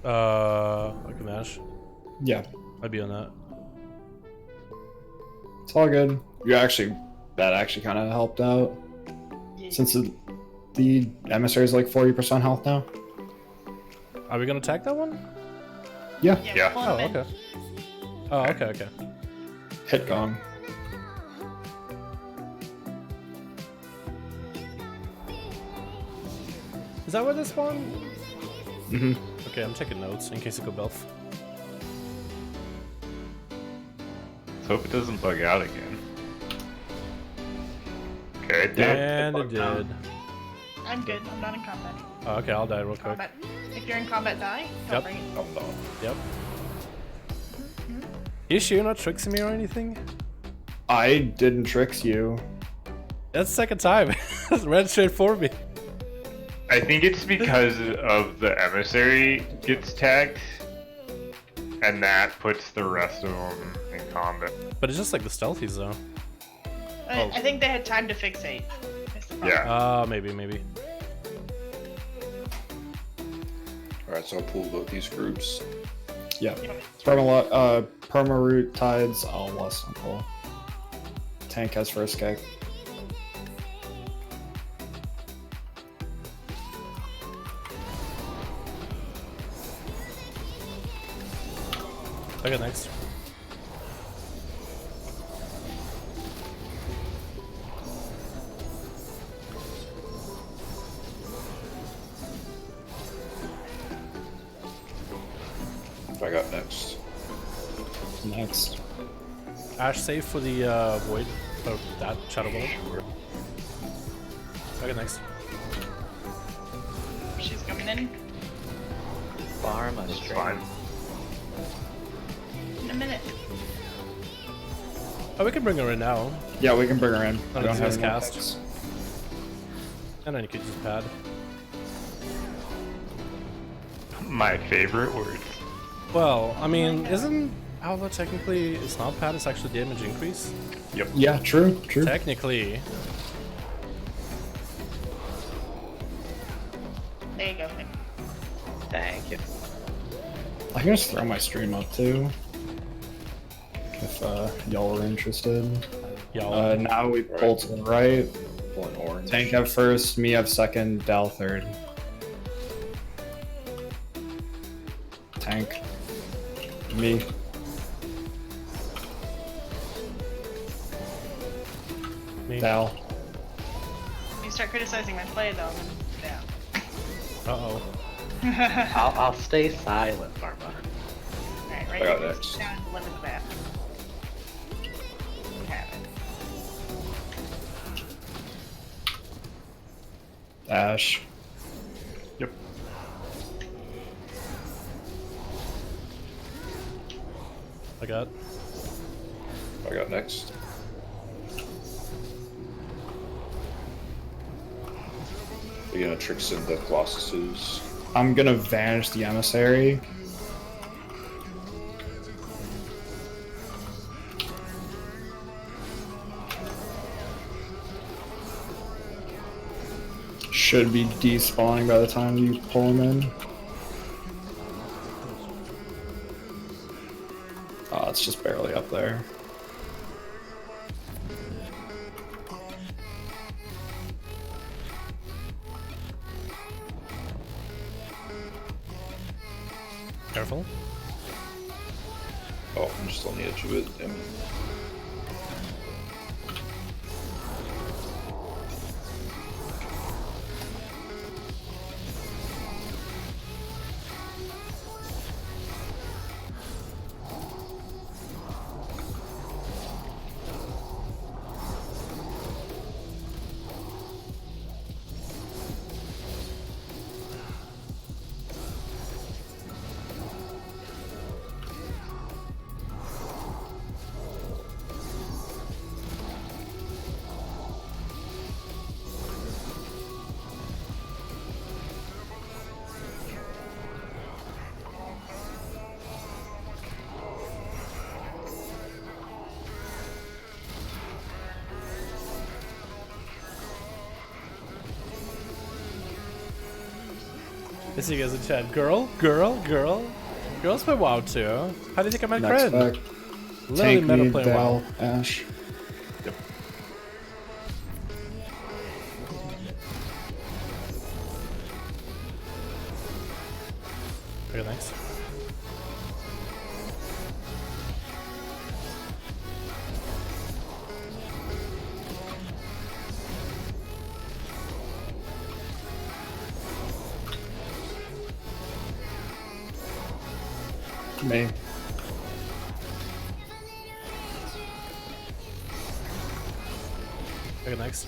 Like a mash. Yeah. I'd be on that. It's all good. That actually kind of helped out. Since the emissary is like 40% health now. Are we gonna attack that one? Yeah. Yeah. pull Oh, him in. okay. Oh, okay, okay. Hit gong. Is that where they spawn? Mm-hmm. Okay, I'm taking notes in case it go belf. Let's hope it doesn't bug out again. Okay, it did. And it did. I'm good. I'm not in combat. Oh, okay, I'll die real quick. Combat. If you're in combat, die. Don't Yep. bring it. I'm not. Yep. You sure you're not tricksing me or anything? I didn't tricks you. That's the second time. It's ran straight for me. I think it's because of the emissary gets tagged, and that puts the rest of them in combat. But it's just like the stealthies though. I think they had time to fixate. That's the problem. Yeah. Maybe. Alright, so I'll pull both these groups. Yeah. Perma root tides. I'll less on pull. Tank has first kick. Okay, next. I got next. Next. Ash save for the void. Oh, that shadow ball. Okay, next. She's coming in Farm It's fine. in a minute. Oh, we can bring her in now. Yeah, we can bring her in. Oh, We don't it's have just any more cast. picks. And then you could just pad. My favorite words. Well, I mean, isn't Alva technically, it's not pad, it's actually damage increase? Yep. Yeah, true. Technically. There you go. Thank you. I can just throw my stream up too. If y'all were interested. Y'all. Now we pull to the right. Pulling orange. Tank have first, me have second, Dal third. Tank. Me. Me. Dal. You start criticizing my play though. Yeah. Uh-oh. I'll stay silent, Pharma. Alright, I right got here. next. Down to limit the bat. You have it. Ash. Yep. I got. I got next. You're gonna tricks in the Colossuses. I'm gonna vanish the emissary. Should be despawning by the time you pull him in. Oh, it's just barely up there. Careful. Oh, I'm just on the edge of it. Damn it. I see you guys in chat. Girl. Girls play WoW too. How do you think I met Next Cred? back. Literally Tank meta me, playing WoW. Dal, Ash. Okay, thanks. Me. Okay, thanks.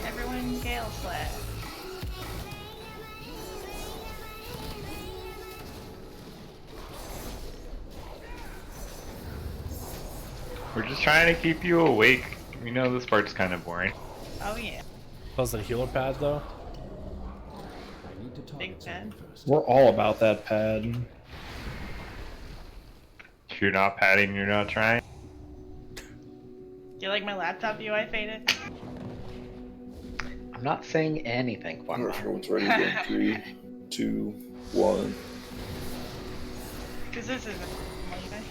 Everyone Gale Slash. We're just trying to keep you awake. We know this part's kind of boring. Oh yeah. How's the healer pad though? Big fan. We're all about that pad. If you're not padding, you're not trying. Do you like my laptop UI faded? I'm not saying anything, Alright, Farmer. everyone's ready again. 3, 2, 1. Because this isn't Monday.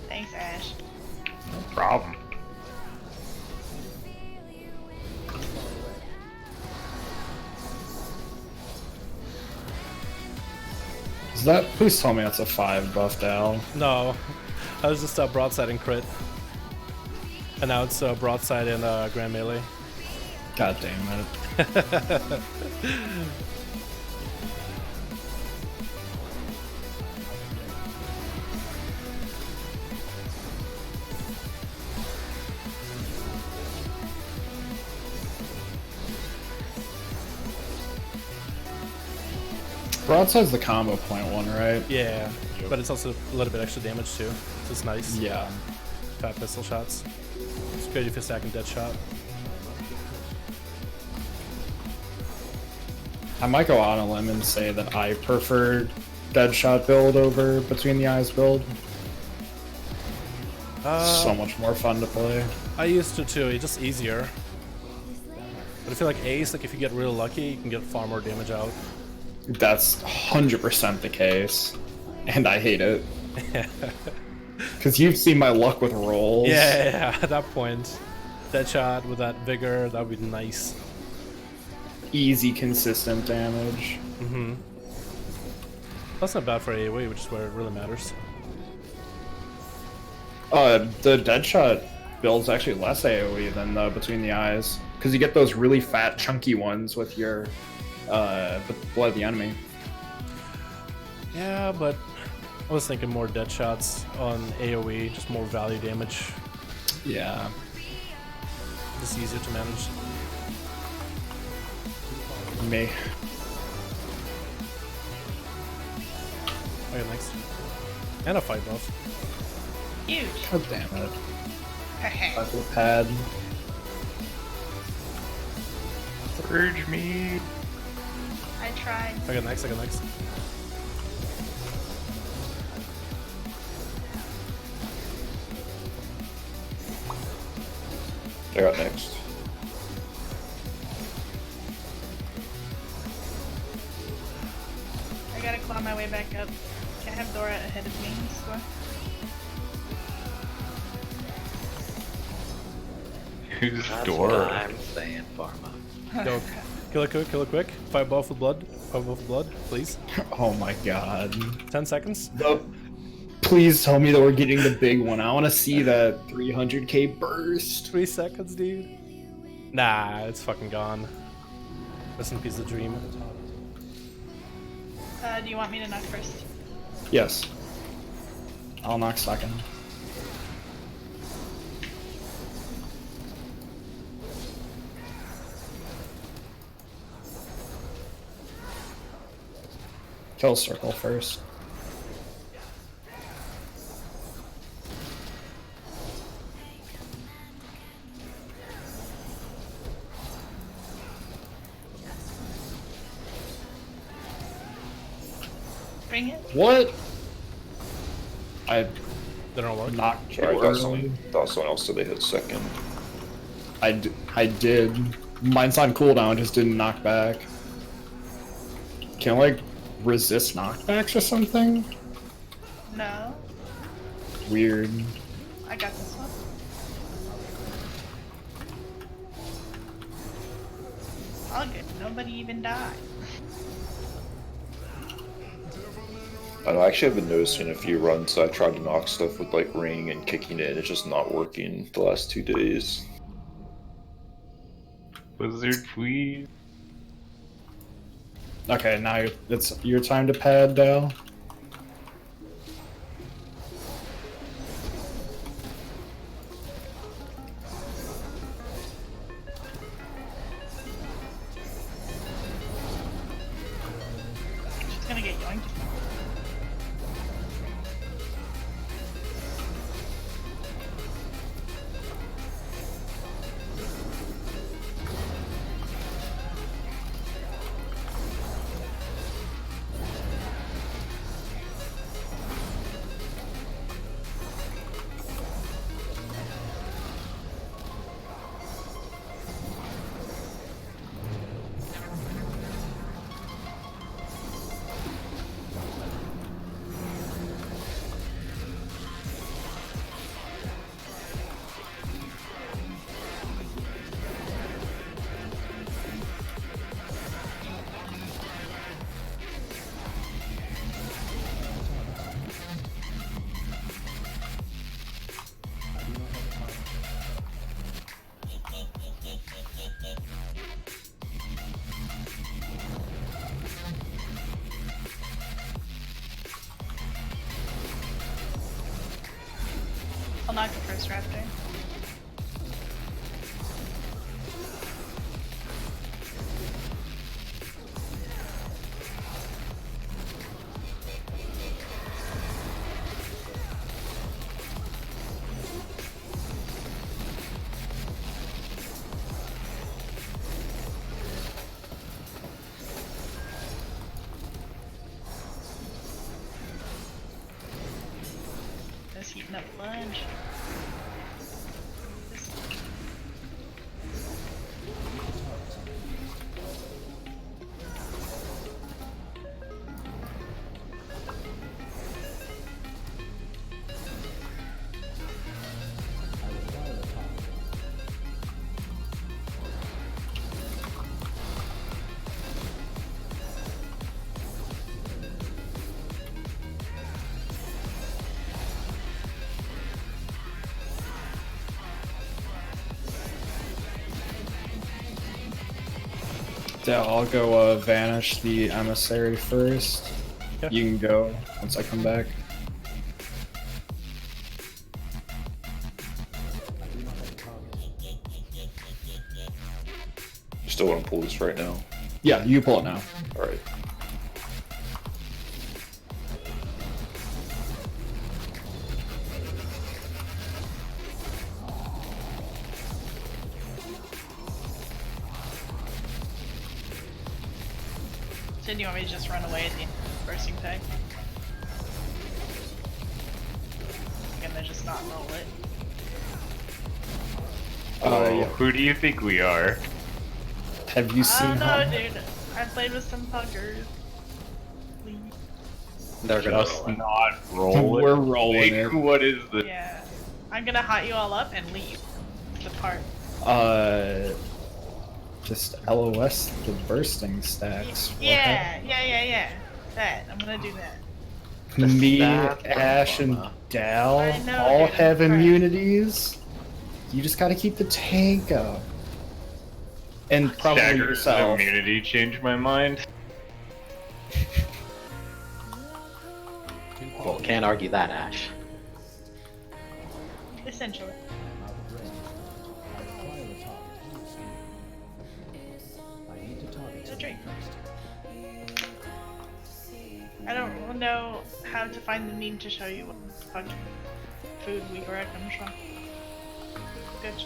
Thanks, Ash. No problem. Is that? Please tell me that's a 5 buff Dal. No, I was just broadside and crit. And now it's broadside and grand melee. God damn it. Broadside's the combo point one, right? Yeah, but it's also a little bit extra damage too. So it's nice. Yeah. Fat pistol shots. It's great if you're stacking dead shot. I might go on a limb and say that I prefer Deadshot build over Between the Eyes build. So much more fun to play. I used to too. It's just easier. But I feel like Ace, like if you get real lucky, you can get far more damage out. That's 100% the case. And I hate it. Because you've seen my luck with rolls. Yeah, at that point. Deadshot with that vigor, that would be nice. Easy, consistent damage. Mm-hmm. That's not bad for AoE, which is where it really matters. The Deadshot build's actually less AoE than the Between the Eyes. Because you get those really fat, chunky ones with your Blood of the Enemy. Yeah, but I was thinking more dead shots on AoE, just more value damage. Yeah. Just easier to manage. Me. Okay, next. And a fight buff. Huge. God damn it. Fuck with pad. Urge me. I tried. I got next, I got next. I got next. I gotta claw my way back up. Can't have Dora ahead of me. So. Who's That's door? what I'm saying, Farma. Go. Kill it quick, kill it quick. Fight buff with blood. Fight buff with blood, please. Oh my god. 10 seconds. Please tell me that we're getting the big one. I want to see that 300k burst. 3 seconds, dude. Nah, it's fucking gone. Rest in peace, the dream. Do you want me to knock first? Yes. I'll knock second. Kill circle first. Bring it. What? I They don't work. knocked Sorry, you I early. thought someone else said they hit second. I did. Mine's on cooldown, just didn't knock back. Can I, like, resist knockbacks or something? No, Weird. I got this one. All good. Nobody even died. I know, actually, I've been noticing a few runs. I tried to knock stuff with like ring and kicking it, and it's just not working the last 2 days. Wizard, please. Okay, now it's your time to pad, Dale. She's gonna get yoinked. I'll knock the first raptor. Just heating up lunch. Yeah, I'll go vanish the emissary first. Okay. You can go once I come back. You still want to pull this right now? Yeah, you pull it now. Alright. So do you want me to just run away at the bursting tag? I'm gonna just not roll it. Yeah. Who do you think we are? Have you I seen don't know, how... dude. I played with some puggers. Please. They're gonna Just roll it. not roll it. We're rolling Like, it. what is the? Yeah. I'm gonna hot you all up and leave. Depart. Just LOS the bursting stacks. What Yeah. That. I'm gonna do that. happened? Me, That Ash, and perma. Dal I know, all dude, I'm have trying. immunities. You just gotta keep the tank up. And probably Stagger's yourself. immunity changed my mind. Well, can't argue that, Ash. Essentially. It's a drink. I don't know how to find the meme to show you what fucking food we recommend from. Good.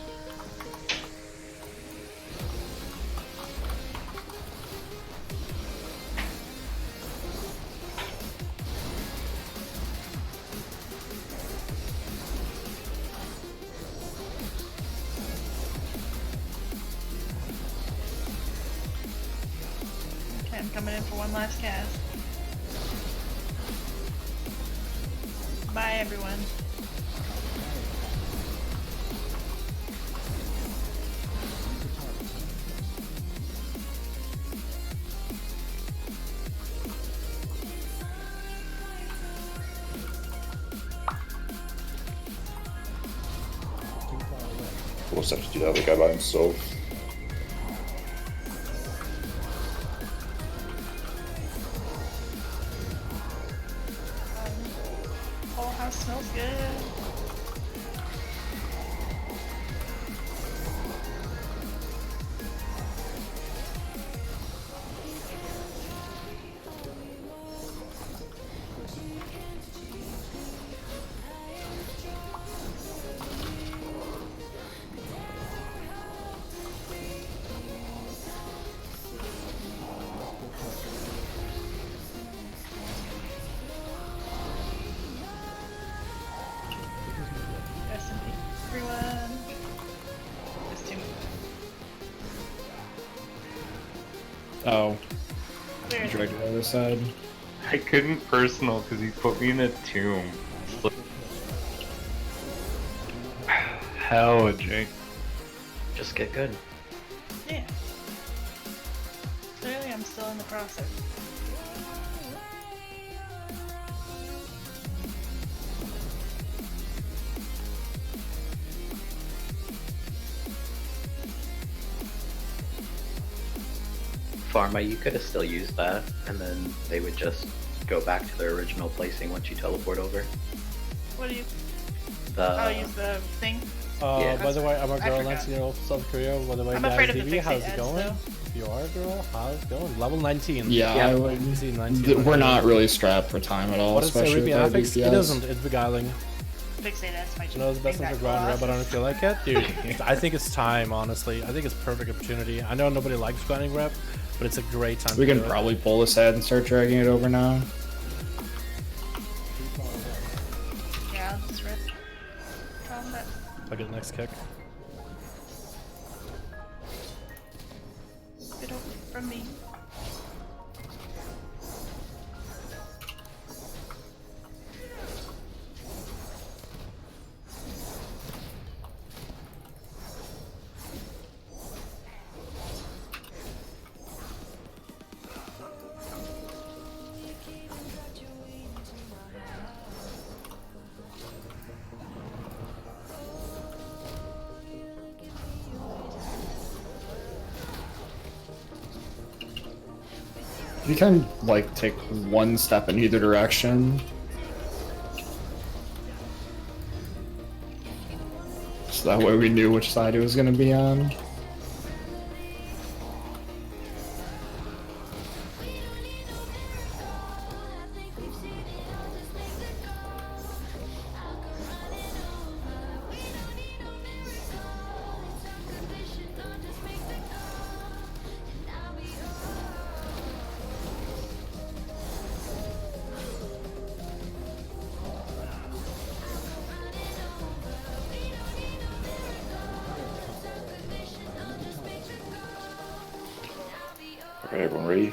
Okay, I'm coming in for one last cast. Bye, everyone. We'll just have to do that, the guy by himself. Whole house smells good. Rest in peace, everyone. This too. Oh, Where is dragged to the other side. I couldn't personal because he put me in a tomb. Hell, Jake. Just get good. Yeah. Clearly, I'm still in the process. Pharma, you could have still used that, and then they would just go back to their original placing once you teleport over. What do you? The I'll use the thing. Yeah. By the way, I'm a I girl, forgot. 19-year-old from South Korea. By the way, I'm guys, afraid of the Vivi, how's fixate it ads, going? though. If you are a girl, how's it going? Level 19. Yeah, Yeah. I would. You see 19. We're not really strapped for time at all, What does it especially repeat with our affix? It DPS. doesn't. It's beguiling. Fixate ads might You know, it's best thing for exact grind rep, but I don't loss. feel like it. Dude, I think it's time, honestly. I think it's perfect opportunity. I know nobody likes grinding rep, but it's a great time We to can do probably pull this head and start dragging it over now. Yeah, I'll just rip. Combat. it. I'll get the next kick. Get over from me. You can like take one step in either direction. So that way we knew which side it was gonna be on. Alright, everyone ready?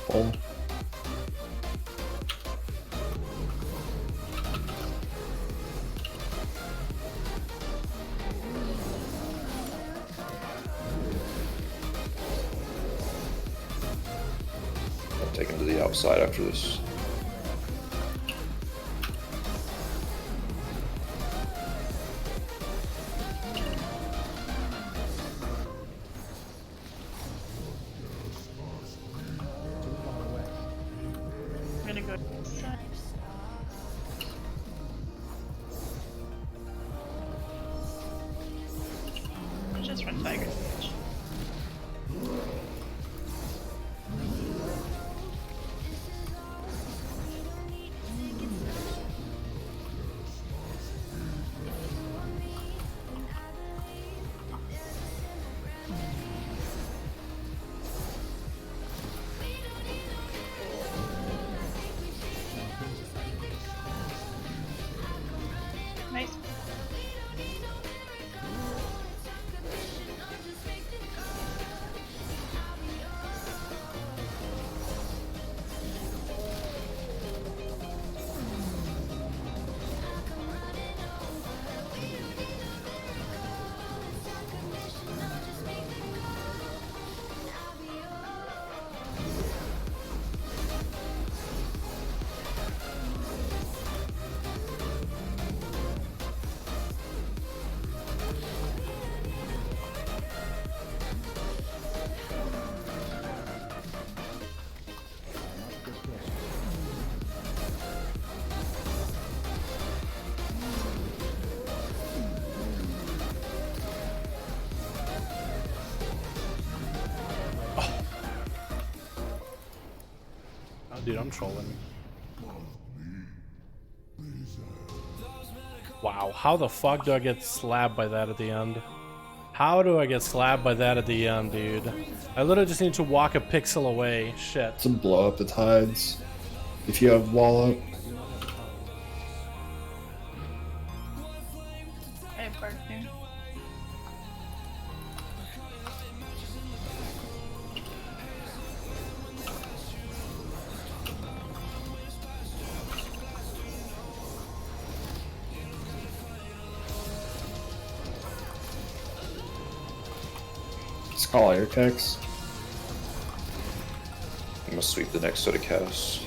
Pull. I'll take him to the outside after this. I'm gonna go this side. Just run Tiger. Nice. Dude, I'm trolling. Wow, how the fuck do I get slapped by that at the end? How do I get slapped by that at the end, dude? I literally just need to walk a pixel away. Shit. To blow up the tides. If you have wall up. I have guard here. Just call air techs. I'm gonna sweep the next set of casts.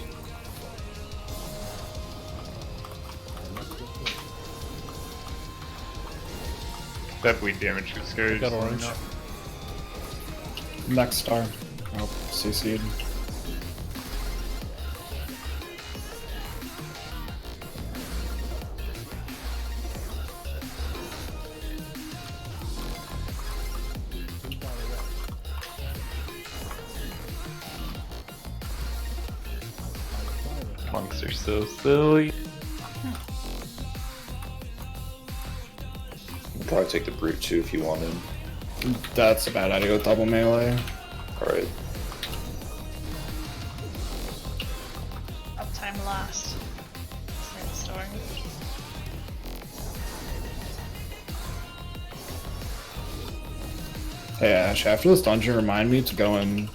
That bleed damage was scared. Got orange. Next star. Oh, CC'd. Punks are so silly. Probably take the brute too if you want him. That's a bad idea with double melee. Alright. Uptime last. Start storing. Hey Ash, after this dungeon, remind me to go and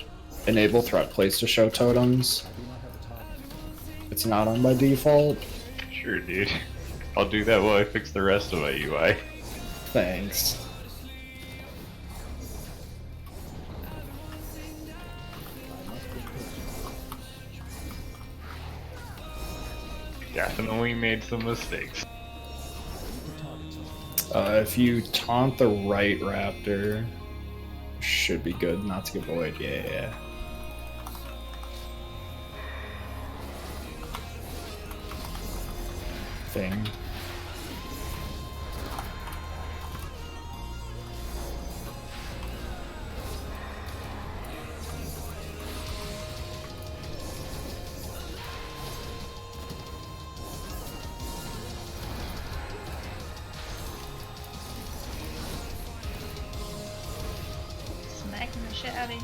enable threat plates to show totems. It's not on by default. Sure, dude. I'll do that while I fix the rest of my UI. Thanks. Definitely made some mistakes. If you taunt the right raptor, should be good not to get void. Yeah. Thing. Smacking the shit out of you.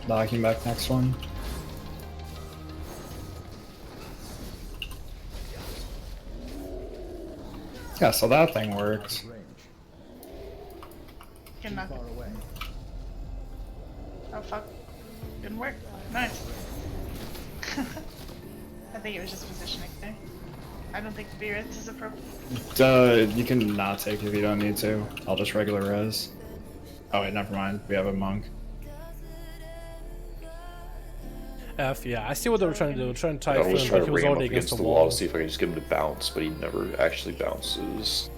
Knocking back next one. Yeah, so that thing works. Can knock it. Oh, Oh fuck. Didn't work. Nice. I think it was just positioning there. I don't think V-Res is appropriate. You can not take if you don't need to. I'll just regular res. Oh wait, never mind. We have a monk. F, yeah, I see what they were trying to do. They were trying to I type always him, try but to he was bring him up already against the wall to see if I can just get him to bounce, but he never actually bounces.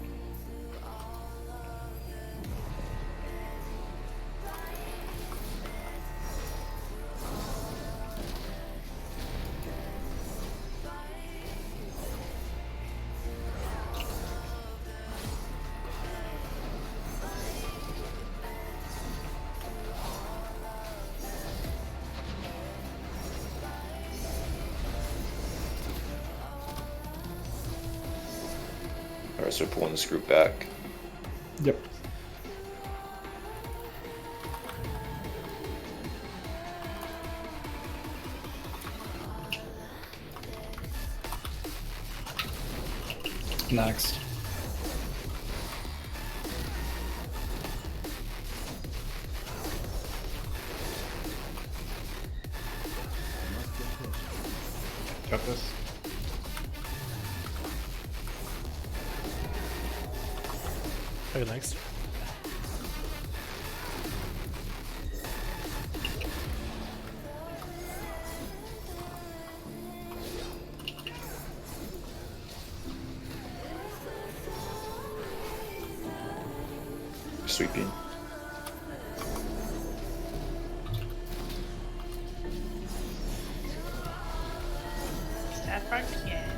Alright, so pulling this group back. Yep. Next. Cut this. Okay, next. Sweeping. Staff rock again.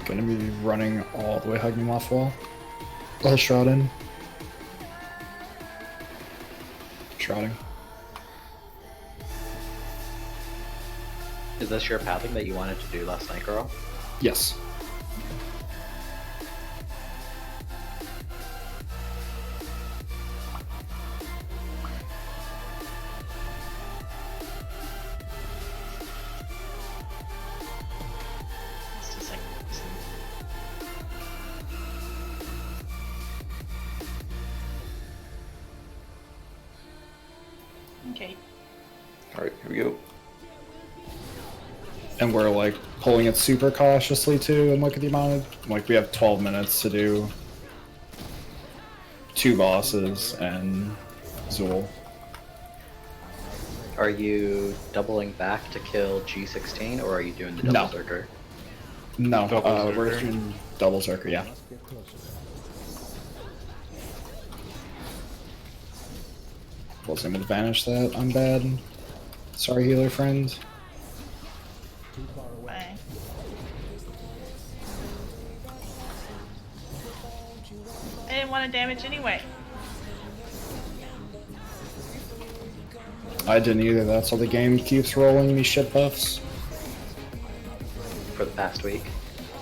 Gonna be running all the way hugging off wall. All shroud in. Shrouding. Is this your pathing that you wanted to do last night, girl? Yes. It's just like okay. Alright, here we go. And we're like pulling it super cautiously too, and look at the amount of, like, we have 12 minutes to do 2 bosses and Zool. Are you doubling back to kill G16, or are you doing the double No. zerker? No, Double we're Zerker? doing double Zerker, yeah. Wasn't able to banish that, I'm bad. Sorry, healer friend. Bang. I didn't want to damage anyway. I didn't either, that's how the game keeps rolling me shit buffs. For the past week?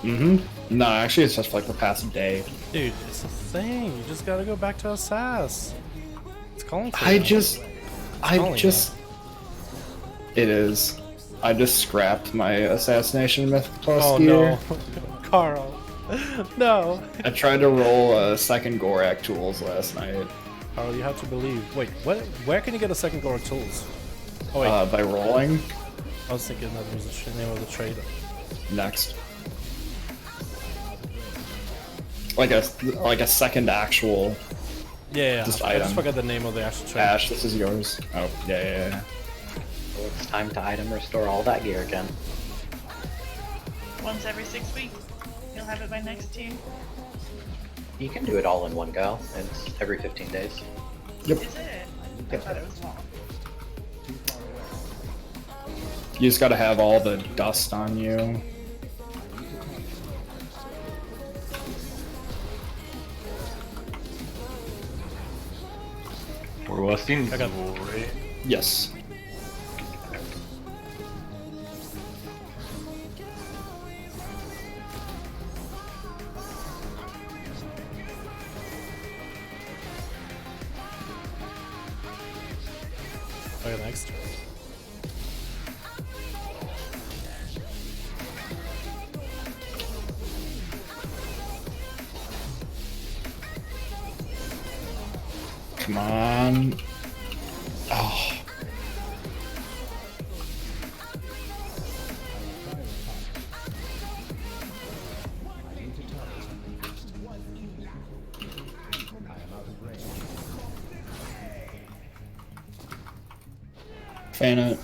Mm-hmm. No, actually it's just like the past day. Dude, it's a thing. You just gotta go back to ASUS. It's calling for I you. just... It is. I just scrapped my Assassination Myth Plus Oh gear. no. Carl. No. I tried to roll a second Gorak tools last night. Carl, you have to believe. Wait, what? Where can you get a second Gorak tools? Oh wait, By rolling. I was thinking that was the name of the trade. Next. Like a second actual Yeah, Just I just item. forgot the name of the actual trade. Ash, this is yours. Oh, yeah. So it's time to item restore all that gear again. Once every 6 weeks. You'll have it by next team. You can do it all in one go. It's every 15 days. Yep. Is it? I thought it was long. You just gotta have all the dust on you. We're lusting I got- Zool, right? Yes. get next. Come on. Oh. Fan it.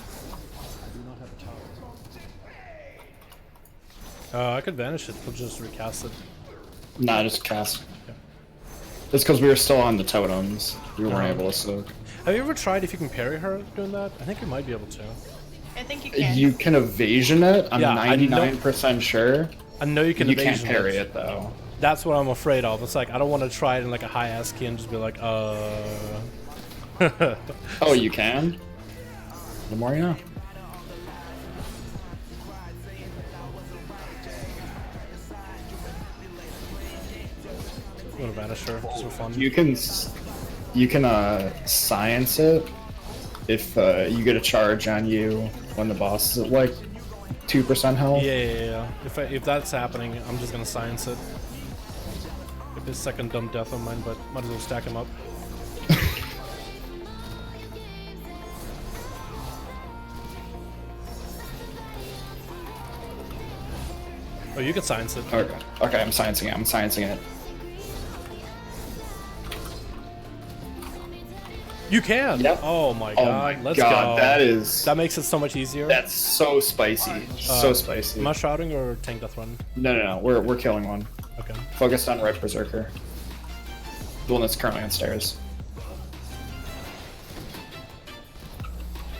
I could vanish it. We'll just recast it. Nah, just cast. Yeah. It's because we were still on the totems. We weren't able to soak. Have you ever tried if you can parry her doing that? I think you might be able to. I think you can. You can evasion it. I'm Yeah, I know- 99% sure. I know you can You evasion can't parry it though. That's what I'm afraid of. It's like, I don't want to try it in like a high ass key and just be like, Oh, you can? The more you know. I'm gonna vanish her just for fun. You can science it if you get a charge on you when the boss is at like 2% health. Yeah. If that's happening, I'm just gonna science it. If his second dumb death on mine, but might as well stack him up. Oh, you can science it. Okay, I'm sciencing it. You can. Yep. Oh my Oh god. my Let's god, go. That makes it so much easier. That's so spicy. So spicy. Am I shouting or tank death run? No. We're killing one. Okay. Focused on Red Berserker. The one that's currently on stairs.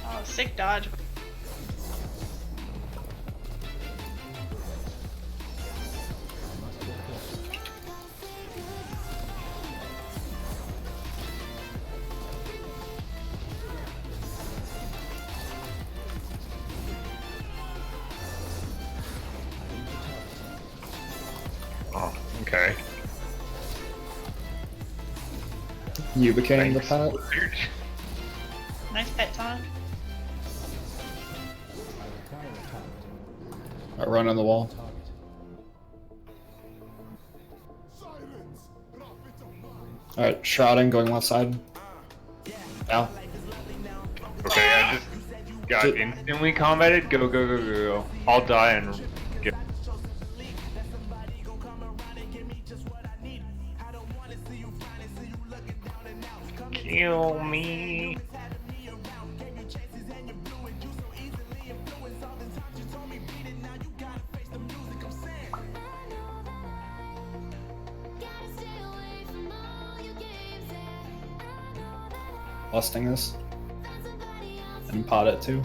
Oh, sick dodge. Oh, okay. You became Thanks. the pet. Nice pet time. I run on the wall. Alright, shrouding, going left side. Ow. Okay, I just got instantly combated. Go. I'll die and get. Kill me. Lusting this. And pot it too.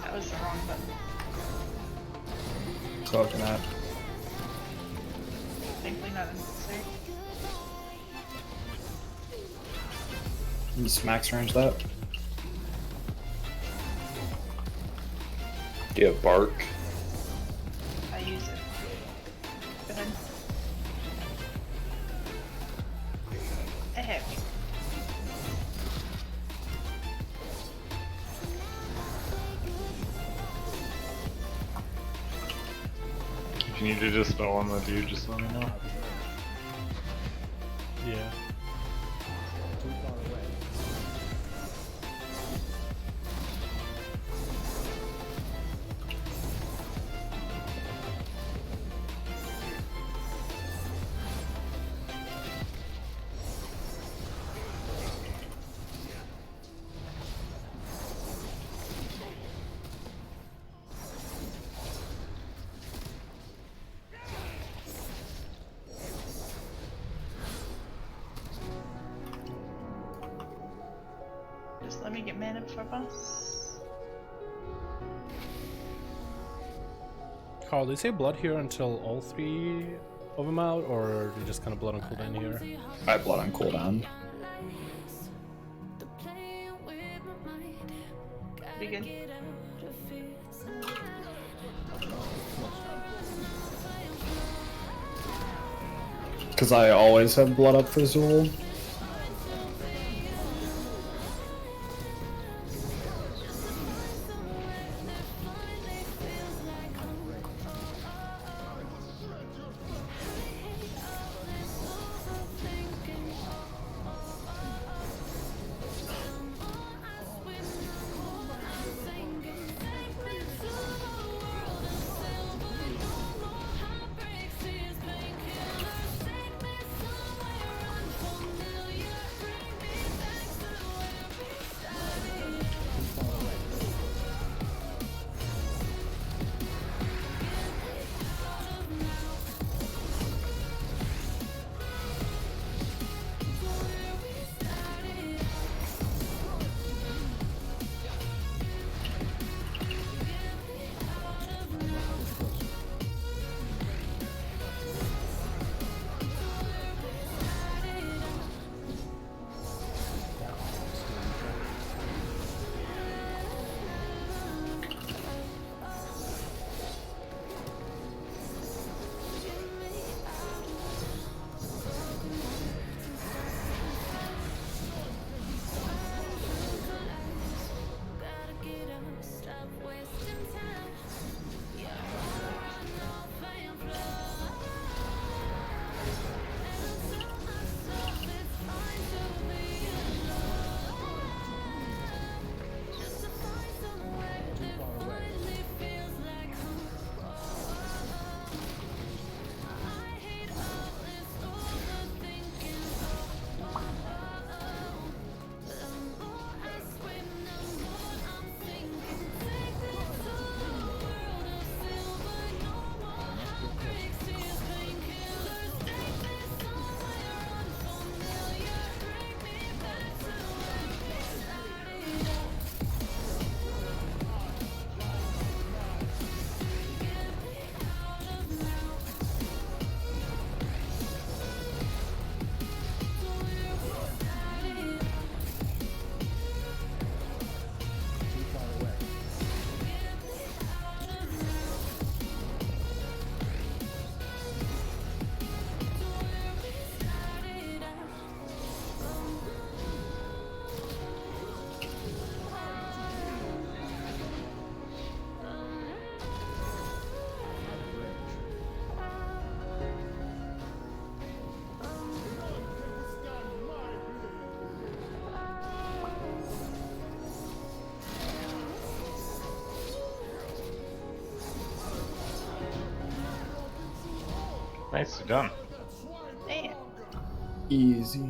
That was the wrong button. Smoking that. Thankfully not necessary. Just max range that. Do you have bark? I use it. Go ahead. I have you. If you need to dispel on the dude, just let me know. Yeah. Just let me get mana before boss. Carl, do you say blood here until all three of them out, or do you just kind of blood on cooldown here? I have blood on cooldown. Be good. Because I always have blood up for Zool. Nicely done. Damn. Easy.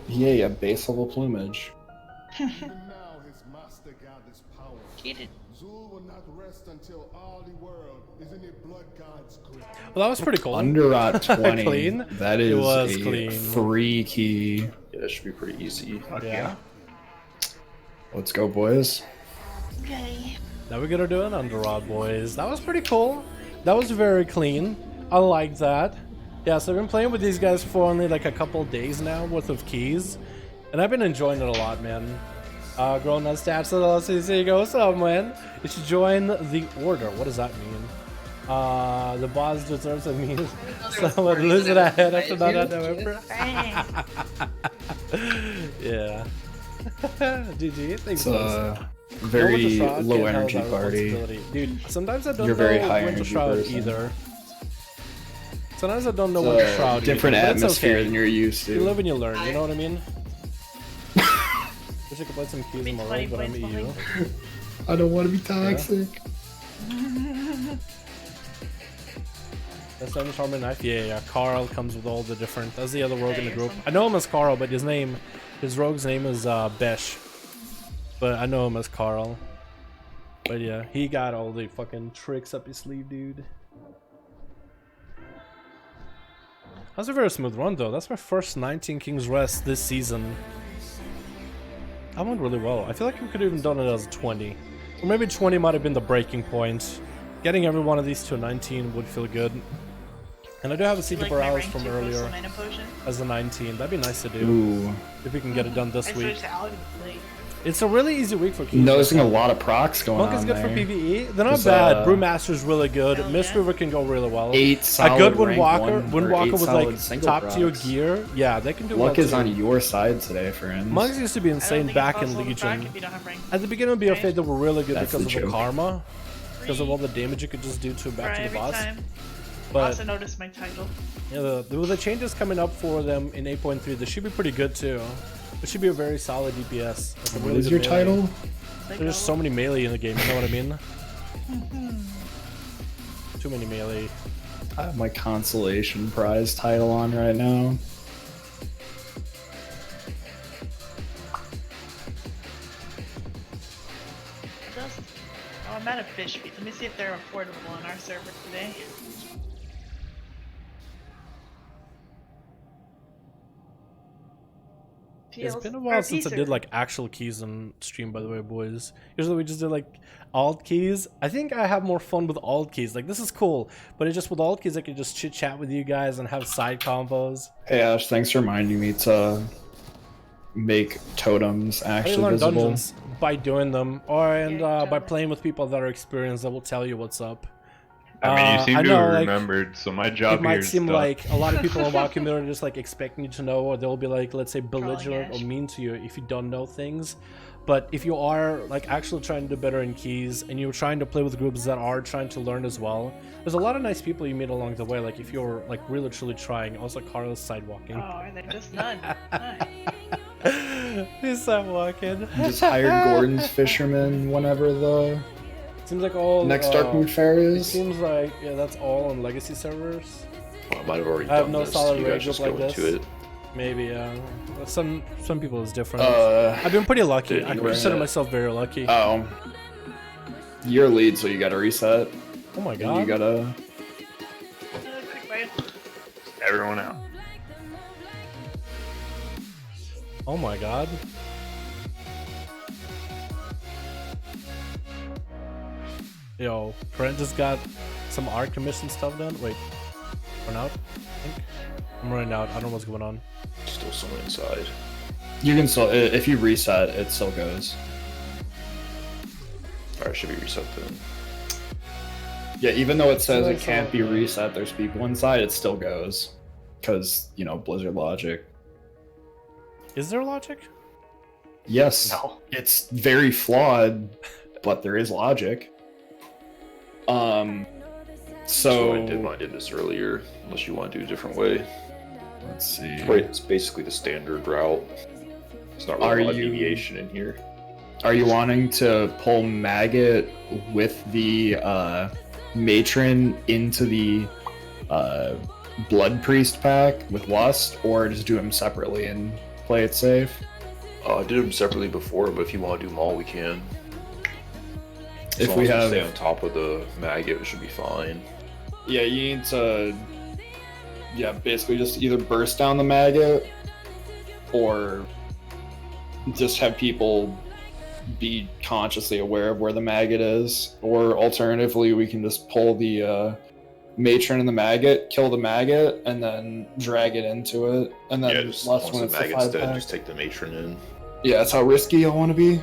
Yay, a base level plumage. Cheated. Well, that was pretty cool. Underrot 20. Clean. That is It was a clean. free key. Yeah, that should be pretty easy. Yeah. Let's go, boys. Okay. Now we're gonna do an underrod, boys. That was pretty cool. That was very clean. I like that. Yeah, so I've been playing with these guys for only like a couple days now worth of keys. And I've been enjoying it a lot, man. Growing on stats at LCC, go, what's up, man? You should join the order. What does that mean? The boss deserves a meal. Someone losing a head after not at November. Yeah. GG, thanks, It's a very low energy party. Dude, sometimes I don't You're very know high when to energy shroud person. either. Sometimes I don't know It's when to a shroud different either, but it's atmosphere okay. than you're used You to. live and you learn, you know what I mean? Wish I could play some keys in my road, but I'm EU. I don't want to be toxic. That's the Harmon knife? Yeah. Carl comes with all the different. That's the other rogue in the group. I know him as Carl, but his rogue's name is Besh. But I know him as Carl. But yeah, he got all the fucking tricks up his sleeve, dude. That's a very smooth run, though. That's my first 19 King's Rest this season. That went really well. I feel like we could have even done it as 20. Or maybe 20 might have been the breaking point. Getting every one of these to a 19 would feel good. And I do have a Siege of Borealis from earlier as a 19. That'd be nice to do. Ooh. If we can get it done this week. switched to Alchemy Blade. It's a really easy week for keys. Noticing a lot of procs going Monk on is good there. for PvE. They're not There's, bad. Brewmaster's really good. Hell Mist yeah. River can go really well. 8 A solid good rank Windwalker. one, or Windwalker 8 with solid like single top tier procs. gear. Yeah, they can do Luck well is too. on your side today, friends. Monks used to be I don't insane think back it's in possible to crack Legion. if you don't have rank. At the beginning of BFA, they were really good That's because of the the joke. karma. Because of all the damage you could just do to back Try to the every boss. time. I But also noticed my title. yeah, the changes coming up for them in 8.3, they should be pretty good too. It should be a very solid DPS. Like a What really is good your melee. title? There's so many melee in the game, you know what I mean? Too many melee. I have my consolation prize title on right now. Just, oh, I'm out of fish feet. Let me see if they're affordable on our server today. It's been a while since I did like actual keys on stream, by the way, boys. Usually we just do like alt keys. I think I have more fun with alt keys. Like this is cool, but it's just with alt keys I can just chit chat with you guys and have side combos. Hey Ash, thanks for reminding me to make totems I actually learn visible. dungeons by doing them, or by totally. playing with people that are experienced that will tell you what's up. I mean, you seem I to know, have like, remembered, so my It job here might is seem done. like a lot of people in WoW community are just like expecting you to know, or they'll be like, let's say, belligerent or Ash. mean to you if you don't know things. But if you are like actually trying to do better in keys, and you're trying to play with groups that are trying to learn as well, there's a lot of nice people you meet along the way. Like if you're like really truly trying. Also, Carlos sidewalking. Oh, are they just none? Nice. He's sidewalking. Just hired Gordon's fisherman whenever the Seems like all next Dark Moon Fair It is. seems like that's all on legacy servers. I might have already I have done no this. solid You raid guys just group go like into this. it. Maybe some people is different. Uh, I've been pretty lucky. Dude, I you consider were- myself very lucky. Oh. You're lead, so you gotta reset. Oh my And god. you gotta... Quick raid. Everyone out. Oh my god. Yo, Brent just got some art commission stuff done. Wait, run out? I think I'm running out. I don't know what's going on. Still someone inside. You can still... If you reset, it still goes. Alright, should be reset then. Yeah, even though it says That's it can't be all right. reset, there's people inside, it still goes. Because, you know, Blizzard logic. Is there logic? Yes, No. it's very flawed, but there is logic. So I So... did this earlier, unless you want to do a different way. Let's see. Right, it's basically the standard route. It's not Are really a lot of you- deviation in here. Are you wanting to pull Maggot with the Matron into the Blood Priest pack with Lust, or just do them separately and play it safe? I did them separately before, but if you want to do them all, we can. As If long we as have, stay on top of the Maggot, it should be fine. yeah, you need to, yeah, basically just either burst down the Maggot, or just have people be consciously aware of where the Maggot is, or alternatively, we can just pull the Matron and the Maggot, kill the Maggot, and then drag it into it, and then Yeah, just less once when the it's the Maggot's 5 dead, pack. just take the Matron in. Yeah, that's how risky I want to be.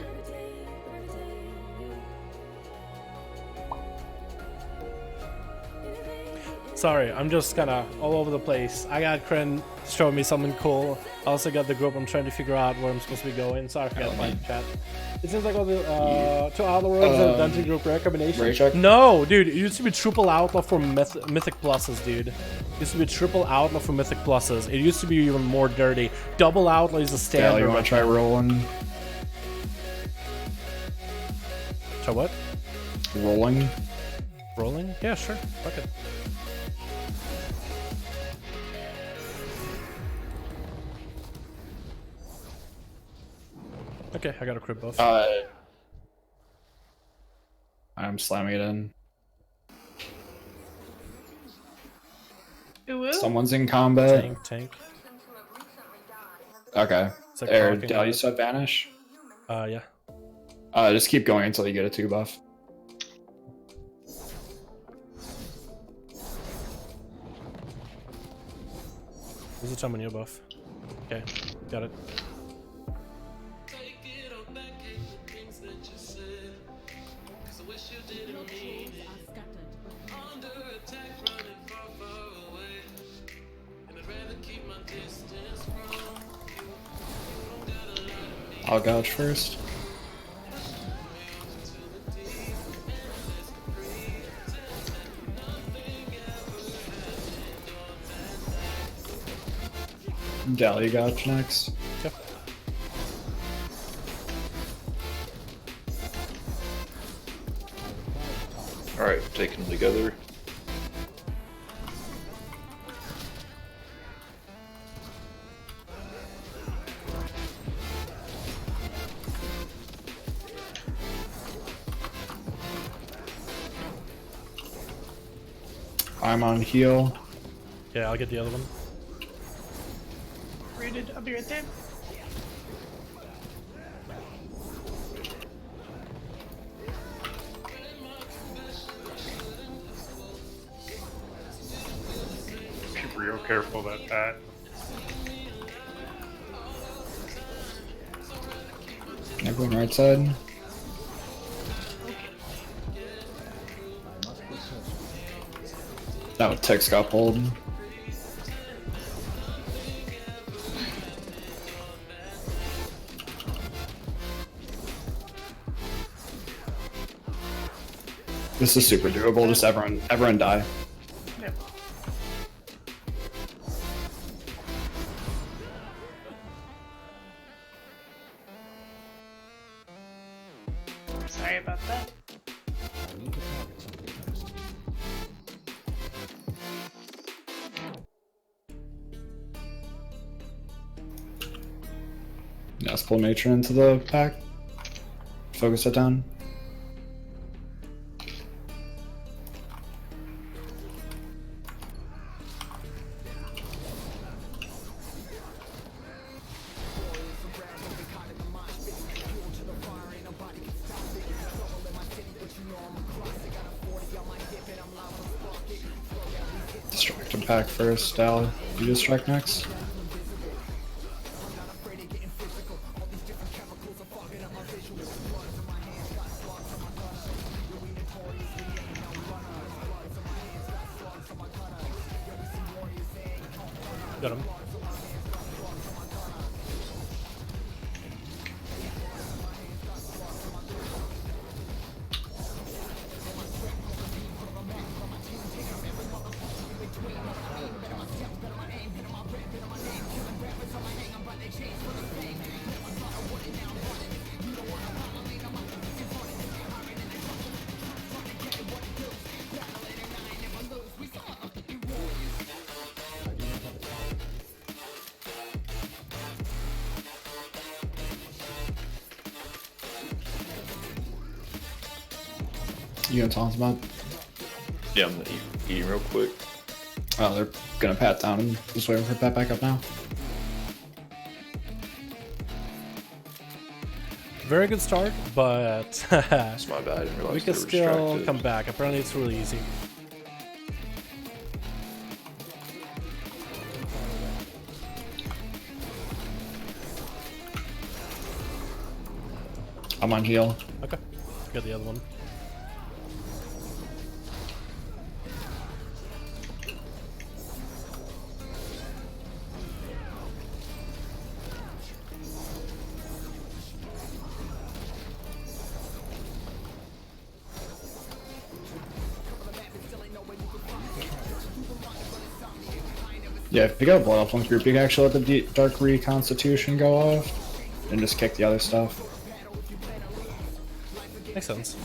Sorry, I'm just kind of all over the place. I got Kren showing me something cool. I also got the group. I'm trying to figure out where I'm supposed to be going. Sorry, I forgot to find chat. It seems like all the two Outlaw Rogues and Dungeon Group recommendations. No, dude, it used to be triple Outlaw for Mythic Pluses, dude. It used to be triple Outlaw for Mythic Pluses. It used to be even more dirty. Double Outlaw is a standard. Yeah, you want to try rolling? Try what? Rolling? Rolling? Yeah, sure. Fuck it. Okay, I got a crit buff. I'm slamming it in. Ooh, ooh. Someone's in combat. Tank. Okay. It's like There, talking Dal, you about said vanish? yeah. Just keep going until you get a 2 buff. There's a time on your buff. Okay, got it. I'll gouge first. Dal, you gouge next. Yep. Alright, taking them together. I'm on heal. Yeah, I'll get the other one. Rooted, I'll be right there. Be real careful about that. Everyone right side. Oh, Tex got pulled. This is super doable. Just everyone die. Yep. Sorry about that. Yeah, let's pull Matron into the pack. Focus it down. Distract him pack first, Dal. You distract next. Got him. You gonna tell us about? Yeah, I'm gonna eat real quick. Oh, they're gonna pat down and just waiting for pat back up now. Very good start, but It's my bad. I didn't realize we they can were still distracted. come back. Apparently, it's really easy. I'm on heal. Okay, got the other one. Yeah, if you got a blood up one group, you can actually let the Dark Reconstitution go off and just kick the other stuff. Makes sense.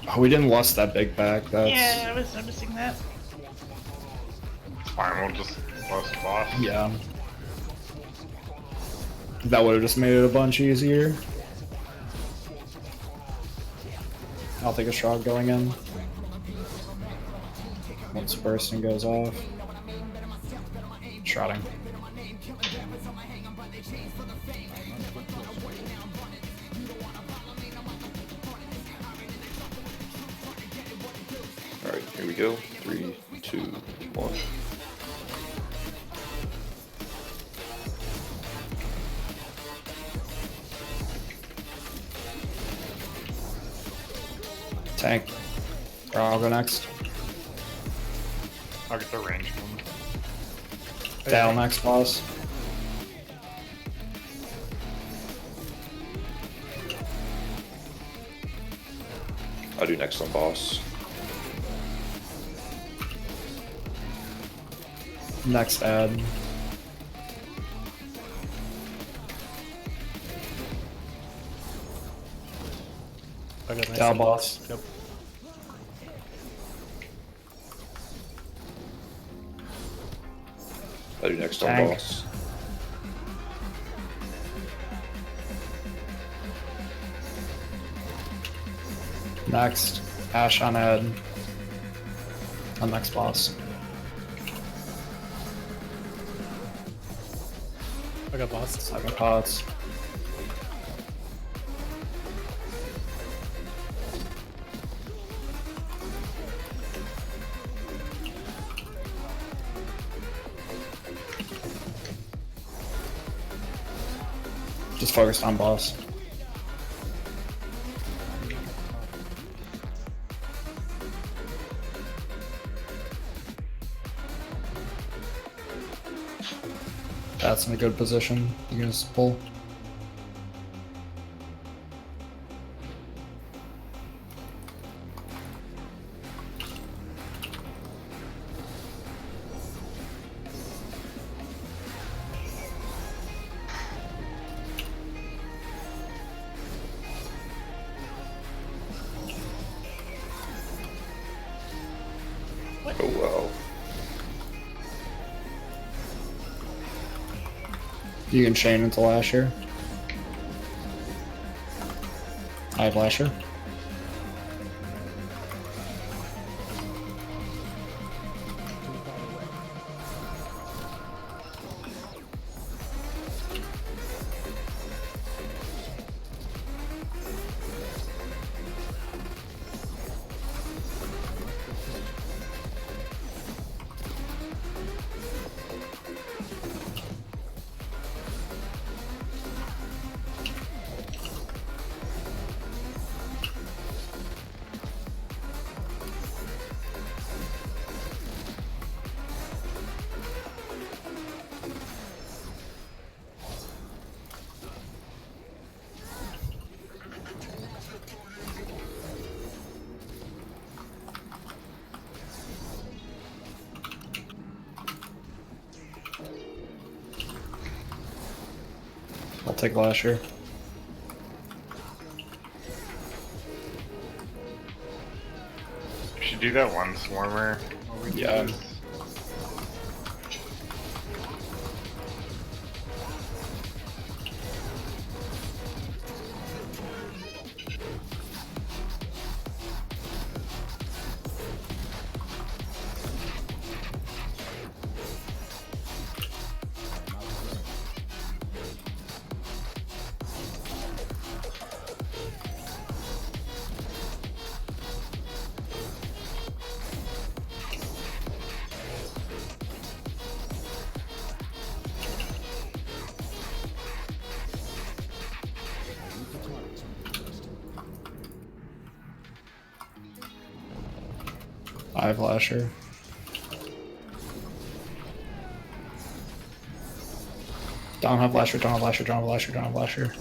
Oh, we didn't lust that big back. That's Yeah, I was noticing that. It's fine, we'll just bust the boss. yeah. That would have just made it a bunch easier. I'll take a shroud going in. Once bursting goes off. Shrouding. Alright, here we go. 3, 2, 1. Tank. I'll go next. I'll get the ranged one. Dale next, boss. I'll do next on boss. Next ad. I got nice Dal and boss. Yep. I'll do next on Tank. boss. Next. Ash on ad. On next boss. I got boss. 7 pots. Just focused on boss. That's in a good position. You can just pull. Oh wow. You can chain into Lasher. I have Lasher. I'll take Lasher. We should do that one swarmer. while we do Yeah. this. I have Lasher. Don't have Lasher, don't have Lasher, don't have Lasher, don't have Lasher.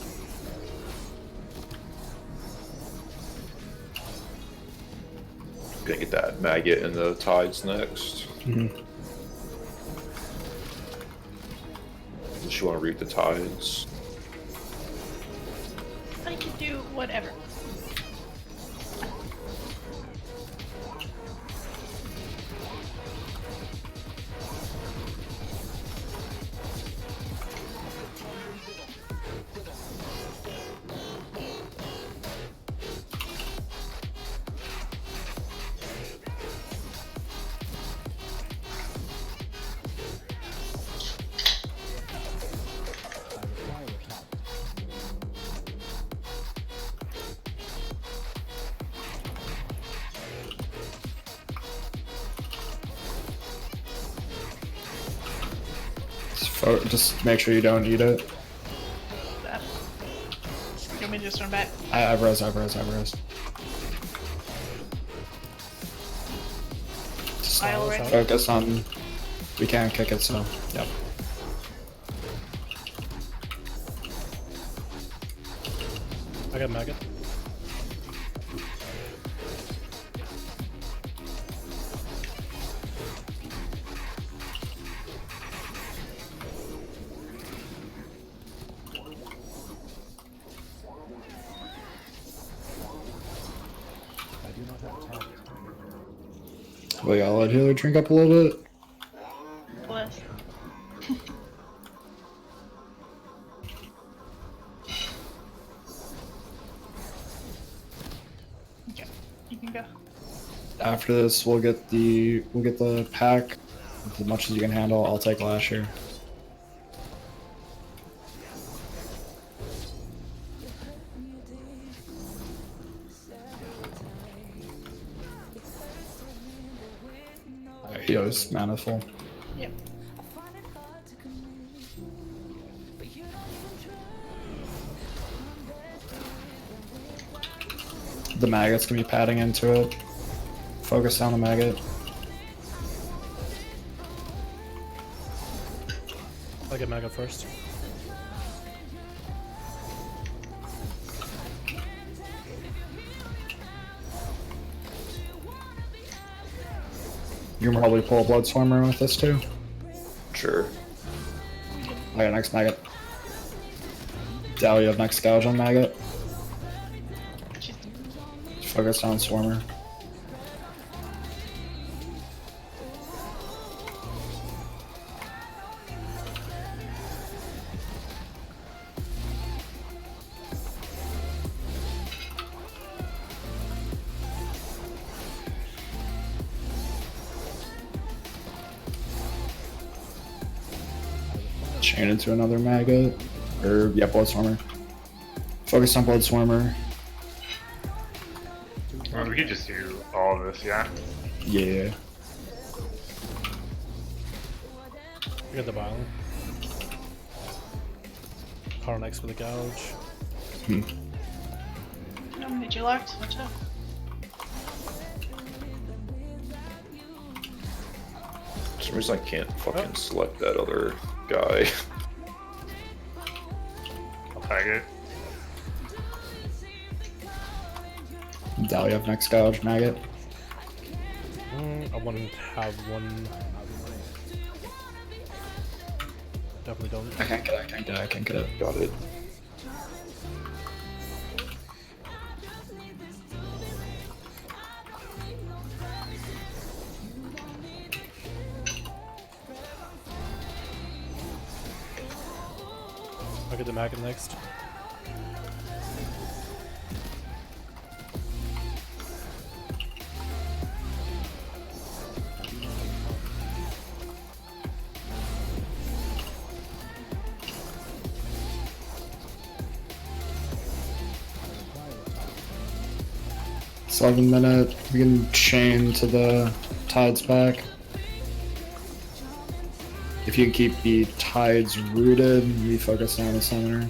Gonna get that maggot in the tides next. Does she want to read the tides? I can do whatever. Just make sure you don't eat it. That. You want me to just run back? I've res. I'll already. Focus on. We can't kick it, so yep. I got maggot. We gotta let healer drink up a little bit. Bless. Okay, you can go. After this, we'll get the pack as much as you can handle. I'll take Lasher. He was mana full. Yep. The maggot's gonna be padding into it. Focus on the maggot. I'll get maggot first. You can probably pull a blood swarmer with this too. Sure. I got next maggot. Dal, you have next gouge on maggot. Focus on swarmer. Chain into another maggot. Or, yeah, blood swarmer. Focus on blood swarmer. Well, we could just do all of this, yeah? Yeah. I got the violin. Power next for the gouge. Did you locked? Watch out. For some reason I can't fucking select that other guy. I'll tag it. Dal, you have next gouge, maggot. I want to have one. Definitely don't. I can't get it, I can't get it. Got it. I'll get the maggot next. It's 11 minutes. We can chain to the tides back. If you can keep the tides rooted, we focus on the center.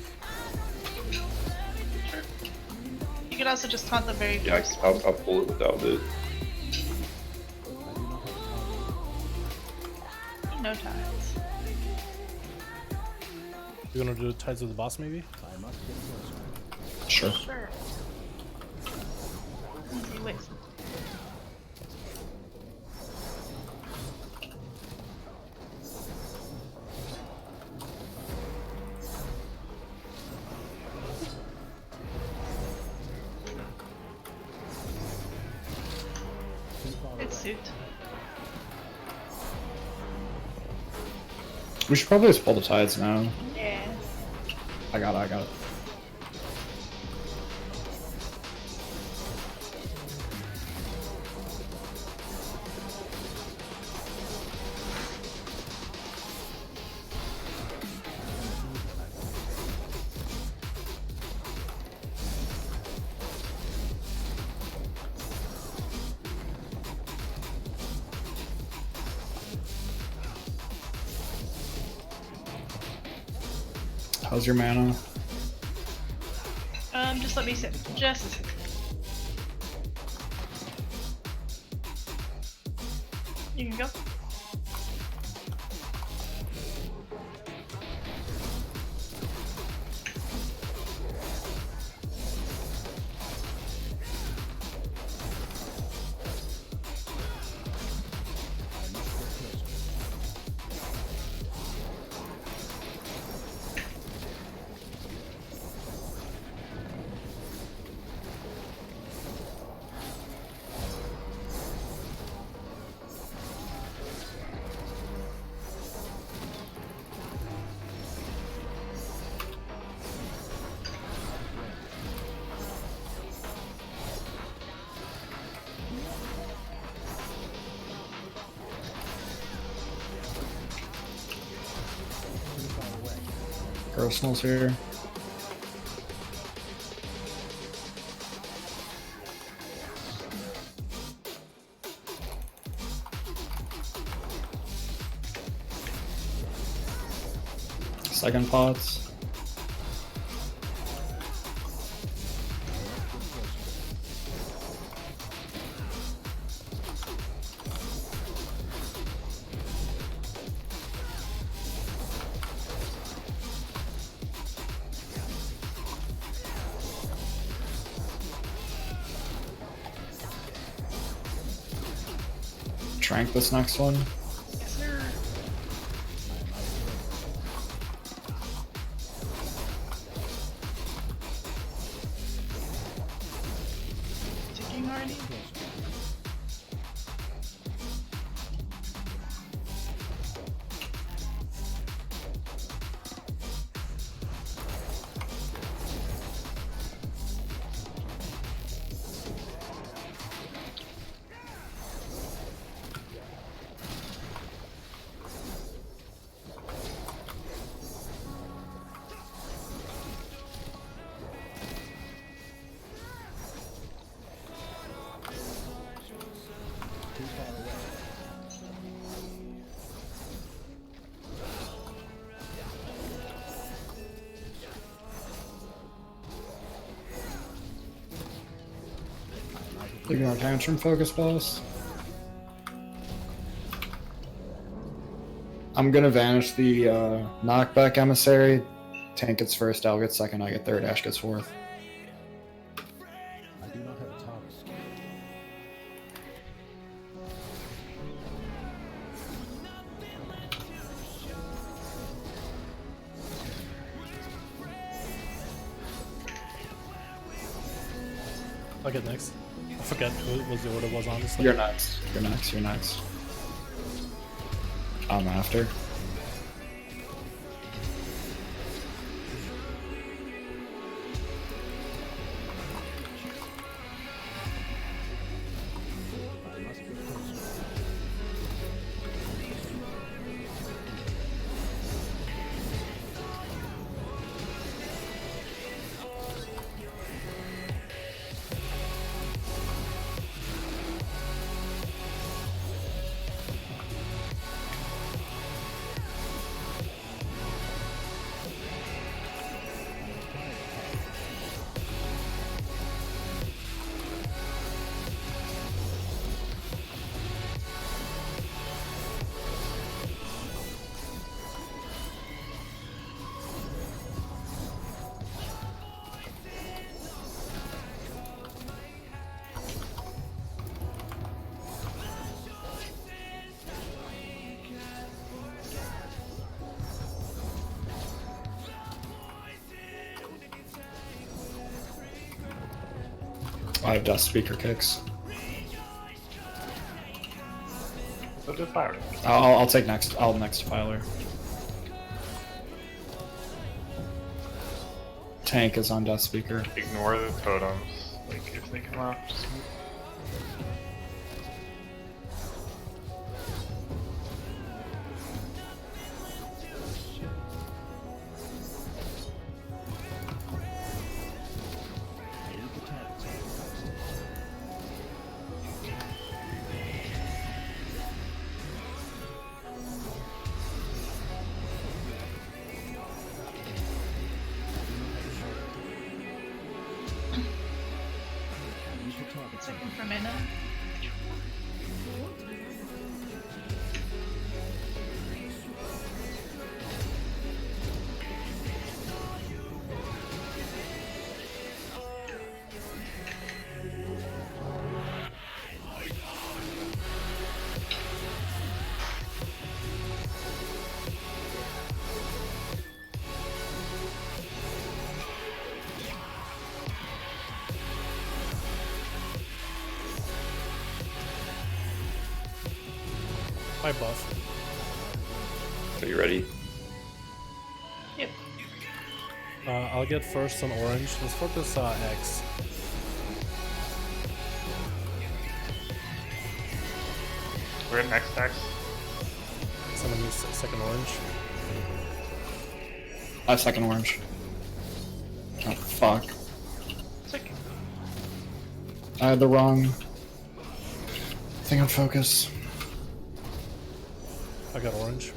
You could also just taunt the very Yeah, first I'll pull it without it. No ties. You wanna do Tides of the Boss maybe? Sure. Sure. Easy ways. It's suit. We should probably just pull the tides now. Yeah. I got it. How's your mana? Just let me sit. Just a second. You can go. Personals here. Second pots. Trank this next one. Yes, sir. Ticking already? Ignore tantrum focus boss. I'm gonna vanish the knockback emissary. Tank gets first, Al gets second, I get third, Ash gets fourth. I'll get next. I forget what it was, honestly. You're next. You're next. You're next. I'm after. I have dust speaker kicks. So just fire. I'll take next. I'll next filer. Tank is on dust speaker. Ignore the totems. Like if they come out, just move. Second for minute. My buff. Are you ready? Yep. I'll get first on orange. Let's focus X. We're at next X. Send me second orange. Second orange. Oh fuck. Second. I had the wrong thing on focus. I got orange.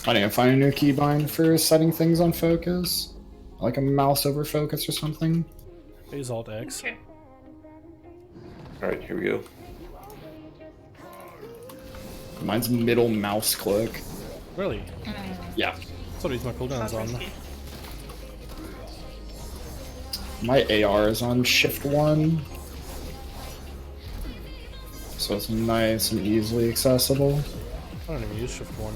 I need to find a new keybind for setting things on focus. Like a mouse over focus or something. Phase Alt X. Okay. Alright, here we go. Mine's middle mouse click. Really? Yeah. So these my cooldowns Sounds on. risky. My AR is on shift 1. So it's nice and easily accessible. I don't even use shift 1.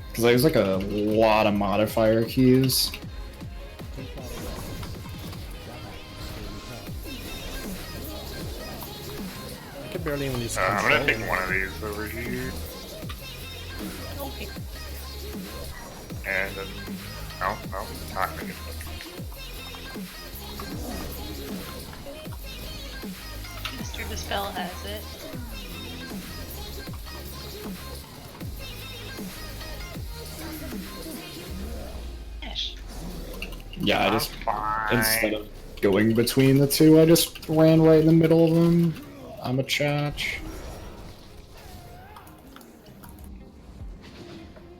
Because there's like a lot of modifier keys. I can barely even use I'm gonna control. take one of these over here. Okay. And then... No, not gonna get Mr. Dispel has it. Ish. Yeah, I just, fine. instead of going between the two, I just ran right in the middle of them. I'm a chach.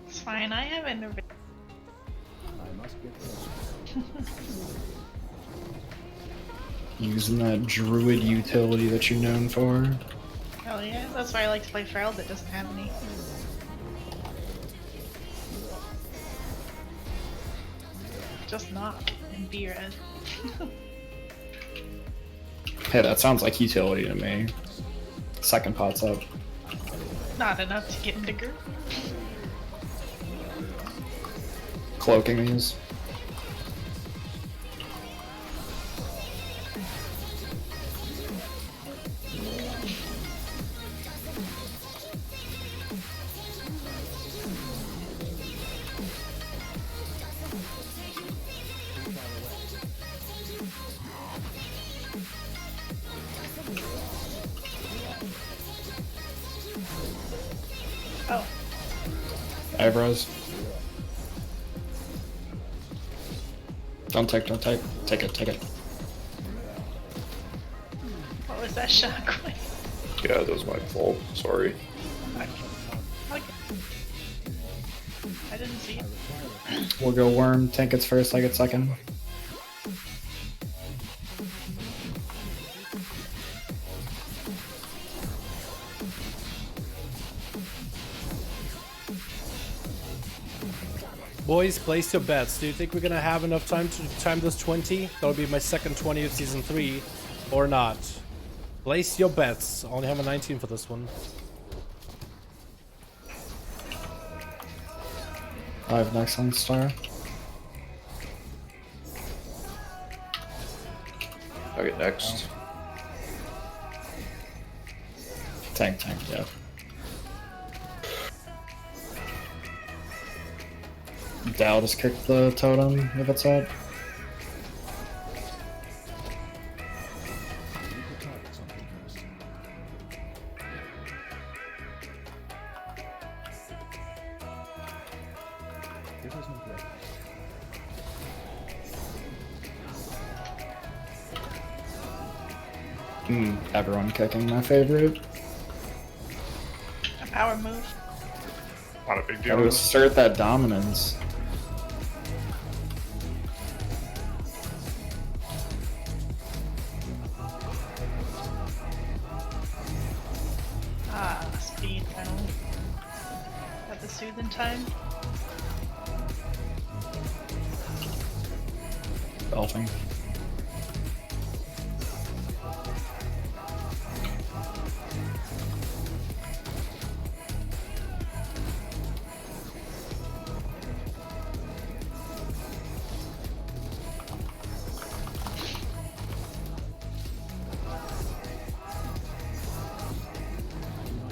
It's fine, I have Nvidia. Using that druid utility that you're known for. Hell yeah, that's why I like to play Ferald that doesn't have any. Just knock and be red. Hey, that sounds like utility to me. Second pot's up. Not enough to get into group. Cloaking these. Oh, Eyebrows. Don't take. Take it. what was that shockwave? Yeah, that was my fault. Sorry. Okay. I didn't see it. We'll go worm. Tank gets first, I get second. Boys, place your bets. Do you think we're gonna have enough time to time this 20? That'll be my second 20 of season 3, or not? Place your bets. Only have a 19 for this one. I have an excellent star. I get next. Tank, yeah. Dow just kicked the totem if it's up. Everyone kicking my favorite. A power move. Not a big Gotta deal. assert that dominance. Ah, speed finally. Got the soothe in time. Belting.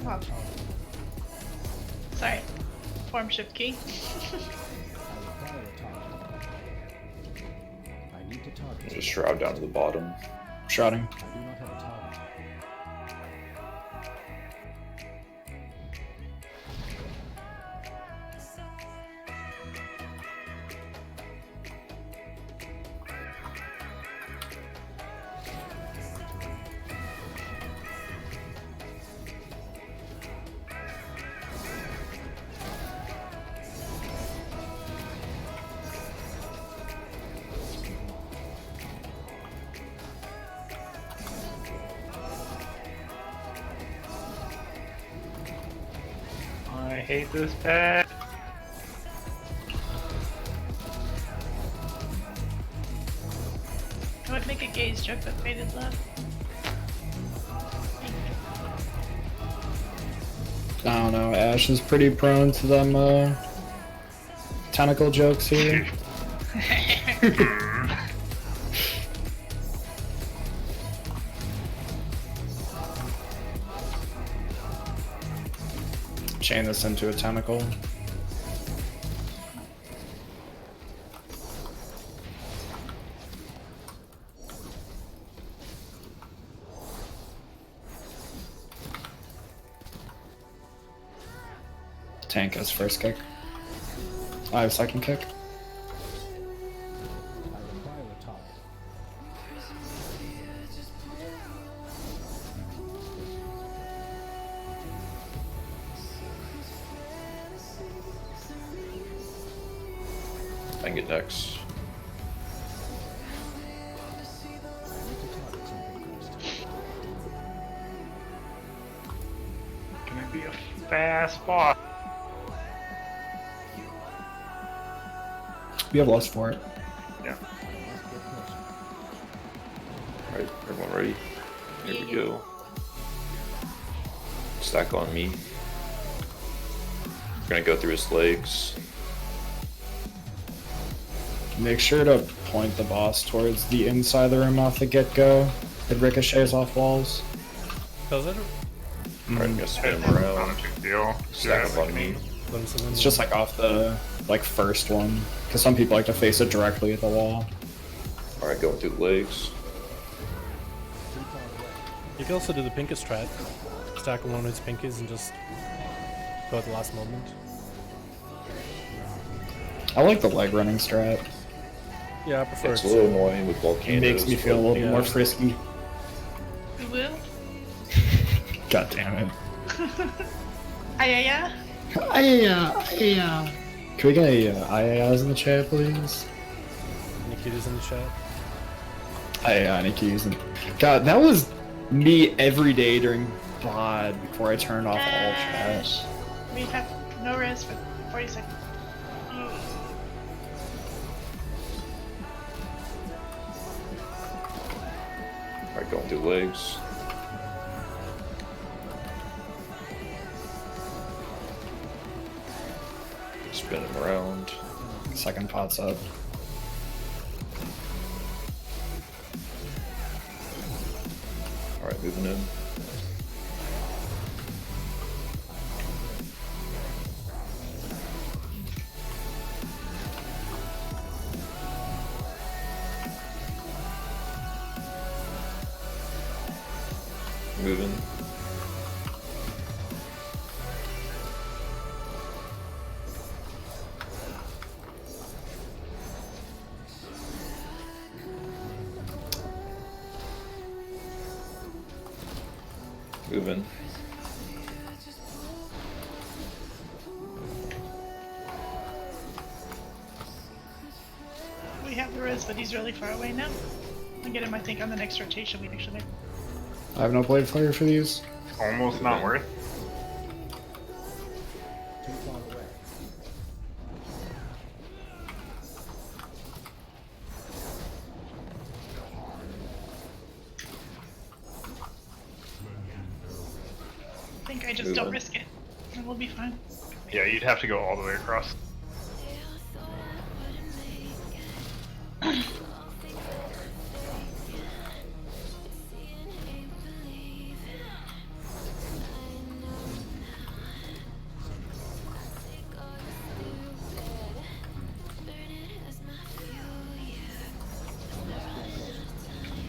Oh. Sorry. Form shift key. Just shroud down to the bottom. Shrouding. I hate this pet. I would make a gaze joke but faded left. I don't know, Ash is pretty prone to them tentacle jokes here. Chain this into a tentacle. Tank has first kick. I have second kick. I can get next. Gonna be a fast boss. We have lust for it. Yeah. Alright, everyone ready? Here we go. Stack on me. Gonna go through his legs. Make sure to point the boss towards the inside of the room off the get-go. It ricochets off walls. Does it? Alright, I'm gonna spin him Not a around. big deal. Stack up on me. It's just like off the first one, because some people like to face it directly at the wall. Alright, going through the legs. You can also do the pinkest strat. Stack one of his pinkies and just go at the last moment. I like the leg running strat. Yeah, I prefer It's it. a little annoying with volcanoes. It makes me feel a little bit more frisky. We will. God damn it. Ayaya. Can we get a IAIs in the chat, please? Nikita's in the chat. Nikki's in. God, that was me every day during VOD before I turned off all chat. We have no res for 40 seconds. Alright, going through legs. Second pot's up. Alright, moving in. Moving. Moving. We have the Riz, but he's really far away now. I'll get him, I think, on the next rotation we actually. I have no blade fire for these. Almost not worth. I think I just don't risk it. And we'll be fine. Yeah, you'd have to go all the way across.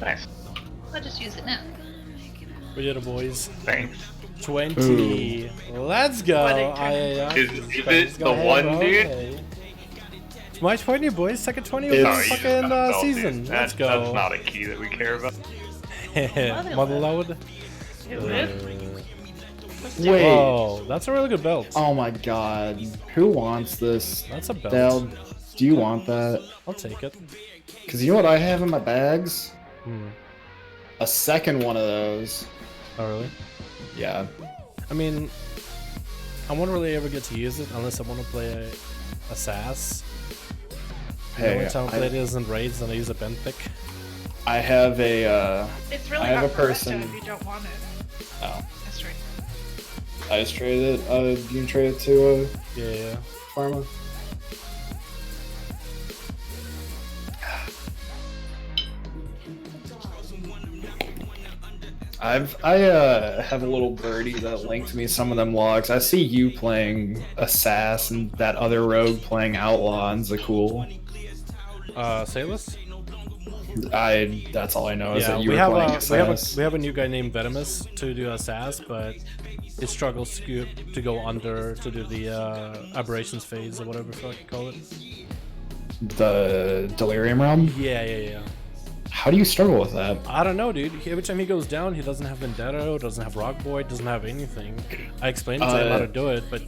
Nice. I'll just use it now. We did it, boys. Thanks. 20. Let's go. Is it the one, dude? Okay. It's my 20, boys. Second 20 of It's- the No, you just fucking got a belt, season. dude. Let's That's go. not a key that we care about. Motherload. It would. Wait. Oh, that's a really good belt. Oh my god. Who wants this? That's a belt. Dale, do you want that? I'll take it. Because you know what I have in my bags? Hmm. A second one of those. Oh, really? Yeah. I mean, I won't really ever get to use it unless I want to play a SAS. The Hey, only time I play it is in raids and I use a benthic. I have a, It's really I have not a for person- if you don't want it. oh, That's right. I just traded it, you can trade it to, Yeah. Pharma. I have a little birdie that linked me some of them logs. I see you playing Assassin and that other rogue playing Outlaw and Zakul. Salus? That's all I know is Yeah, that you we were have playing a Assassin. we have a new guy named Venomous to do SAS, but it struggles to go under to do the aberrations phase or whatever the fuck you call it. The Delirium Realm? Yeah. How do you struggle with that? I don't know, dude. Every time he goes down, he doesn't have Vendetta, doesn't have Rock Boy, doesn't have anything. I explained to him how to do it, but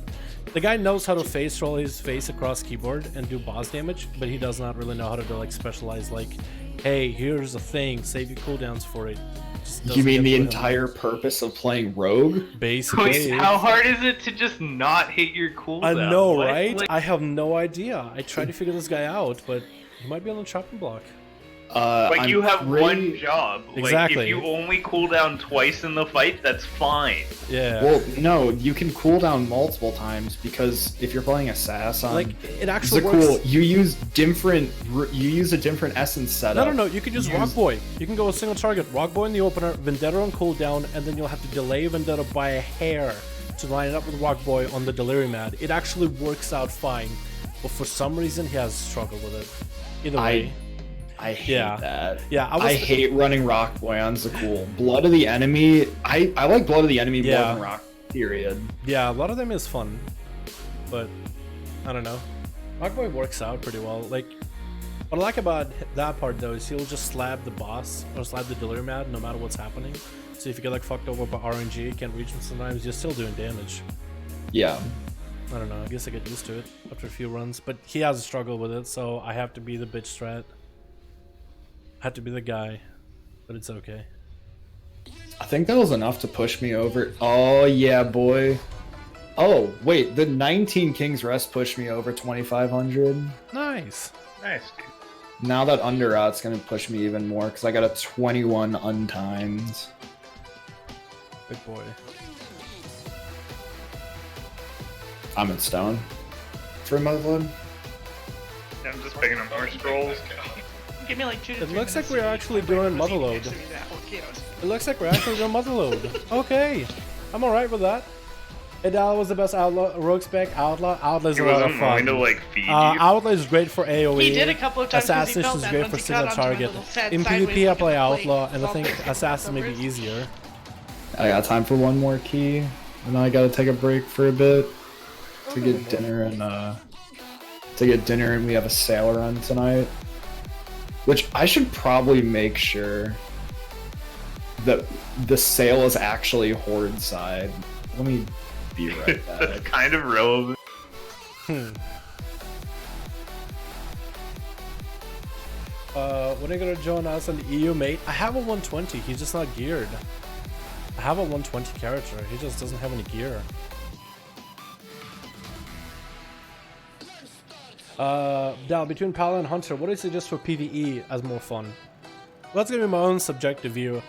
the guy knows how to face roll his face across keyboard and do boss damage, but he does not really know how to do like specialized, like, hey, here's a thing, save your cooldowns for it. Just You doesn't mean get the with him. entire purpose of playing Rogue? Basically. Wait, how hard is it to just not hit your cooldown? I know, What? right? Like, I have no idea. I tried to figure this guy out, but he might be on the chopping block. like you have one pretty- job. Exactly. Like, if you only cool down twice in the fight, that's fine. Yeah. Well, no, you can cool down multiple times because if you're playing Assassin, like it actually Zakul, works. you use a different essence setup. No. You can use Rock Boy. You can go a single target, Rock Boy in the opener, Vendetta on cooldown, and then you'll have to delay Vendetta by a hair to line it up with Rock Boy on the Delirium ad. It actually works out fine, but for some reason he has struggled with it. Either way. I hate Yeah. that. Yeah, I hate running Rock Boy on Zakul. Blood of the Enemy. I like Blood of the Enemy more Yeah. than Rock. Period. Yeah, a lot of them is fun, but I don't know. Rock Boy works out pretty well. Like, what I like about that part though is he'll just slab the boss or slab the Delirium ad no matter what's happening. So if you get like fucked over by RNG, can't reach him sometimes, you're still doing damage. Yeah. I don't know. I guess I get used to it after a few runs, but he has a struggle with it, so I have to be the bitch strat. I have to be the guy, but it's okay. I think that was enough to push me over. Oh yeah, boy. Oh wait, the 19 King's Rest pushed me over 2,500. Nice. Nice, dude. Now that Underrot's gonna push me even more because I got a 21 untimed. Big boy. I'm in stone for Motherload. I'm just picking up more scrolls. Give me like 2 to 3 It looks like minutes we're to actually eat. doing Proceed motherload. next to me, that volcanoes. It looks like we're actually doing motherload. Okay, I'm alright with that. Idal was the best outlaw, rogue spec, outlaw. Outlaw's He a lot of wasn't willing fun. to like feed you. Outlaw is great for AoE. He did a couple of times 'cause he Assassin felt is that great once for he single got onto my target. little sad In sideways PvP, I look play at the outlaw, plate. and I All think fixed assassin may be numbers. easier. I got time for one more key, and then I gotta take a break for a bit to get dinner and we have a sail run tonight. Which I should probably make sure that the sail is actually horde side. Let me be right That's back. kind of relevant. When are you gonna join us on the EU, mate? I have a 120. He's just not geared. I have a 120 character. He just doesn't have any gear. Dal, between Paladin and Hunter, what do you suggest for PvE as more fun? Well, that's gonna be my own subjective view.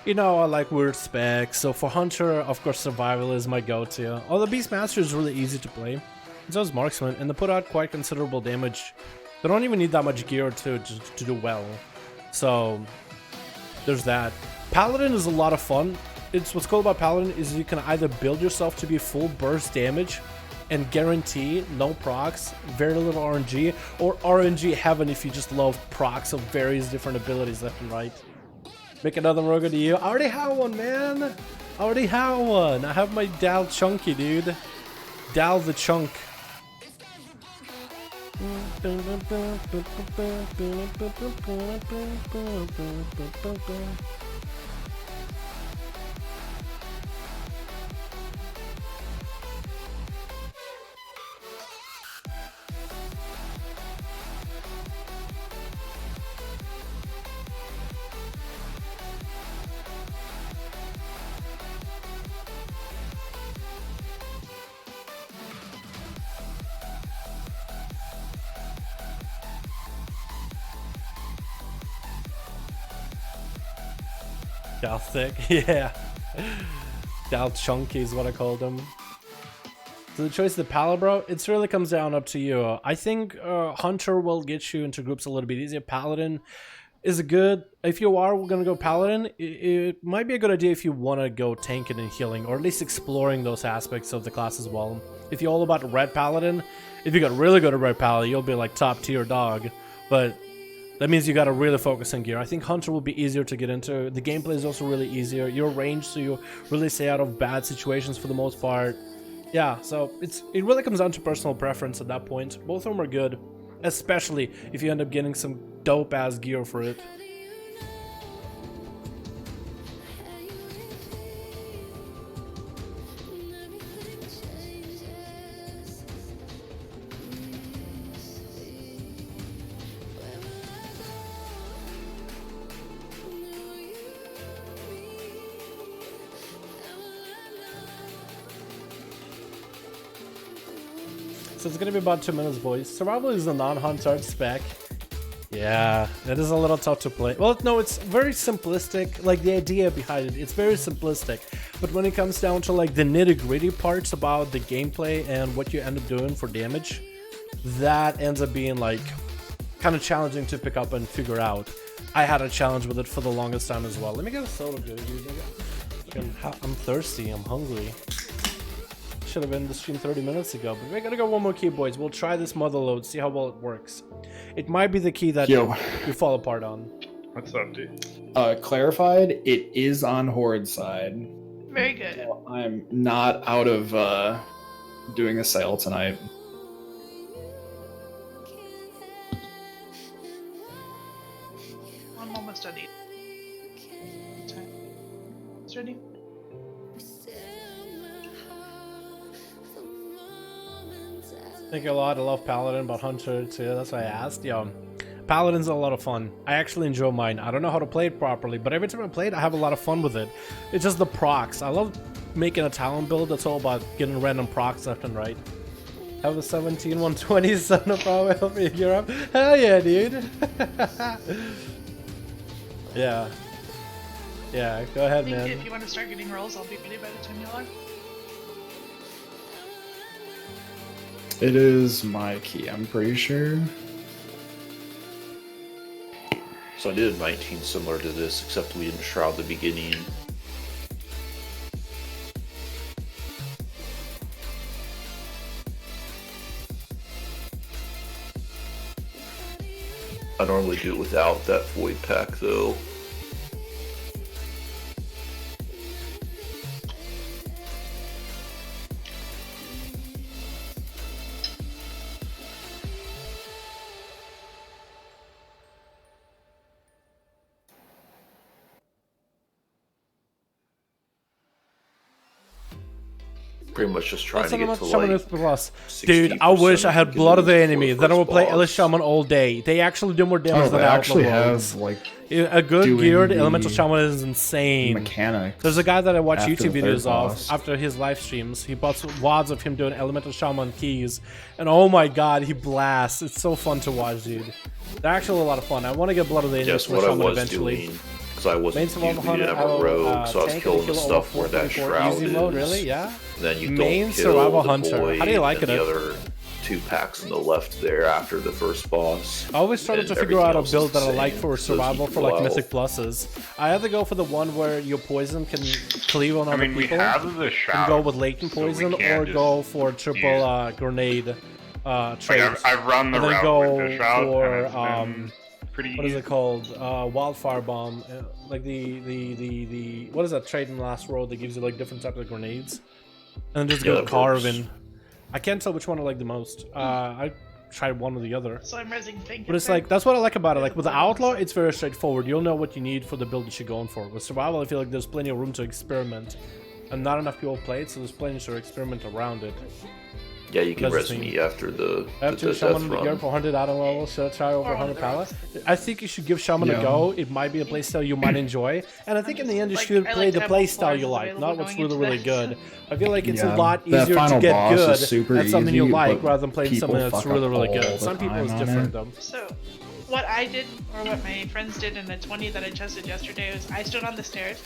You know, I like weird specs, so for Hunter, of course, Survival is my go-to. Although Beastmaster is really easy to play, and so is Marksman, and they put out quite considerable damage. They don't even need that much gear to do well. So, there's that. Paladin is a lot of fun. What's cool about Paladin is you can either build yourself to be full burst damage and guarantee no procs, very little RNG, or RNG heaven if you just love procs of various different abilities left and right. Make another rogue to you. I already have one, man. I already have one. I have my Dal Chunky, dude. Dal the Chunk. Dal thick, yeah. Dal chunky is what I called him. So the choice of the Palabro, it really comes down up to you. I think Hunter will get you into groups a little bit easier. Paladin is a good, if you are going to go Paladin, it might be a good idea if you want to go tanking and healing, or at least exploring those aspects of the class as well. If you're all about Red Paladin, if you got really good at Red Paladin, you'll be like top tier dog, but that means you gotta really focus on gear. I think Hunter will be easier to get into. The gameplay is also really easier. You're ranged, so you really stay out of bad situations for the most part. Yeah, so it really comes down to personal preference at that point. Both of them are good, especially if you end up getting some dope-ass gear for it. So it's gonna be about 2 minutes, boys. Survival is a non-hunter spec. Yeah, it is a little tough to play. Well, no, it's very simplistic. Like, the idea behind it, it's very simplistic. But when it comes down to, like, the nitty-gritty parts about the gameplay and what you end up doing for damage, that ends up being, like, kind of challenging to pick up and figure out. I had a challenge with it for the longest time as well. Let me get a soda, dude. I'm thirsty. I'm hungry. Should have been the stream 30 minutes ago, but we gotta go one more key, boys. We'll try this motherload, see how well it works. It might be the key that you fall apart on. What's up, dude? Clarified, it is on horde side. Very good. So I'm not out of doing a sale tonight. I'm almost done eating. It's ready. Thank you a lot. I love Paladin, but Hunter too. That's why I asked. Yeah, Paladin's a lot of fun. I actually enjoy mine. I don't know how to play it properly, but every time I play it, I have a lot of fun with it. It's just the procs. I love making a talent build that's all about getting random procs left and right. Have a 17 120 son of power help me in Europe. Hell yeah, dude. Yeah. Yeah, go ahead, I think man. if you want to start getting rolls, I'll be ready by the time you are. It is my key, I'm pretty sure. So I did a 19 similar to this, except we didn't shroud the beginning. I normally do it without that void pack though. Pretty much just trying to get to like plus. Dude, I wish I had Blood of the Enemy. Then I would play Elish Shaman all day. They actually do more damage than actually Outlaw have like a good geared Elemental Shaman is insane. mechanics. There's a guy that I watch after YouTube the videos third of boss. after his live streams. He posts WODs of him doing Elemental Shaman keys, and oh my god, he blasts. It's so fun to watch, dude. They're actually a lot of fun. I want to get Blood of the Enemy Guess for what I Shaman was eventually. doing, because I wasn't Main survival using hunter, it ever rogue, so I was tank killing and the kill stuff over where that 444 shroud easy is. mode, really? Yeah. And then you Main don't kill survival the hunter. void How do you like and it? the other 2 packs on the left there after the first boss. I always started to And figure out a everything else build is that the I like same, for so survival it's for like equal mythic out. pluses. I either go for the one where your poison can cleave on I other mean, we people, have the and shroud. go with latent so we poison, can or just go for triple use- grenade Like, trades. I've run the and then route go with the shroud, for and it's been pretty what is easy. it called? Wildfire bomb, like the what is that trade in the last world that gives you like different types of grenades, and then just Yeah, go that carving. I can't tell which one I like the most. I tried one or the other. So I'm resing Think. But it's like, that's what I like about it. Like with the Outlaw, it's very straightforward. You'll know what you need for the build that you're going for. With Survival, I feel like there's plenty of room to experiment. And not enough people play it, so there's plenty to experiment around it. Yeah, you can That's res the thing. me after the After death Shaman the gear run. for 100 addon level, should I try over 100 palette? I think you should give Shaman a Yeah. go. It might be a playstyle you might enjoy. And I think in the end you Like, should I play like the to have all playstyle you fours like, available not what's going really, into really this. good. I feel like it's a Yeah, lot that easier to final get boss is good super at something you easy, like but rather than playing people something that's fuck really, up really all good. the Some people it's time on different it. though. So, what I did, or what my friends did in the 20 that I tested yesterday, was I stood on the stairs.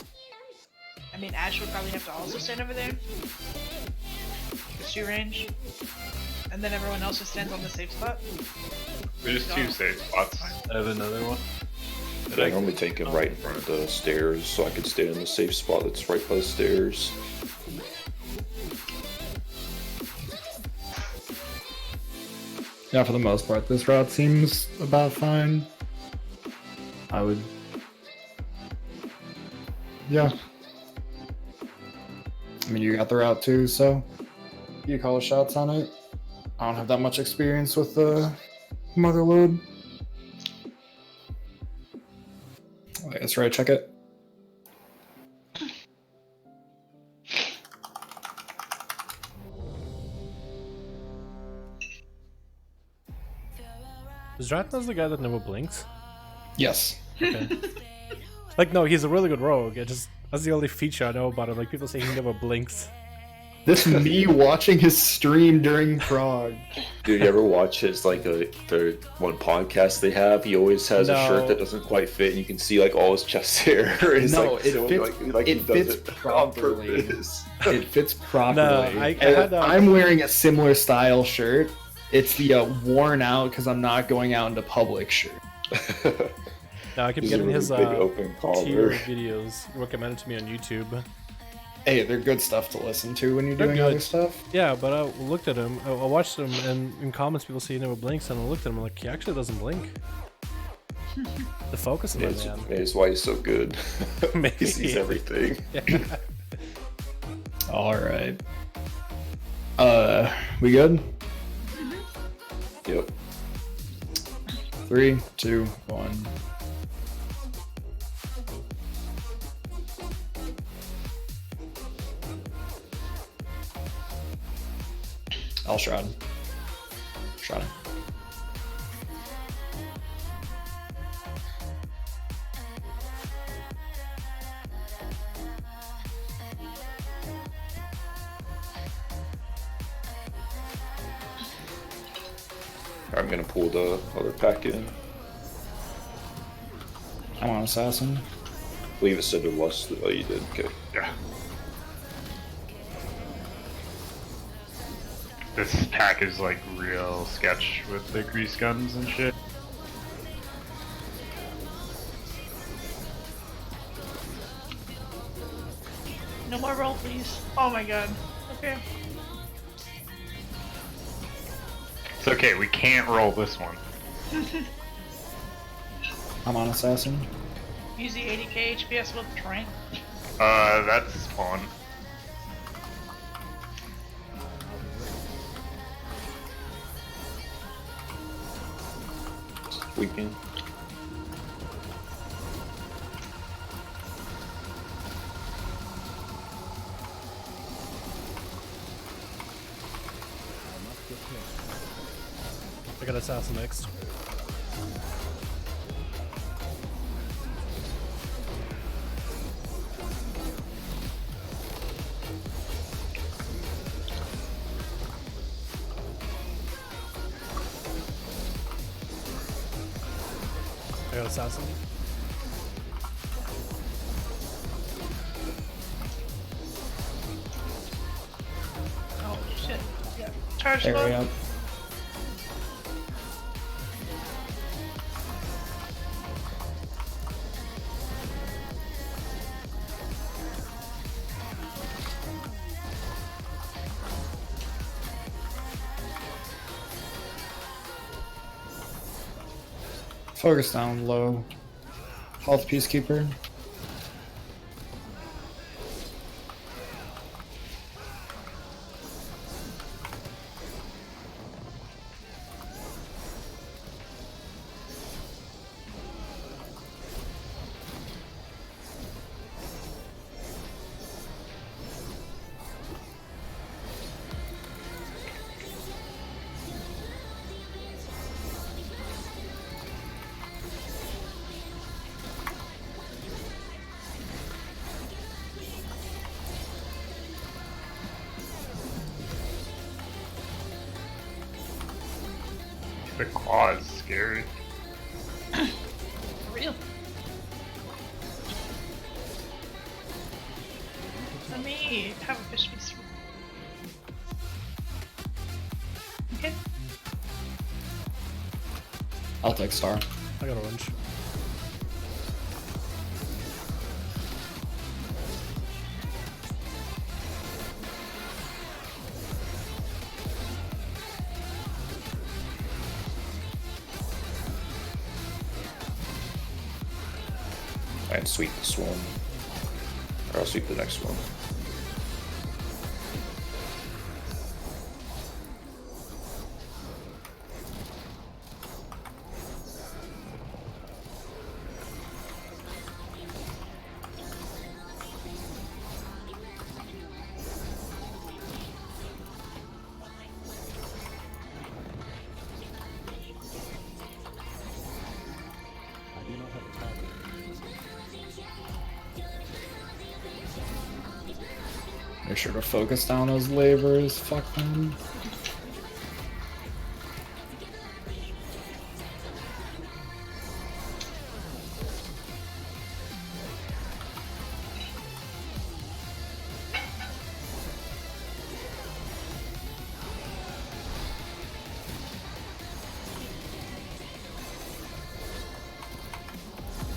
I mean, Ash would probably have to also stand over there. It's 2 range. And then everyone else just stands on the safe spot. There's 2 safe spots. I have another one. And I normally take him right in front of the stairs, so I can stay in the safe spot that's right by the stairs. Yeah, for the most part, this route seems about fine. I would. Yeah. I mean, you got the route too, so you call shots on it. I don't have that much experience with the motherload. I guess right, check it. Is Dratnas the guy that never blinks? Yes. Okay. Like, no, he's a really good rogue. That's the only feature I know about him. Like, people say he never blinks. This me watching his stream during Prague. Dude, you ever watch his the one podcast they have? He always has a No. shirt that doesn't quite fit, and you can see like all his chest hair. It's, No, like, it so, fits- like, it he does fits it on properly. purpose. It fits properly. No, I And had, I'm wearing a similar style shirt. It's the worn out because I'm not going out into public shirt. Now I keep He's a getting really his big open tier collar. videos recommended to me on YouTube. Hey, they're good stuff to listen to when you're They're doing good. other stuff. Yeah, but I looked at him. I watched him, and in comments people say he never blinks, and I looked at him like he actually doesn't blink. The focus of Yeah, that man. it's why he's so good. Maybe. He sees everything. All right. We good? Yep. 3, 2, 1. I'll shroud. Shroud him. I'm gonna pull the other pack in. I'm on assassin. I believe it said there was. Oh, you did. Okay. Yeah. This pack is like real sketch with the grease guns and shit. No more roll, please. Oh my god. Okay. It's okay, we can't roll this one. I'm on assassin. Use the 80k HPS with terrain. That's spawn. Weekend. I got assassin next. I got assassin. Oh shit. Yeah. Charge Area load. up. Focus down low. Health Peacekeeper. The claw is scary. For real. Let me have a fish feast. Okay. I'll take star. I got orange. And sweep this one. Or I'll sweep the next one. Make sure to focus down those laborers. Fuck them.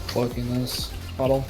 Cloaking this puddle.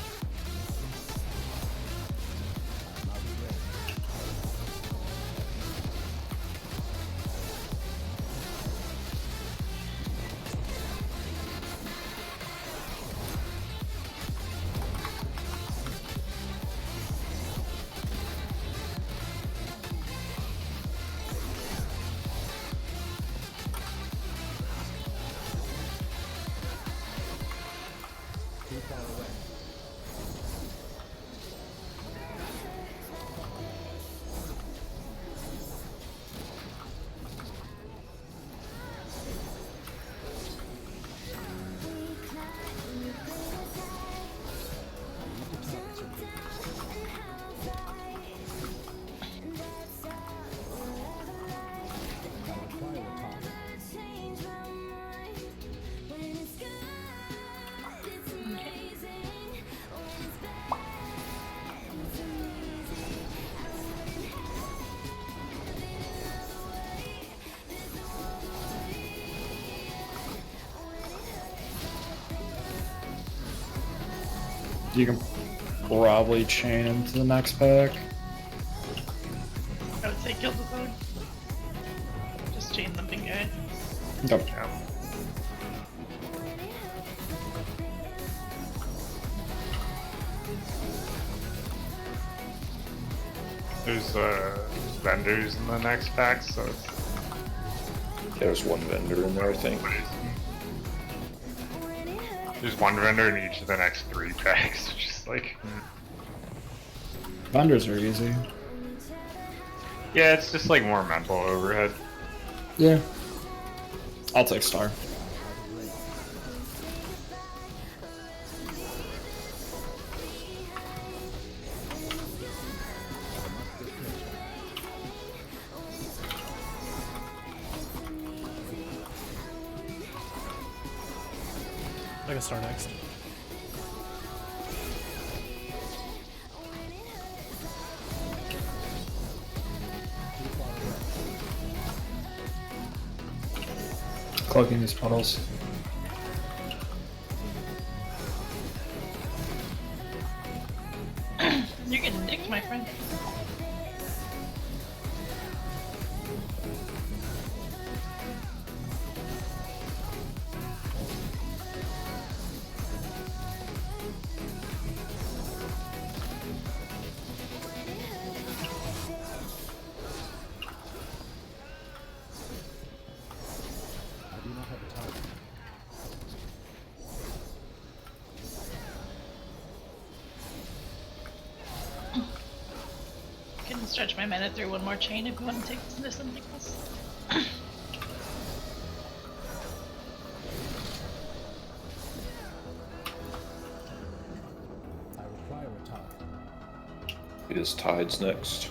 You can probably chain into the next pack. I would say kill the zone. Just chain the big guy. Yep. There's vendors in the next pack, so it's There's one vendor in there, I think. there's one vendor in each of the next 3 packs, which is like, Vendors are easy. yeah, it's just like more mental overhead. Yeah. I'll take star. I can start next. Cloaking these puddles. You're getting nicked, my friend. Can stretch my mana through one more chain if you want to take this something else. Is Tides next?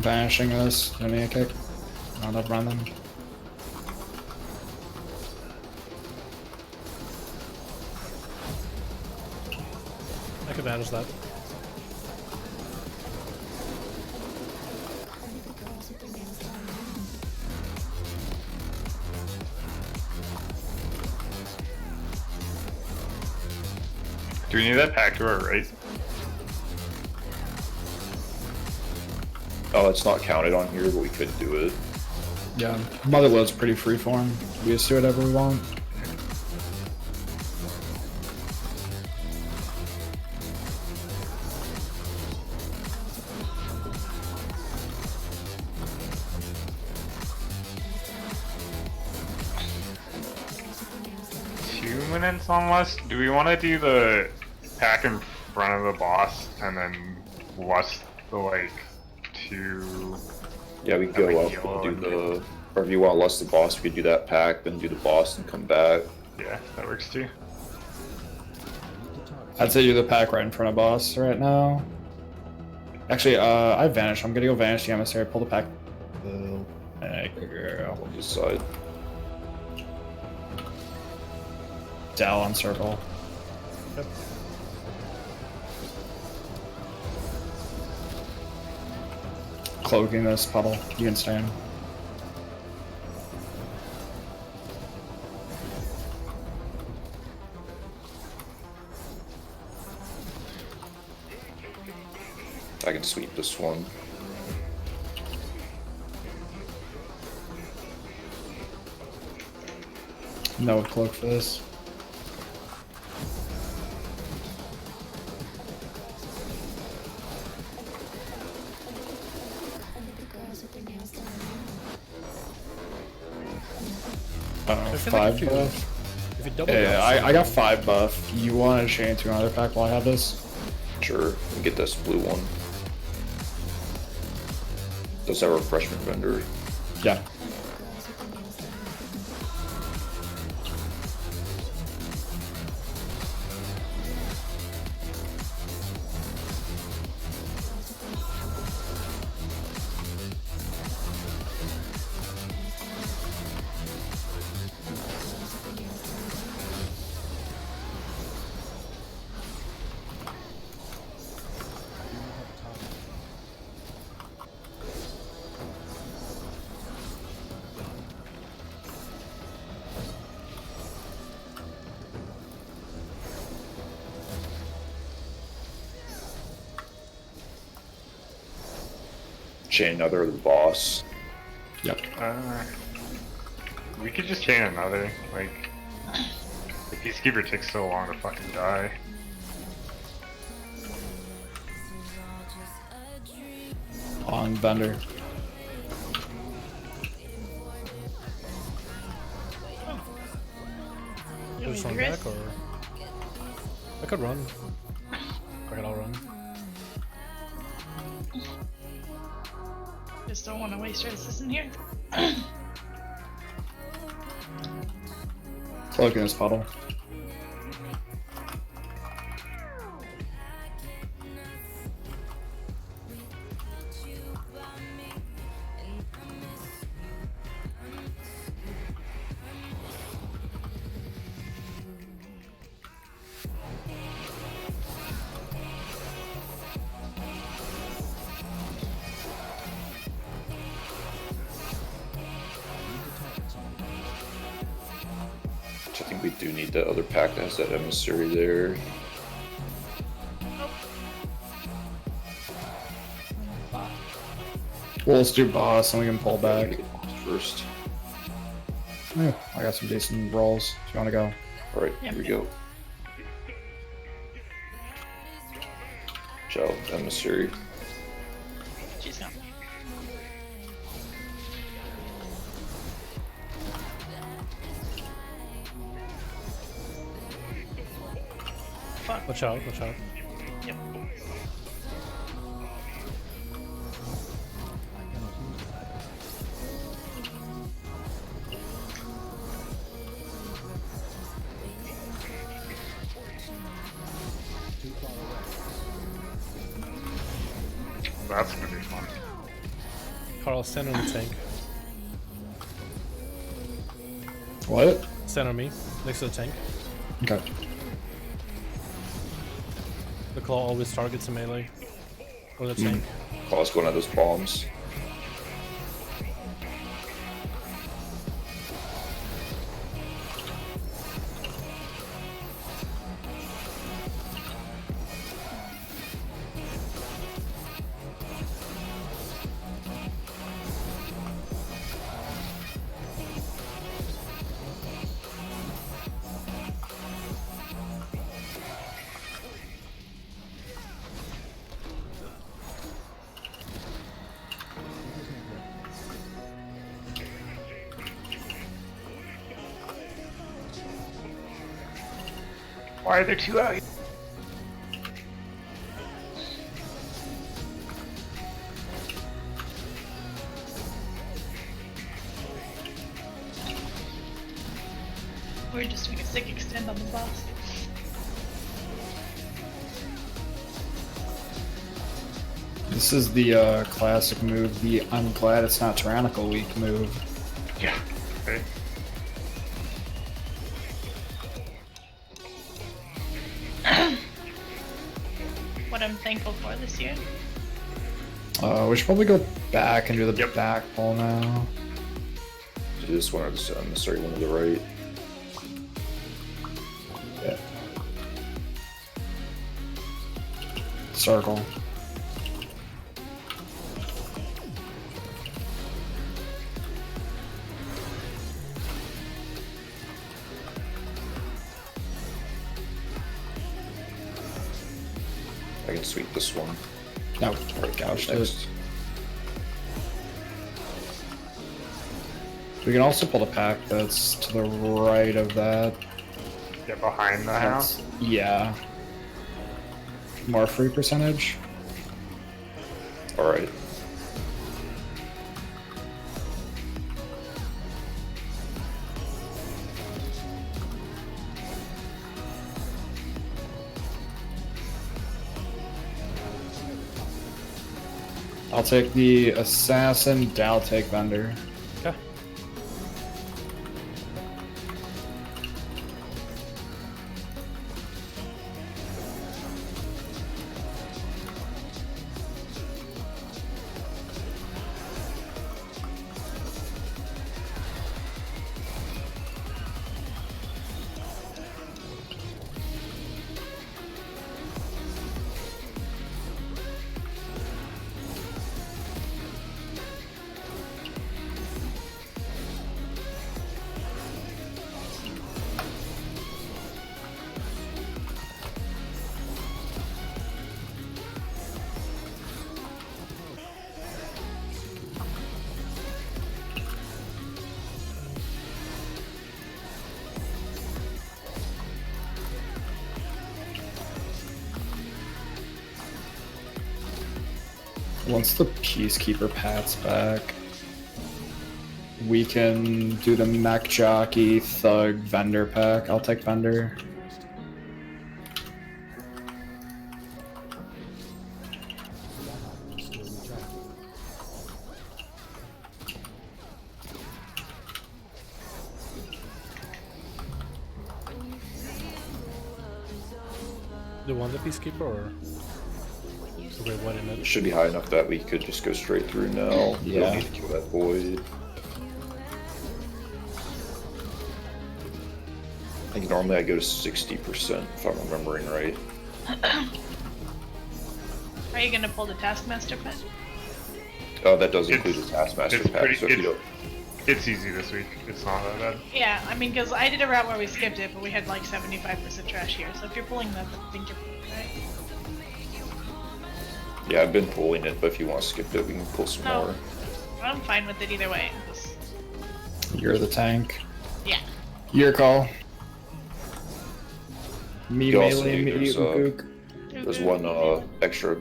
Banishing this. Give me a kick. Not up run them. I can manage that. Do we need that pack to our right? Oh, it's not counted on here, but we could do it. Yeah. Motherload's pretty freeform. We just do whatever we want. Almost. Do we want to do the pack in front of the boss and then plus the like 2? Yeah, we can go up and do the. Or if you want less the boss, we could do that pack, then do the boss and come back. Yeah, that works too. I'd say do the pack right in front of boss right now. Actually, I vanished. I'm gonna go vanish the emissary, pull the pack. On this side. Dalaran circle. Yep. Cloaking this puddle. You can stand. I can sweep this one. No cloak for this. I feel 5 like buff. if you double Yeah, buff, I got 5 buff. You want to chain to another pack while I have this? Sure, we get this blue one. Does have a refreshment vendor. Yeah. chain another the boss. Yep. We could just chain another. Like, the Peacekeeper takes so long to fucking die. On Thunder. You Just want run me to back, or I could run. Okay, I'll run. Just don't want to waste our assistant here. Cloak in this puddle. I think we do need that other pack that has that emissary there. Well, let's do boss and we can pull back. First. Yeah, I got some decent rolls. If you want to go. Alright, Yep, here we yep. go. Shell, emissary. She's gone. Fuck. Watch out, watch out. Yep. That's gonna be fun. Carl, stand on the tank. What? Stand on me, next to the tank. Okay. The claw always targets a melee. Or the tank. Claw's going at those bombs. Why are there two out here? We're just doing a sick extend on the boss. This is the classic move, the I'm glad it's not tyrannical weak move. Yeah. Okay. What I'm thankful for this year. We should probably go back and do the Yep. back pull now. Do this one or this emissary one to the right. Yeah. Circle. I can sweep this one. No, Alright, gouged next. it. We can also pull the pack that's to the right of that. Get behind the house. Yeah. More free percentage. Alright. I'll take the assassin, Dal take vendor. Okay. Once the Peacekeeper pat's back, we can do the Mech Jockey Thug Vendor pack. I'll take Vendor. Do you want the Peacekeeper or? Wait, what in It it? should be high enough that we could just go straight through now. We Yeah. don't need to kill that void. I think normally I go to 60% if I'm remembering right. Are you gonna pull the Taskmaster pen? Oh, that does include the Taskmaster It's pack, pretty. so if you don't... It's easy this week. It's not that bad. Yeah, I mean, because I did a route where we skipped it, but we had like 75% trash here. So if you're pulling that, I think you're right. Yeah, I've been pulling it, but if you want to skip it, we can pull some No. more. I'm fine with it either way. You're the tank. Yeah. Your call. Me You also melee, need- me there's, Ook. There's one extra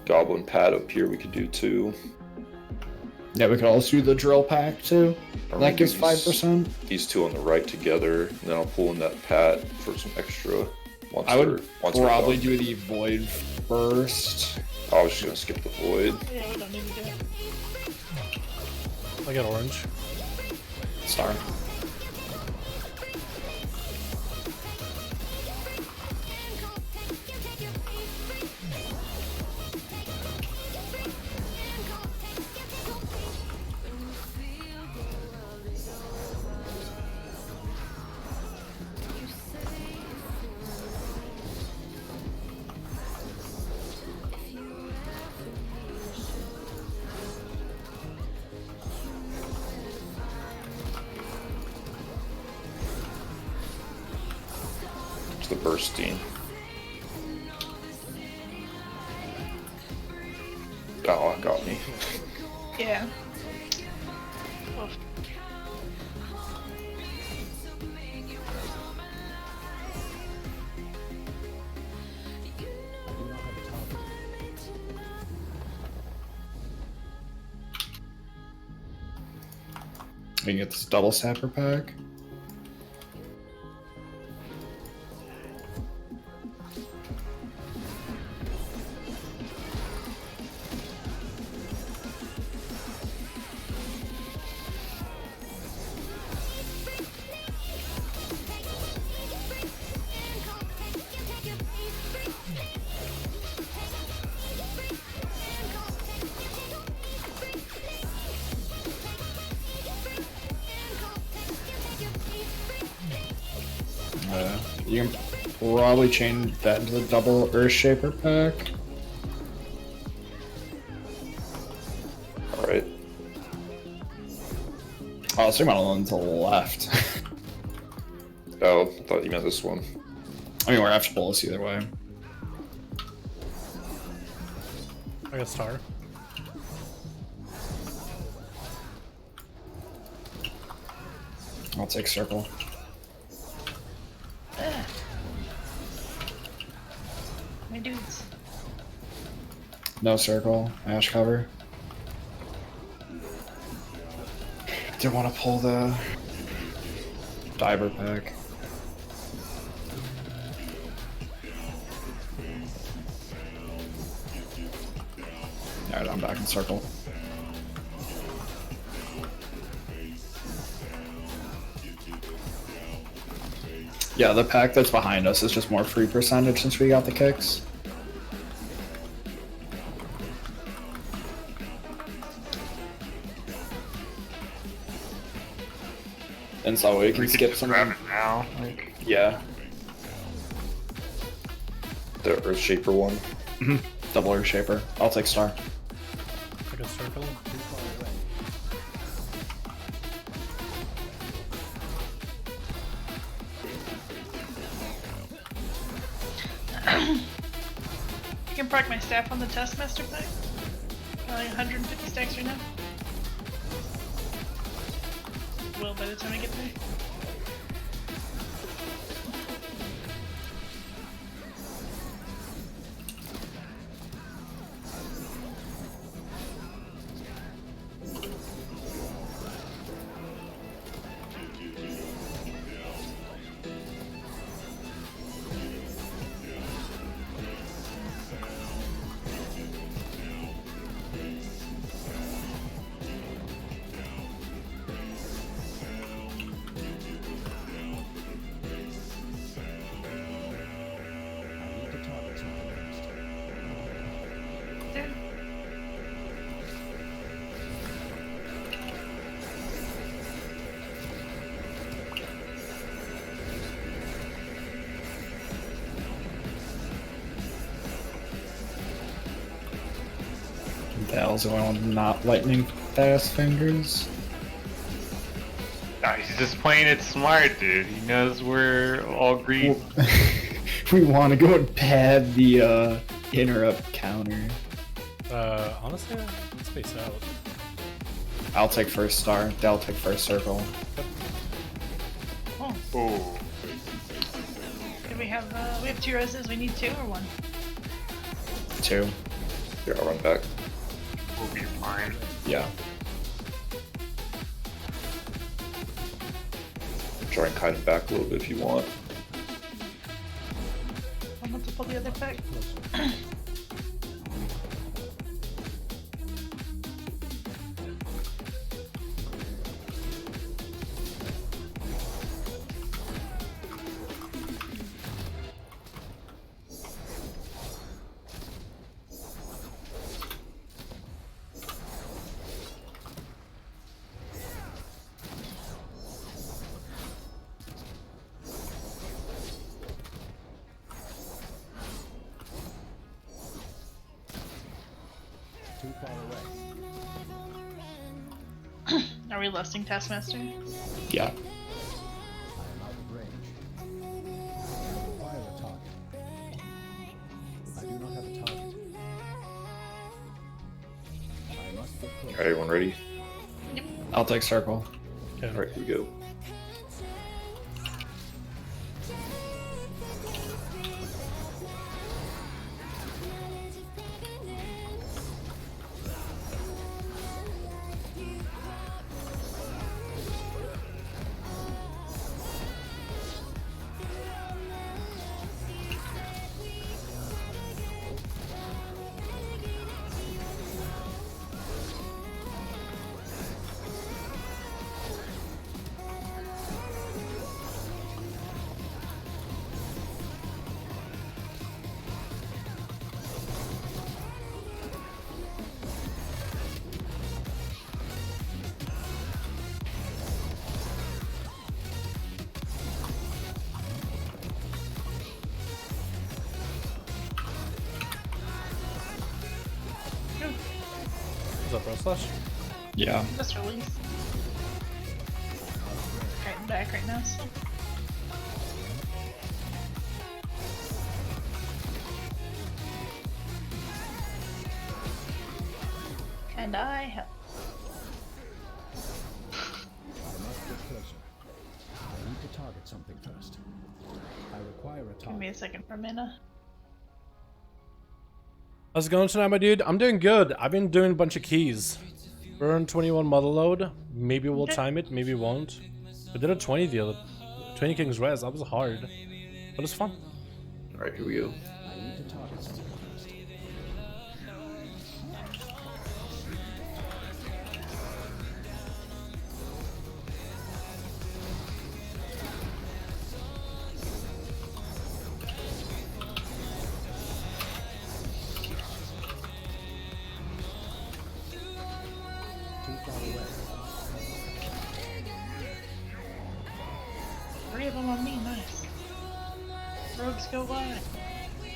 goblin pad up here we could do too. Yeah, we could also do the drill pack too. Or That maybe gives these- 5%. These two on the right together, and then I'll pull in that pad for some extra. Once I would once we're probably done. do the void first. I was just gonna skip the void. Yeah, we don't need to do it. I got orange. Star. It's the bursting. Oh, it got me. Yeah. Oof. We can get this double sapper pack. You can probably change that into the double Earth Shaper pack. Alright. Oh, I was talking about the one to the left. Oh, I thought you meant this one. I mean, we're after bullets either way. I got star. I'll take circle. My dudes. No circle. Ash cover. Didn't want to pull the diver pack. Alright, I'm back in circle. Yeah, the pack that's behind us is just more free percentage since we got the kicks. And so we can We could skip just some. grab it now. Like, Yeah. The Earth Shaper one. Double Earth Shaper. I'll take star. I got circle. Too far away. I can park my staff on the Taskmaster pack. Got like 150 stacks right now. Well, by the time I get there. Dale's the one with not lightning fast fingers. Nah, he's just playing it smart, dude. He knows we're all green. We want to go and pad the interrupt counter. Honestly, let's face out. I'll take first star. Dale take first circle. Oh, Oh. do we have 2 roses? We need 2 or 1? 2. Here, I'll run back. We'll be fine. Yeah. Try and kite him back a little bit if you want. I'm going to pull the other pack. Are we lusting Taskmaster? Yeah. Alright, everyone ready? I'll take circle. Alright, here we go. What's up, bro? Slash? Yeah. Just release. Kiting back right now, so. And I help. Give me a second for mana. How's it going tonight, my dude? I'm doing good. I've been doing a bunch of keys. Burn 21 mother load. Maybe we'll time it, maybe won't. We did a 20 the other 20 King's Res. That was hard. But it's fun. Alright, here we go. Three of them on me, nice. Rogues go wide.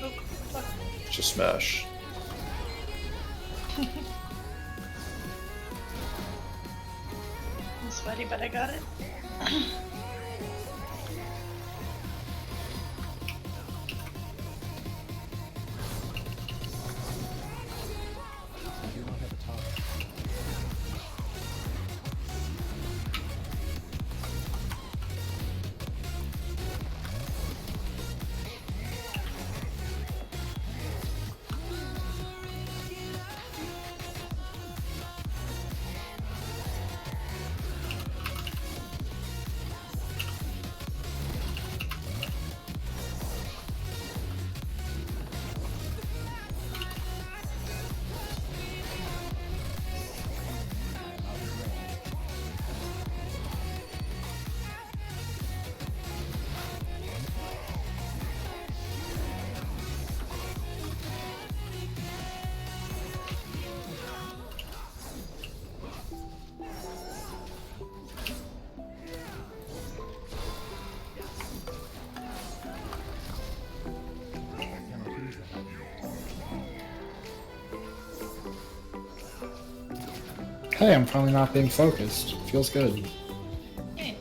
Oh, fuck. Just smash. I'm sweaty, but I got it. Hey, I'm finally not being focused. Feels good. Hey.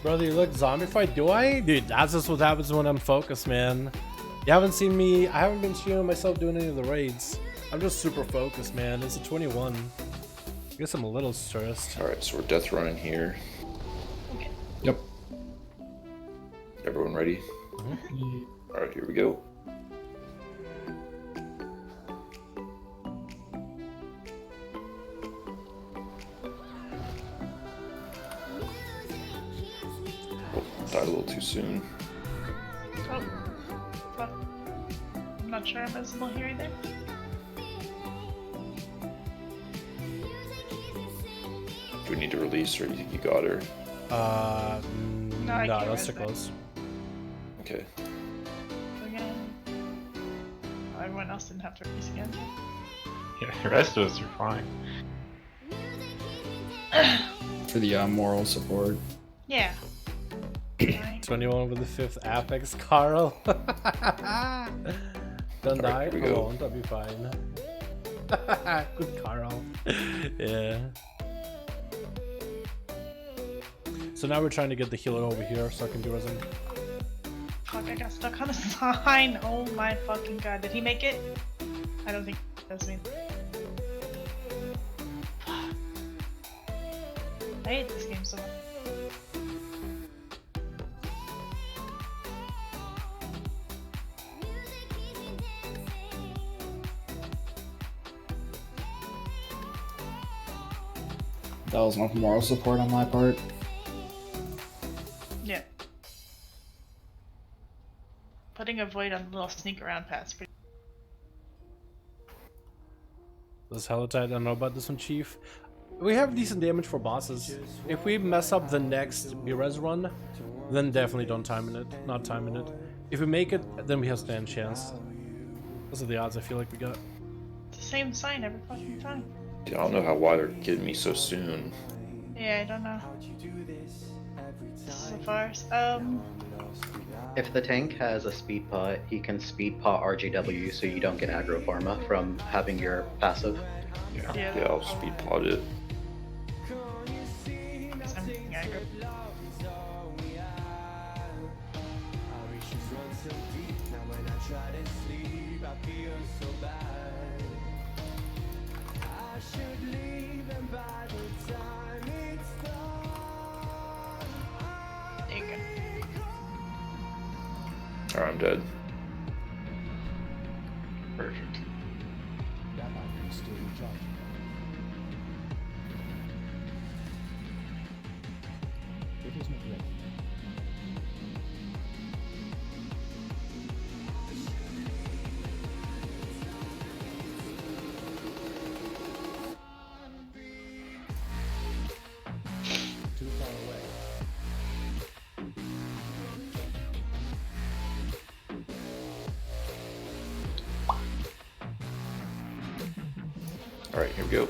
Brother, you look zombified. Do I? Dude, that's just what happens when I'm focused, man. You haven't seen me. I haven't been streaming myself doing any of the raids. I'm just super focused, man. It's a 21. I guess I'm a little stressed. Alright, so we're death running here. Yep. Everyone ready? Alright, here we go. Oh, died a little too soon. Oh. Fuck. I'm not sure I'm visible here either. Do we need to release, or you think you got her? No, I can't that's too res that. close. Okay. Again. Oh, everyone else didn't have to release again. Yeah, the rest of us are fine. For the moral support. Yeah. Fine. 21 with the 5th Apex, Carl. Don't die. Alright, here we I go. won't. I'll be fine. Good Carl. Yeah. So now we're trying to get the healer over here so I can do resin. Fuck, I got stuck on a sign. Oh my fucking god. Did he make it? I don't think he does me. Fuck. I hate this game so much. That was enough moral support on my part. Yeah. Putting a void on the little sneak around path's pretty. This Helotide, I don't know about this one, Chief. We have decent damage for bosses. If we mess up the next B-Res run, then definitely don't time in it. Not time in it. If we make it, then we have stand chance. Those are the odds I feel like we got. It's the same sign every fucking time. Dude, I don't know why they're getting me so soon. Yeah, I don't know. So far, If the tank has a speed pot, he can speed pot RGW so you don't get aggro pharma from having your passive. Yeah. Yeah, I'll speed pot it. I'm getting aggro. There you go. Alright, I'm dead. Perfect. Alright, here we go.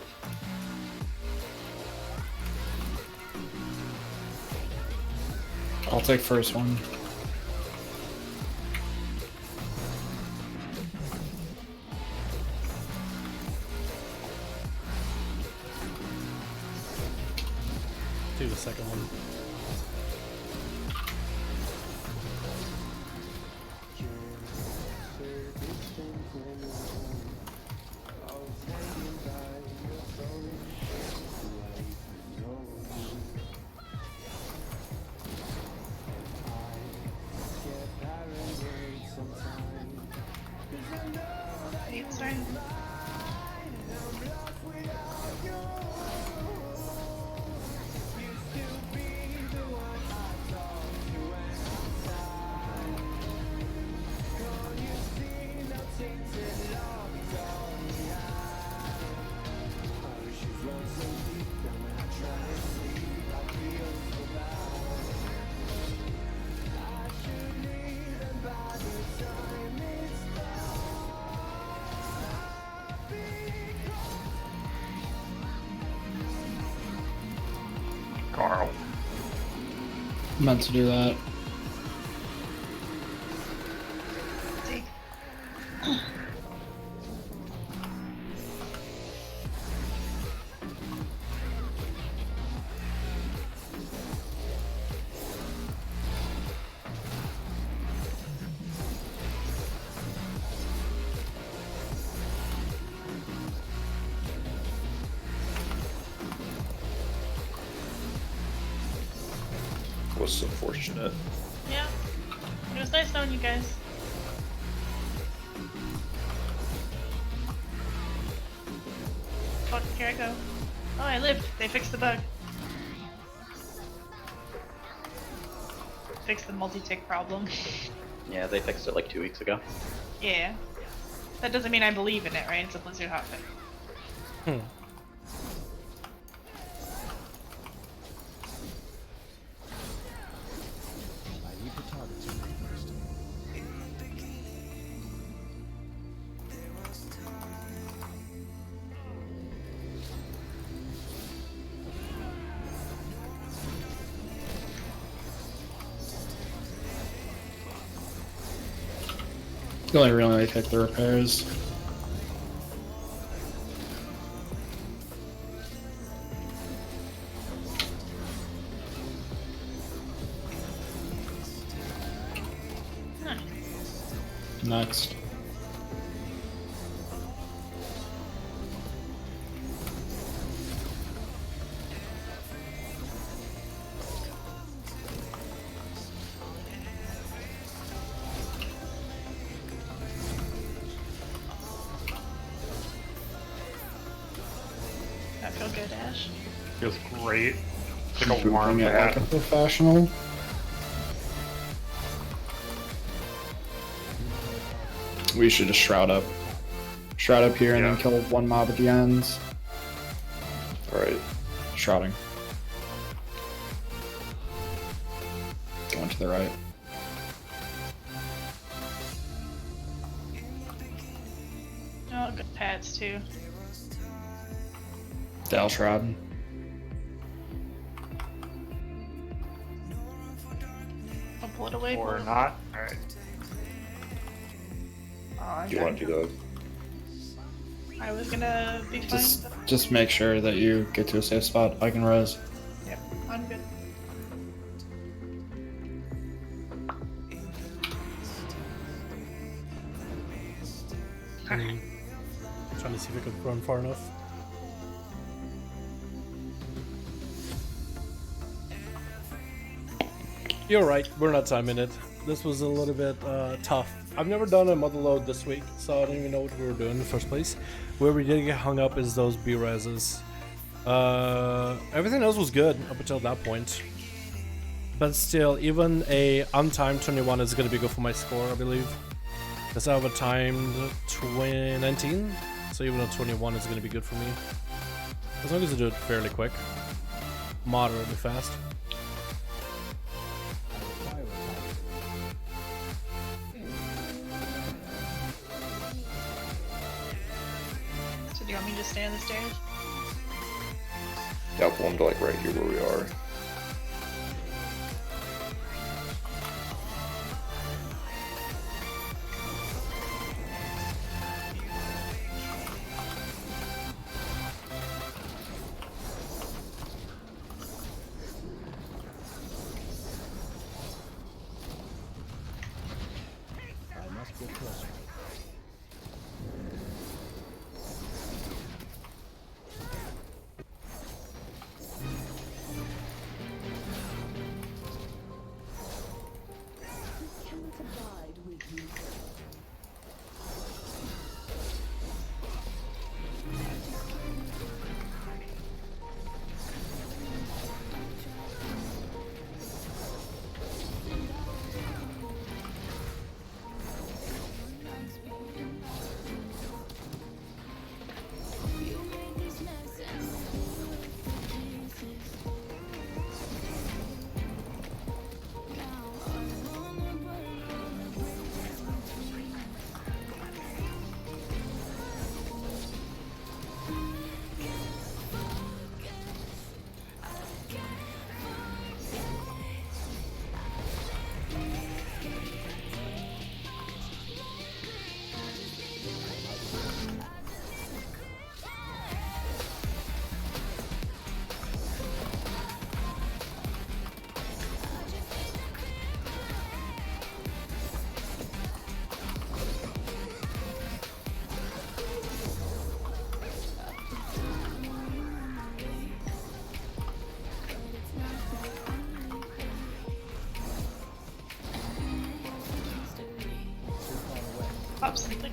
I'll take first one. Do the second one. It's fine. Carl. Meant to do that. See. Was unfortunate. Yeah. It was nice knowing you guys. Fuck, here I go. Oh, I lived. They fixed the bug. Fixed the multi-tick problem. Yeah, they fixed it like 2 weeks ago. Yeah. That doesn't mean I believe in it, right? It's a Blizzard hotfix. Hmm. You only really take the repairs. Next. I feel good, Ash. Feels great. It's like a warm Moving it like a bath. professional. We should just shroud up. Shroud up here and then Yeah. kill one mob at the ends. Alright. Shrouding. Going to the right. Oh, good pads too. Dal shroud. I'll pull it away. pull Or it- not. Alright. Oh, I Do you want to do that? I was gonna be fine. Just make sure that you get to a safe spot. I can res. Yep, I'm good. Trying to see if I could run far enough. You're right, we're not timing it. This was a little bit tough. I've never done a mother load this week, so I don't even know what we were doing in the first place. Where we did get hung up is those B-reses. Everything else was good up until that point. But still, even a untimed 21 is going to be good for my score, I believe. Because I have a timed 19, so even a 21 is going to be good for me. As long as I do it fairly quick. Moderately fast. So do you want me to stay on the stairs? Yeah, I'll pull him to like right here where we are. pop something.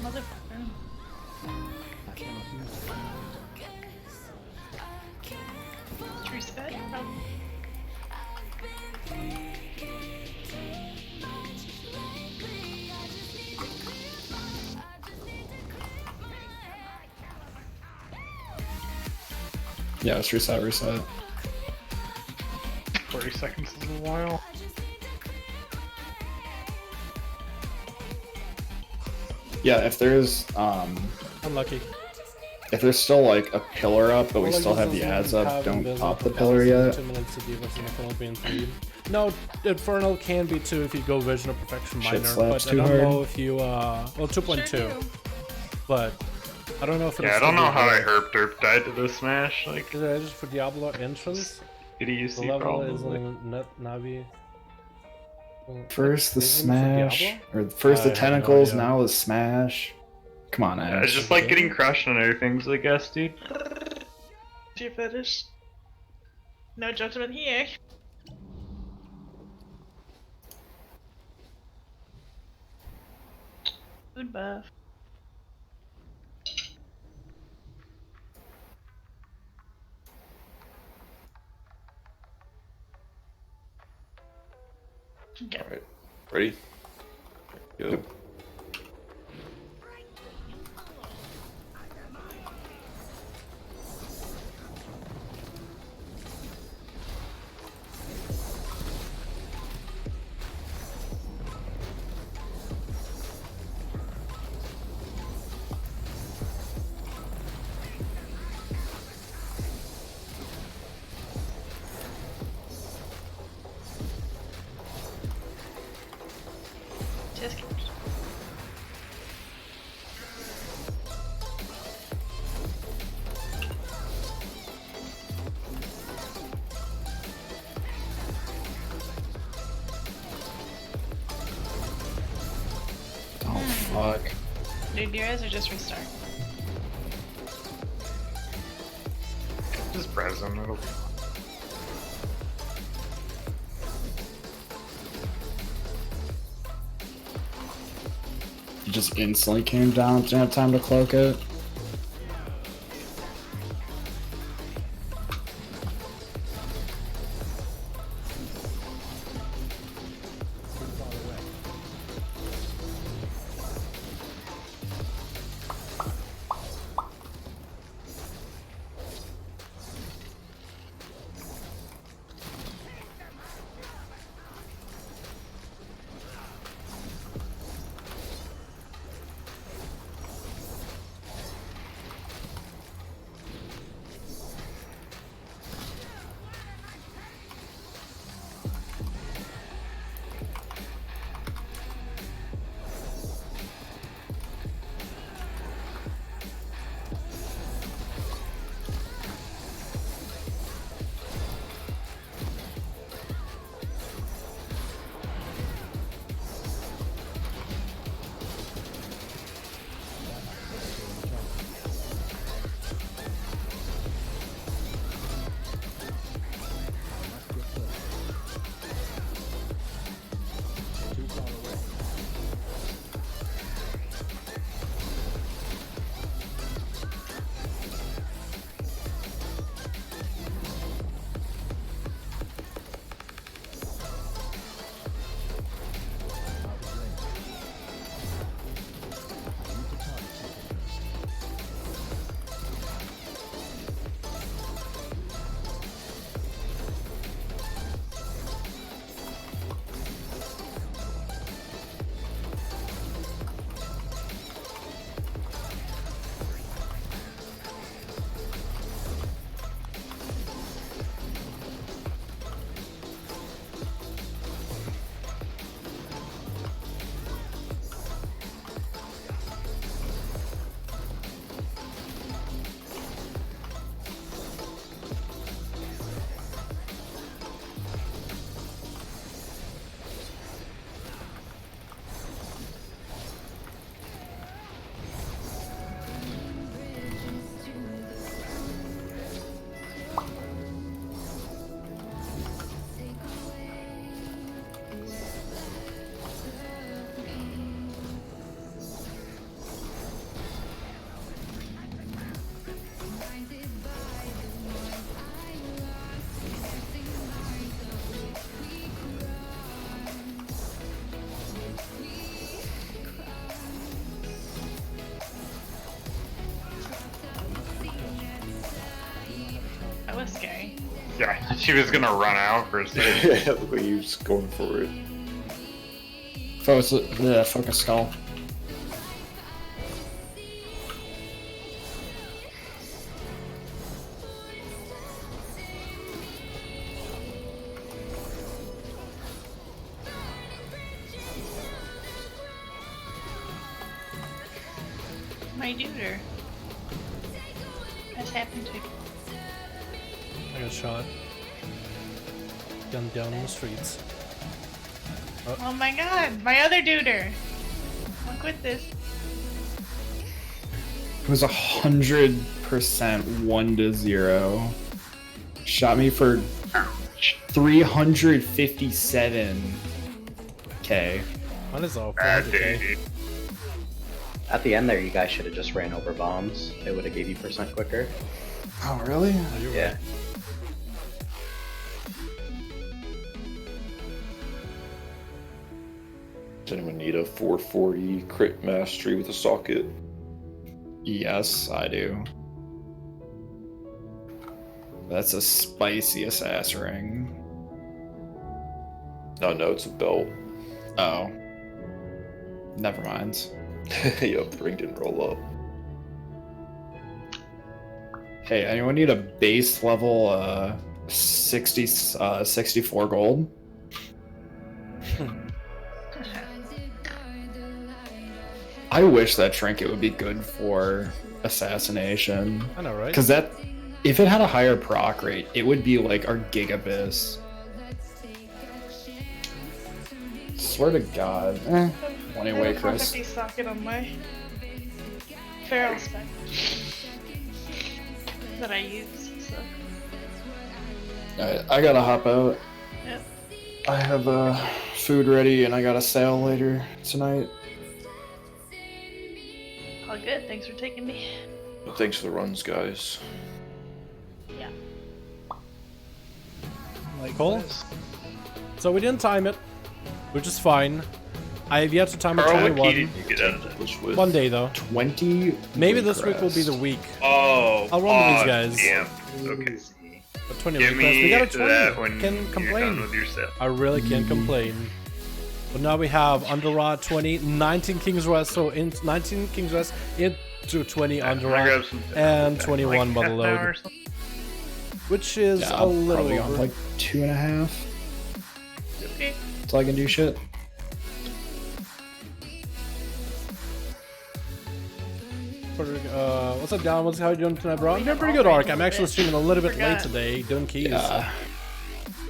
Motherfucker. Reset? Oh. Yeah, it's reset. 40 seconds is a while. Yeah, if there's Unlucky. if there's still like a pillar up, but we Well, still have the ads up, don't pop the pillar yet. 2 minutes to give us an Infernal being 3. No, Infernal can be 2 if you go Vision of Perfection Shit Minor, slaps but I too don't hard. know if you well 2.2, Sure but I don't know if Yeah, I don't know how I herp derp died to this smash. Like, Is it just for Diablo entrance? The idiocy level is probably. in Net Navi. First the Isn't it for smash, Diablo? or first the I have no tentacles, idea. now the smash. Come on, Yeah, Ed. it's just like getting crushed on other things, I guess, dude. Your fetish. No judgment here. Good buff. Okay. Alright. Ready? Go. Just kidding. Oh fuck. Dude, yours or just restart? Just press them, it'll be fine. You just instantly came down, didn't have time to cloak it. was scary. Yeah, I thought she was gonna run out for a second. Yeah, look like he was going for it. Focus skull. My duder. What's happened to you? I got shot. Gunned down in the streets. Oh my god, my other duder! I'll quit this. It was 100% 1-0. Shot me for 357k. Mine is all Bad 400K. day, dude. At the end there, you guys should have just ran over bombs. It would have gave you % quicker. Oh, really? Oh, you're Yeah. right. Does anyone need a 440 crit mastery with a socket? Yes, I do. That's a spicy assassin ring. Oh no, it's a belt. Oh. Never mind. Yep, the ring didn't roll up. Hey, anyone need a base level 64 gold? I wish that trinket would be good for assassination. I know, right? Because that, if it had a higher proc rate, it would be like our gigabis. Swear to God. Anyway, I have a Chris. 450 socket on my feral spec that I use, so. Alright, I gotta hop out. Yep. I have food ready and I got a sale later tonight. All good, thanks for taking me. Well, thanks for the runs, guys. Yeah. Cool. So we didn't time it, which is fine. I have yet to time a Carl, what key 21. did you get out of that? Which with One day though. 20. Maybe this week will be the week. Oh, I'll run with these guys. Damn. Okay. But 20 Give requests. We me got a 20. that when Can you're done complain. with your set. I really can't complain. But now we have Under Rod 20, 19 King's Rest, so in 19 King's Rest into 20 Under I'm gonna grab Rod, some and like 21 half an hour Motherload, or something. which is Yeah, a little probably on over. like 2.5. Okay. So I can do shit. What's up, Don? How you doing tonight, bro? I'm doing pretty good, Ark. I'm actually streaming a little bit late today, doing keys. Yeah.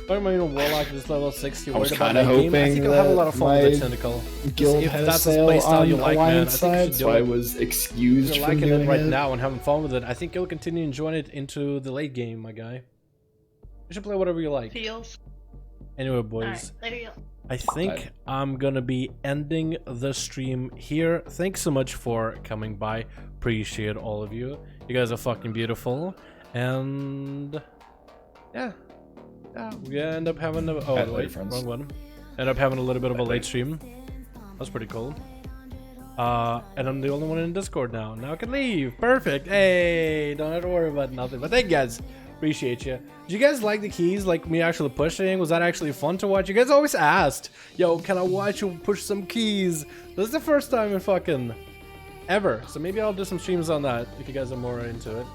Talking about, Warlock is level 60. I was Worried about kinda that game. I hoping think I'll have a lot of fun with that the Tentacle. Guild If had a that's the sale playstyle on you like, man, I Alliance think you side, should so do I it. was If excused you're from liking doing it right now and having fun with it, I think you'll continue enjoying it into the late game, my guy. You should play whatever you like. Feels. Anyway, boys. Alright, later you go. I think I'm gonna be ending the stream here. Thanks so much for coming by. Appreciate all of you. You guys are fucking beautiful. And yeah. We end up having a wait, wrong one. End up having a little bit of a late stream. That's pretty cool. And I'm the only one in Discord now. Now I can leave. Perfect. Hey, don't have to worry about nothing. But thank you guys. Appreciate you. Did you guys like the keys? Like me actually pushing? Was that actually fun to watch? You guys always asked, yo, can I watch you push some keys? This is the first time in fucking ever. So maybe I'll do some streams on that if you guys are more into it.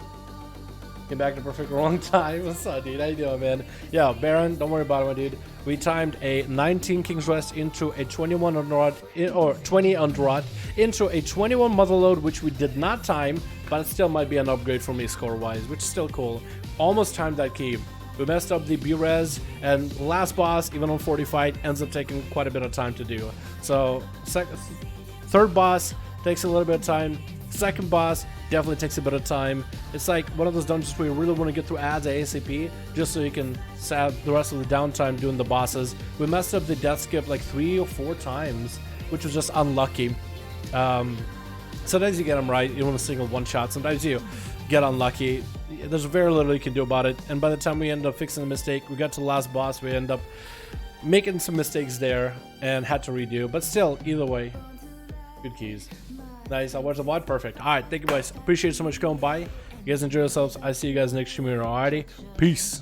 Came back to perfect wrong time. What's up, dude? How you doing, man? Yeah, Baron, don't worry about it, my dude. We timed a 19 King's Rest into a 21 Underrod, or 20 Underrod, into a 21 Motherload, which we did not time, but it still might be an upgrade for me score-wise, which is still cool. Almost timed that key. We messed up the B-Res, and last boss, even on 40 fight, ends up taking quite a bit of time to do. So, third boss takes a little bit of time. Second boss definitely takes a bit of time. It's like one of those dungeons where you really want to get through ads ASAP, just so you can save the rest of the downtime doing the bosses. We messed up the death skip like 3 or 4 times, which was just unlucky. Sometimes you get them right, you want a single one shot. Sometimes you get unlucky. There's very little you can do about it. And by the time we end up fixing the mistake, we got to the last boss, we end up making some mistakes there and had to redo. But still, either way, Good keys. Nice. I watched the VOD. Perfect. All right. Thank you guys. Appreciate it so much for coming by. You guys enjoy yourselves. I see you guys next stream. Alrighty. Peace.